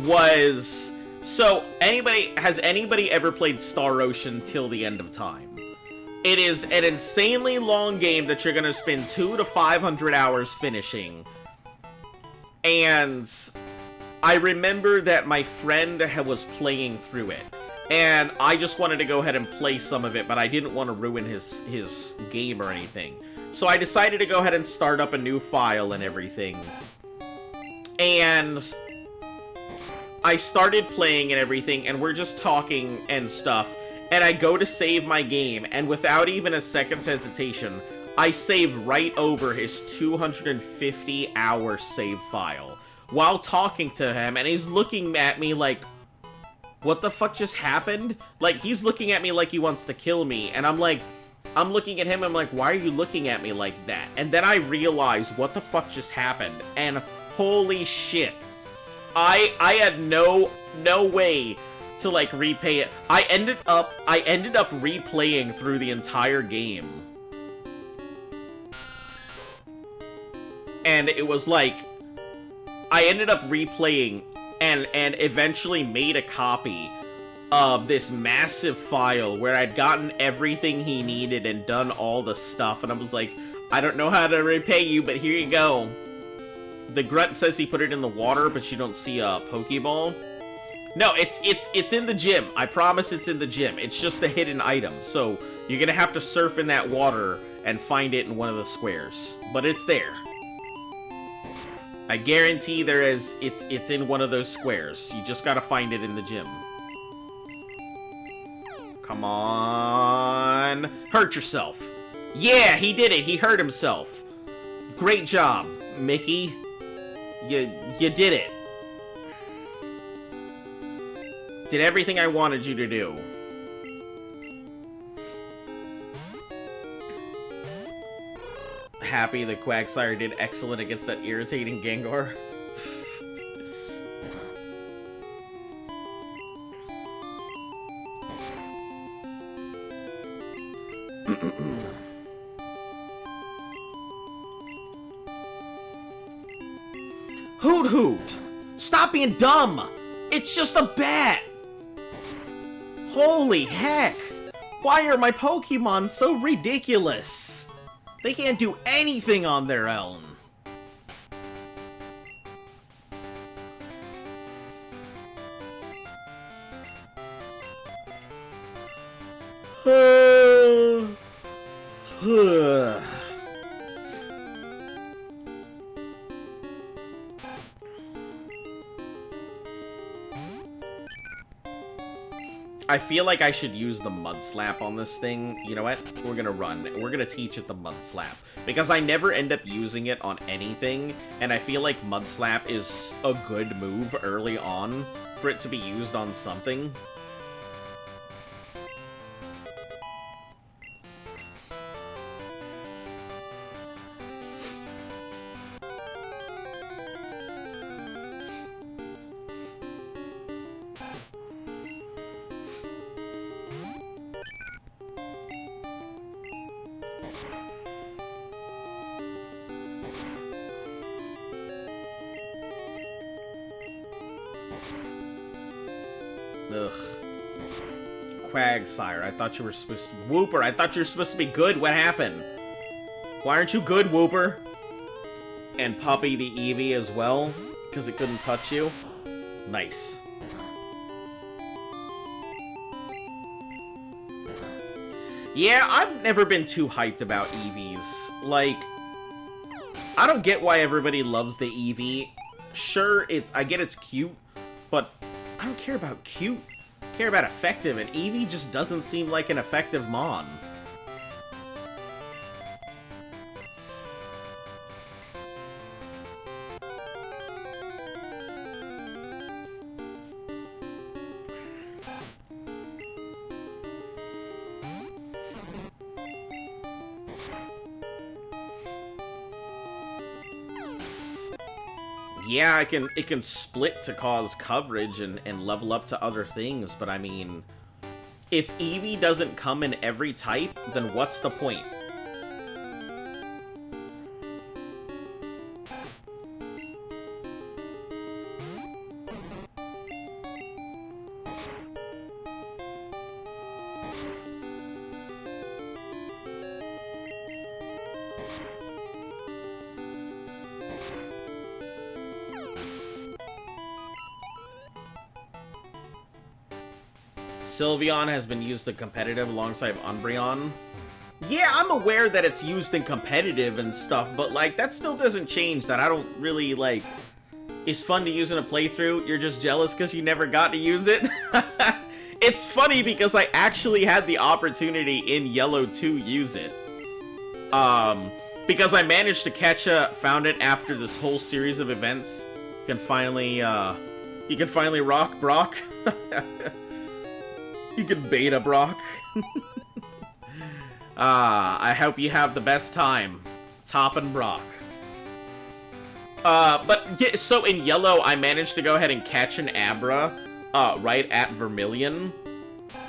was... So, has anybody ever played Star Ocean till the end of time? It is an insanely long game that you're gonna spend 200 to 500 hours finishing. And I remember that my friend was playing through it. And I just wanted to go ahead and play some of it, but I didn't want to ruin his game or anything. So I decided to go ahead and start up a new file and everything. And I started playing and everything, and we're just talking and stuff. And I go to save my game, and without even a second's hesitation, I save right over his 250-hour save file. While talking to him, and he's looking at me like, what the fuck just happened? Like, he's looking at me like he wants to kill me, and I'm like, I'm looking at him, I'm like, why are you looking at me like that? And then I realize what the fuck just happened, and holy shit. I had no way to, like, repay it. I ended up replaying through the entire game. And it was like, I ended up replaying and eventually made a copy of this massive file where I'd gotten everything he needed and done all the stuff, and I was like, I don't know how to repay you, but here you go. The grunt says he put it in the water, but you don't see a Pokeball. No, it's in the gym. I promise it's in the gym. It's just a hidden item, so you're gonna have to surf in that water and find it in one of the squares. But it's there. I guarantee there is, it's in one of those squares. You just gotta find it in the gym. Come on. Hurt yourself. Yeah, he did it. He hurt himself. Great job, Mickey. You did it. Did everything I wanted you to do. Happy the Quagsire did excellent against that irritating Gengar. Hoot Hoot! Stop being dumb! It's just a bat! Holy heck! Why are my Pokemon so ridiculous? They can't do anything on their own. I feel like I should use the Mud Slap on this thing. You know what? We're gonna run. We're gonna teach it the Mud Slap. Because I never end up using it on anything, and I feel like Mud Slap is a good move early on for it to be used on something. Ugh. Quagsire, I thought you were supposed to... Wooper, I thought you were supposed to be good. What happened? Why aren't you good, Wooper? And Puppy the Eevee as well, because it couldn't touch you. Nice. Yeah, I've never been too hyped about Eevees. Like, I don't get why everybody loves the Eevee. Sure, I get it's cute, but I don't care about cute. I care about effective, and Eevee just doesn't seem like an effective Mon. Yeah, it can split to cause coverage and level up to other things, but I mean, if Eevee doesn't come in every type, then what's the point? Sylveon has been used in competitive alongside Umbreon. Yeah, I'm aware that it's used in competitive and stuff, but, like, that still doesn't change that I don't really, like... It's fun to use in a playthrough, you're just jealous because you never got to use it? It's funny because I actually had the opportunity in Yellow to use it. Because I managed to found it after this whole series of events. You can finally rock Brock. You can beta Brock. I hope you have the best time topping Brock. But yeah, so in Yellow, I managed to go ahead and catch an Abra, right at Vermilion.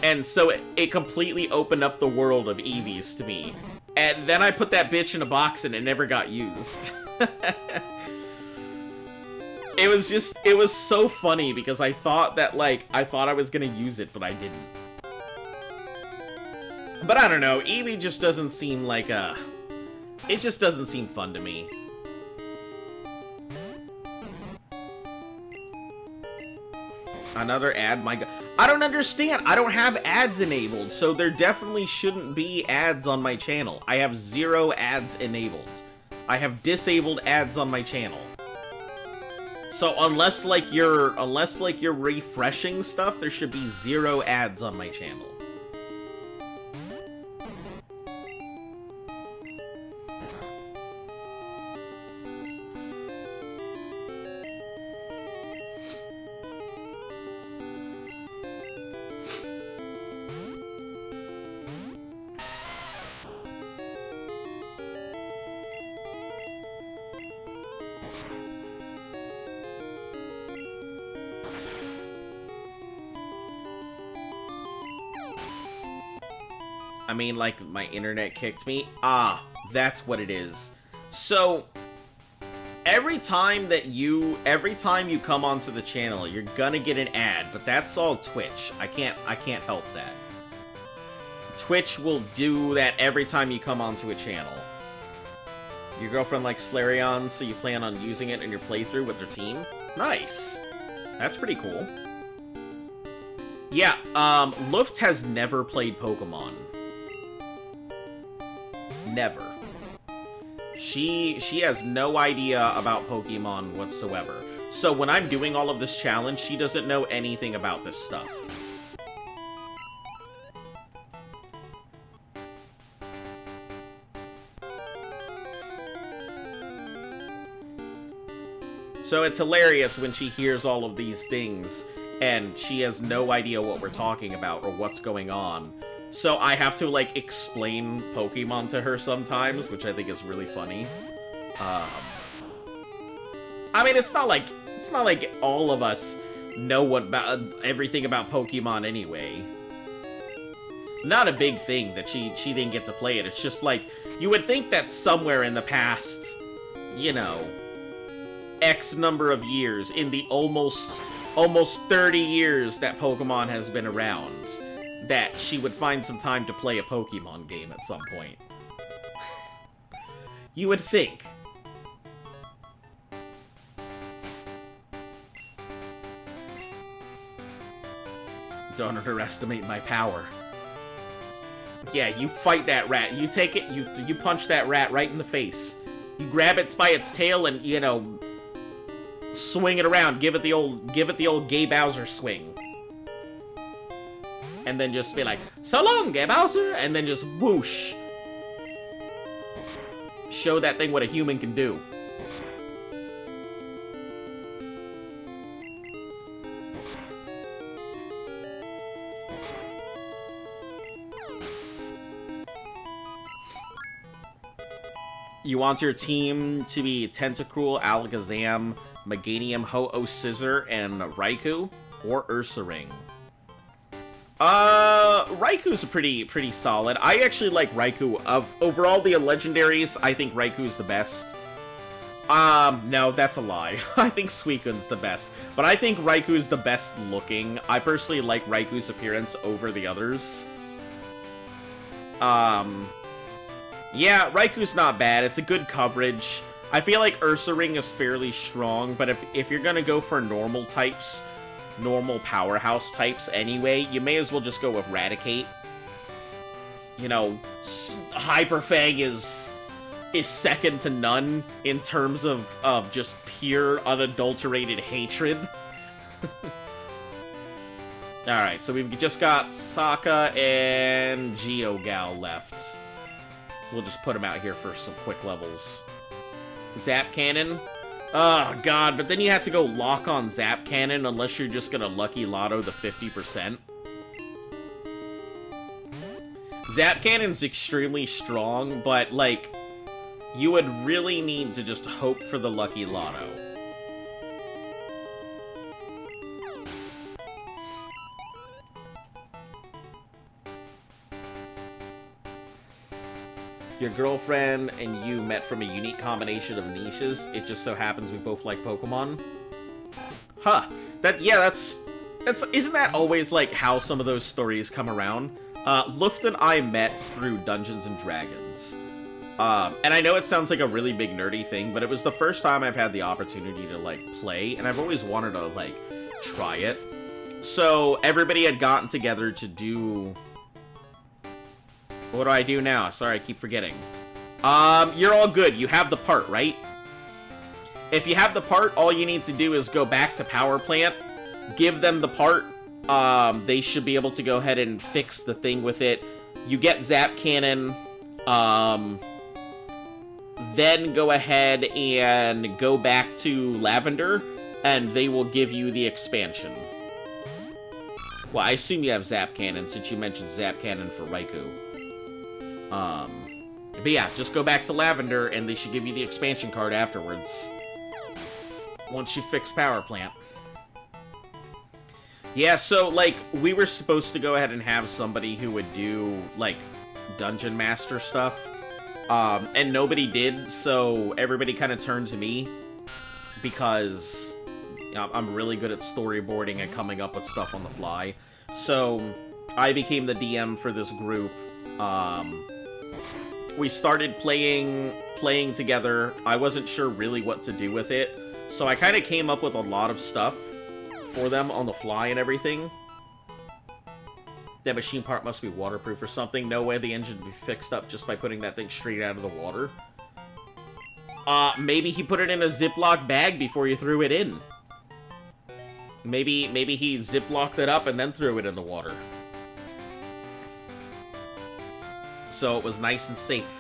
And so it completely opened up the world of Eevees to me. And then I put that bitch in a box and it never got used. It was so funny because I thought that, like, I was gonna use it, but I didn't. But I don't know, Eevee just doesn't seem like it just doesn't seem fun to me. Another ad, my god. I don't understand, I don't have ads enabled, so there definitely shouldn't be ads on my channel. I have 0 ads enabled. I have disabled ads on my channel. So unless you're refreshing stuff, there should be 0 ads on my channel. I mean, like, my internet kicked me. Ah, that's what it is. So, every time you come onto the channel, you're gonna get an ad, but that's all Twitch. I can't help that. Twitch will do that every time you come onto a channel. Your girlfriend likes Flareon, so you plan on using it in your playthrough with their team? Nice. That's pretty cool. Yeah, Luft has never played Pokemon. Never. She has no idea about Pokemon whatsoever. So when I'm doing all of this challenge, she doesn't know anything about this stuff. So it's hilarious when she hears all of these things, and she has no idea what we're talking about or what's going on. So I have to, like, explain Pokemon to her sometimes, which I think is really funny. I mean, it's not like all of us know everything about Pokemon anyway. Not a big thing that she didn't get to play it. It's just like, you would think that somewhere in the past, you know, X number of years, in the almost 30 years that Pokemon has been around, that she would find some time to play a Pokemon game at some point. You would think. Don't underestimate my power. Yeah, you fight that rat. You take it, you punch that rat right in the face. You grab it by its tail and, you know, swing it around, give it the old Gay Bowser swing. And then just be like, "So long, Gay Bowser," and then just whoosh. Show that thing what a human can do. You want your team to be Tentacruel, Alakazam, Meganium, Ho-Oh Scissor, and Raikou, or Ursaring. Raikou's pretty solid. I actually like Raikou. Overall the legendaries, I think Raikou's the best. No, that's a lie. I think Suicune's the best. But I think Raikou's the best looking. I personally like Raikou's appearance over the others. Yeah, Raikou's not bad. It's a good coverage. I feel like Ursaring is fairly strong, but if you're gonna go for normal types, normal powerhouse types anyway, you may as well just go with Raticate. You know, Hyperfang is second to none in terms of just pure, unadulterated hatred. Alright, so we've just got Sokka and Geogal left. We'll just put them out here for some quick levels. Zap Cannon. Oh, God, but then you have to go lock on Zap Cannon unless you're just gonna Lucky Lotto the 50%. Zap Cannon's extremely strong, but, like, you would really need to just hope for the Lucky Lotto. Your girlfriend and you met from a unique combination of niches. It just so happens we both like Pokemon. Huh. Isn't that always, like, how some of those stories come around? Luft and I met through Dungeons & Dragons. And I know it sounds like a really big nerdy thing, but it was the first time I've had the opportunity to, like, play, and I've always wanted to, like, try it. So, everybody had gotten together to do... What do I do now? Sorry, I keep forgetting. You're all good. You have the part, right? If you have the part, all you need to do is go back to Power Plant, give them the part. They should be able to go ahead and fix the thing with it. You get Zap Cannon. Then go ahead and go back to Lavender, and they will give you the expansion. Well, I assume you have Zap Cannon, since you mentioned Zap Cannon for Raikou. But yeah, just go back to Lavender, and they should give you the expansion card afterwards. Once you fix Power Plant. Yeah, so, like, we were supposed to go ahead and have somebody who would do, like, Dungeon Master stuff. And nobody did, so everybody kind of turned to me. because I'm really good at storyboarding and coming up with stuff on the fly. So I became the DM for this group. We started playing together. I wasn't sure really what to do with it, so I kind of came up with a lot of stuff for them on the fly and everything. That machine part must be waterproof or something. No way the engine would be fixed up just by putting that thing straight out of the water. Maybe he put it in a Ziploc bag before you threw it in. Maybe he Ziplocked it up and then threw it in the water. So it was nice and safe.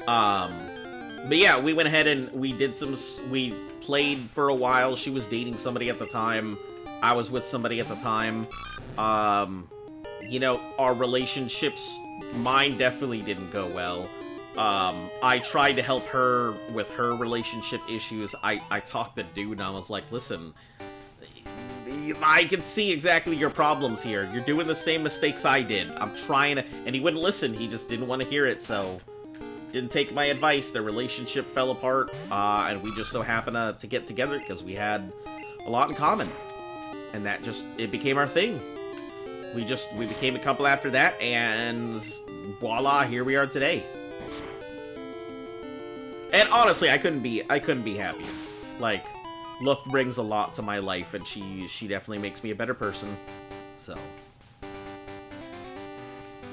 But yeah, we went ahead and we played for a while. She was dating somebody at the time. I was with somebody at the time. You know, our relationships, mine definitely didn't go well. I tried to help her with her relationship issues. I talked to dude and I was like, listen, I can see exactly your problems here. You're doing the same mistakes I did. I'm trying to... And he wouldn't listen. He just didn't want to hear it, so... Didn't take my advice. Their relationship fell apart, and we just so happened to get together because we had a lot in common. And that just... It became our thing. We became a couple after that, and voila, here we are today. And honestly, I couldn't be happier. Like... Luft brings a lot to my life, and she definitely makes me a better person. So,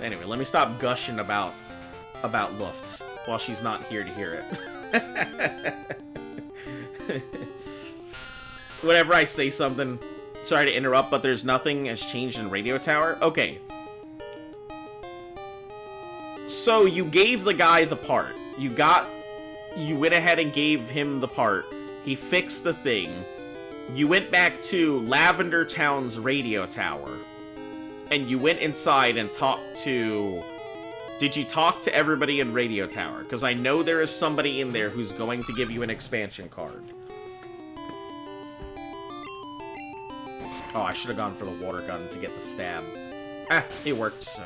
anyway, let me stop gushing about Luft while she's not here to hear it. Whenever I say something, sorry to interrupt, but there's nothing has changed in Radio Tower. Okay. So you gave the guy the part. You went ahead and gave him the part. He fixed the thing. You went back to Lavender Town's radio tower. And you went inside and talked to... Did you talk to everybody in Radio Tower? Because I know there is somebody in there who's going to give you an expansion card. Oh, I should have gone for the water gun to get the stab. Ah, it worked, so...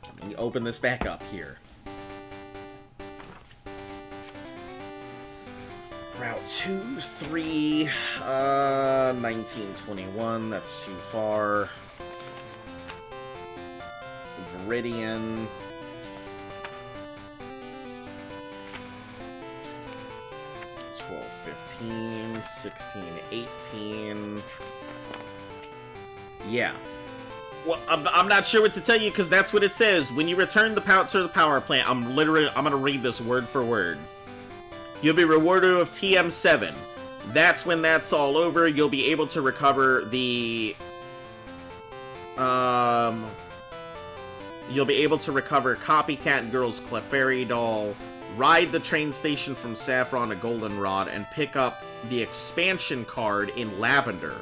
Let me open this back up here. Route 2, 3, 1921, that's too far. Viridian. $12, $15, $16, $18. Yeah. Well, I'm not sure what to tell you because that's what it says. When you return the power to the power plant, I'm gonna read this word for word. You'll be rewarded with TM7. That's when that's all over. You'll be able to recover the... You'll be able to recover Copycat Girl's Clefairy doll, ride the train station from Saffron to Goldenrod, and pick up the expansion card in Lavender.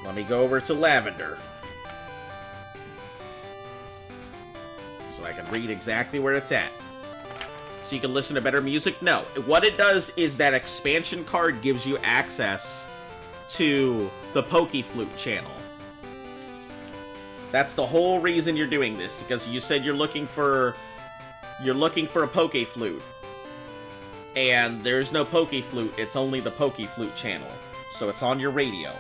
Let me go over to Lavender. So I can read exactly where it's at. So you can listen to better music? No. What it does is that expansion card gives you access to the Pokeflute channel. That's the whole reason you're doing this, because you said you're looking for a Pokeflute. And there's no Pokeflute, it's only the Pokeflute channel. So it's on your radio.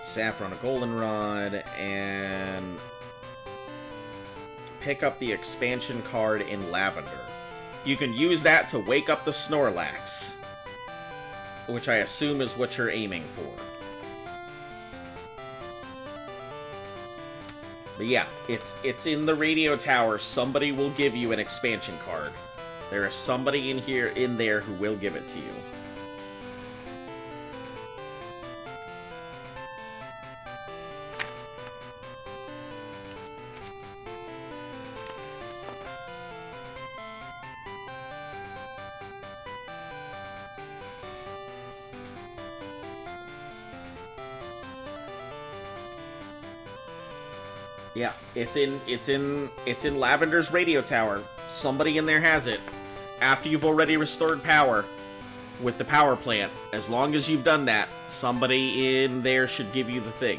Saffron a Goldenrod, and pick up the expansion card in Lavender. You can use that to wake up the Snorlax, which I assume is what you're aiming for. But yeah, it's in the radio tower. Somebody will give you an expansion card. There is somebody in there who will give it to you. Yeah, it's in Lavender's radio tower. Somebody in there has it. After you've already restored power with the power plant, as long as you've done that, somebody in there should give you the thing.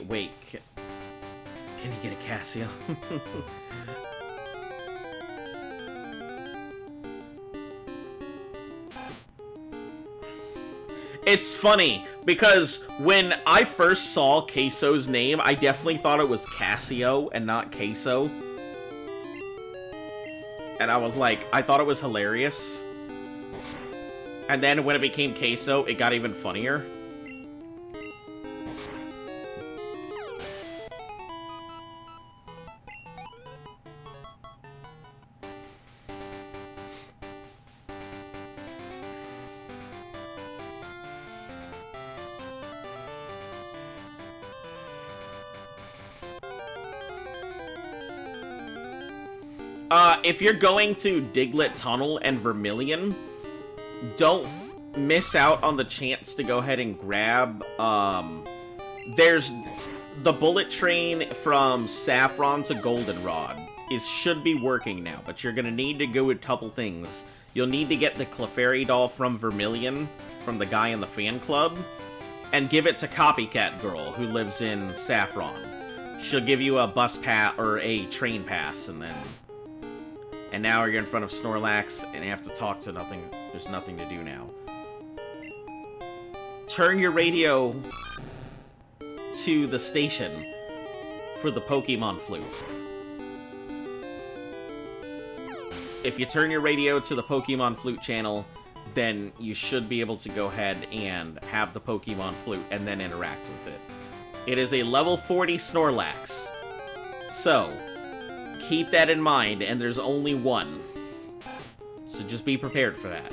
Wait, can you get a Casio? It's funny, because when I first saw Queso's name, I definitely thought it was Casio and not Queso. And I was like, I thought it was hilarious. And then when it became Queso, it got even funnier. If you're going to Diglett Tunnel and Vermilion, don't miss out on the chance to go ahead and grab, there's the bullet train from Saffron to Goldenrod should be working now, but you're gonna need to go a couple things. You'll need to get the Clefairy doll from Vermilion, from the guy in the fan club, and give it to Copycat Girl, who lives in Saffron. She'll give you a bus pass, or a train pass, and then... And now you're in front of Snorlax, and you have to talk to nothing. There's nothing to do now. Turn your radio to the station for the Pokemon flute. If you turn your radio to the Pokemon flute channel, then you should be able to go ahead and have the Pokemon flute and then interact with it. It is a level 40 Snorlax. So... keep that in mind, and there's only one. So just be prepared for that.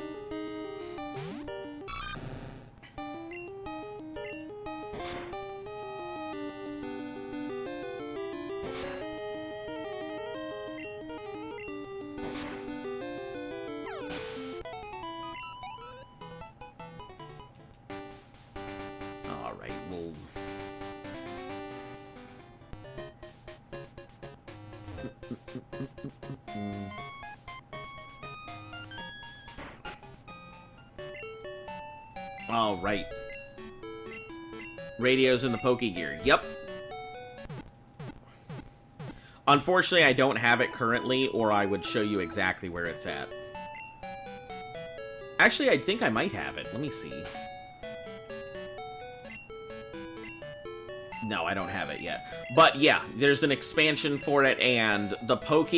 Alright, we'll... Alright. Radios in the Pokegear. Yep. Unfortunately, I don't have it currently, or I would show you exactly where it's at. Actually, I think I might have it. Let me see. No, I don't have it yet. But yeah, there's an expansion for it, and the Poke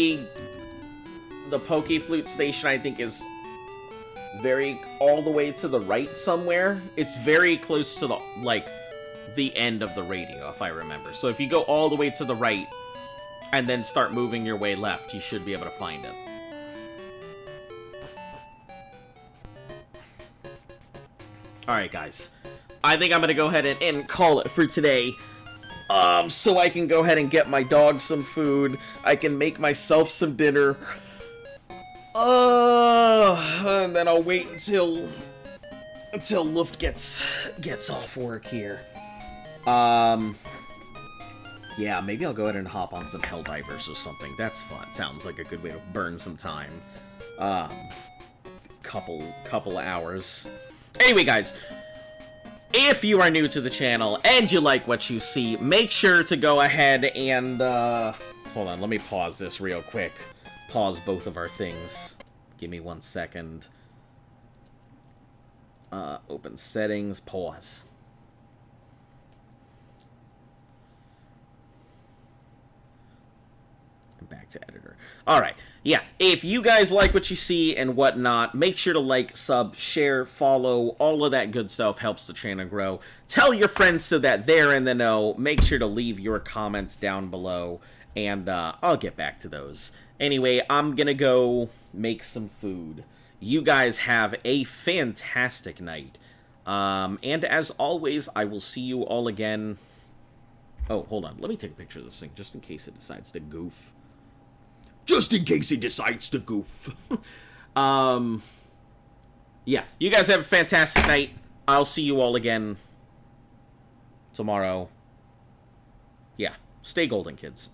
Flute Station, I think, is all the way to the right somewhere. It's very close to the end of the radio, if I remember. So if you go all the way to the right, and then start moving your way left, you should be able to find it. Alright, guys. I think I'm gonna go ahead and call it for today. So I can go ahead and get my dog some food. I can make myself some dinner. And then I'll wait until Luft gets off work here. Yeah, maybe I'll go ahead and hop on some Helldivers or something. That's fun. Sounds like a good way to burn some time. Couple hours. Anyway, guys, if you are new to the channel and you like what you see, make sure to go ahead and, hold on, let me pause this real quick. Pause both of our things. Give me 1 second. Open settings, pause. Back to editor. Alright, yeah, if you guys like what you see and whatnot, make sure to like, sub, share, follow, all of that good stuff helps the channel grow. Tell your friends so that they're in the know. Make sure to leave your comments down below, and I'll get back to those. Anyway, I'm gonna go make some food. You guys have a fantastic night. And as always, I will see you all again. Oh, hold on. Let me take a picture of this thing, just in case it decides to goof. Just in case it decides to goof. Yeah, you guys have a fantastic night. I'll see you all again tomorrow. Yeah, stay golden, kids.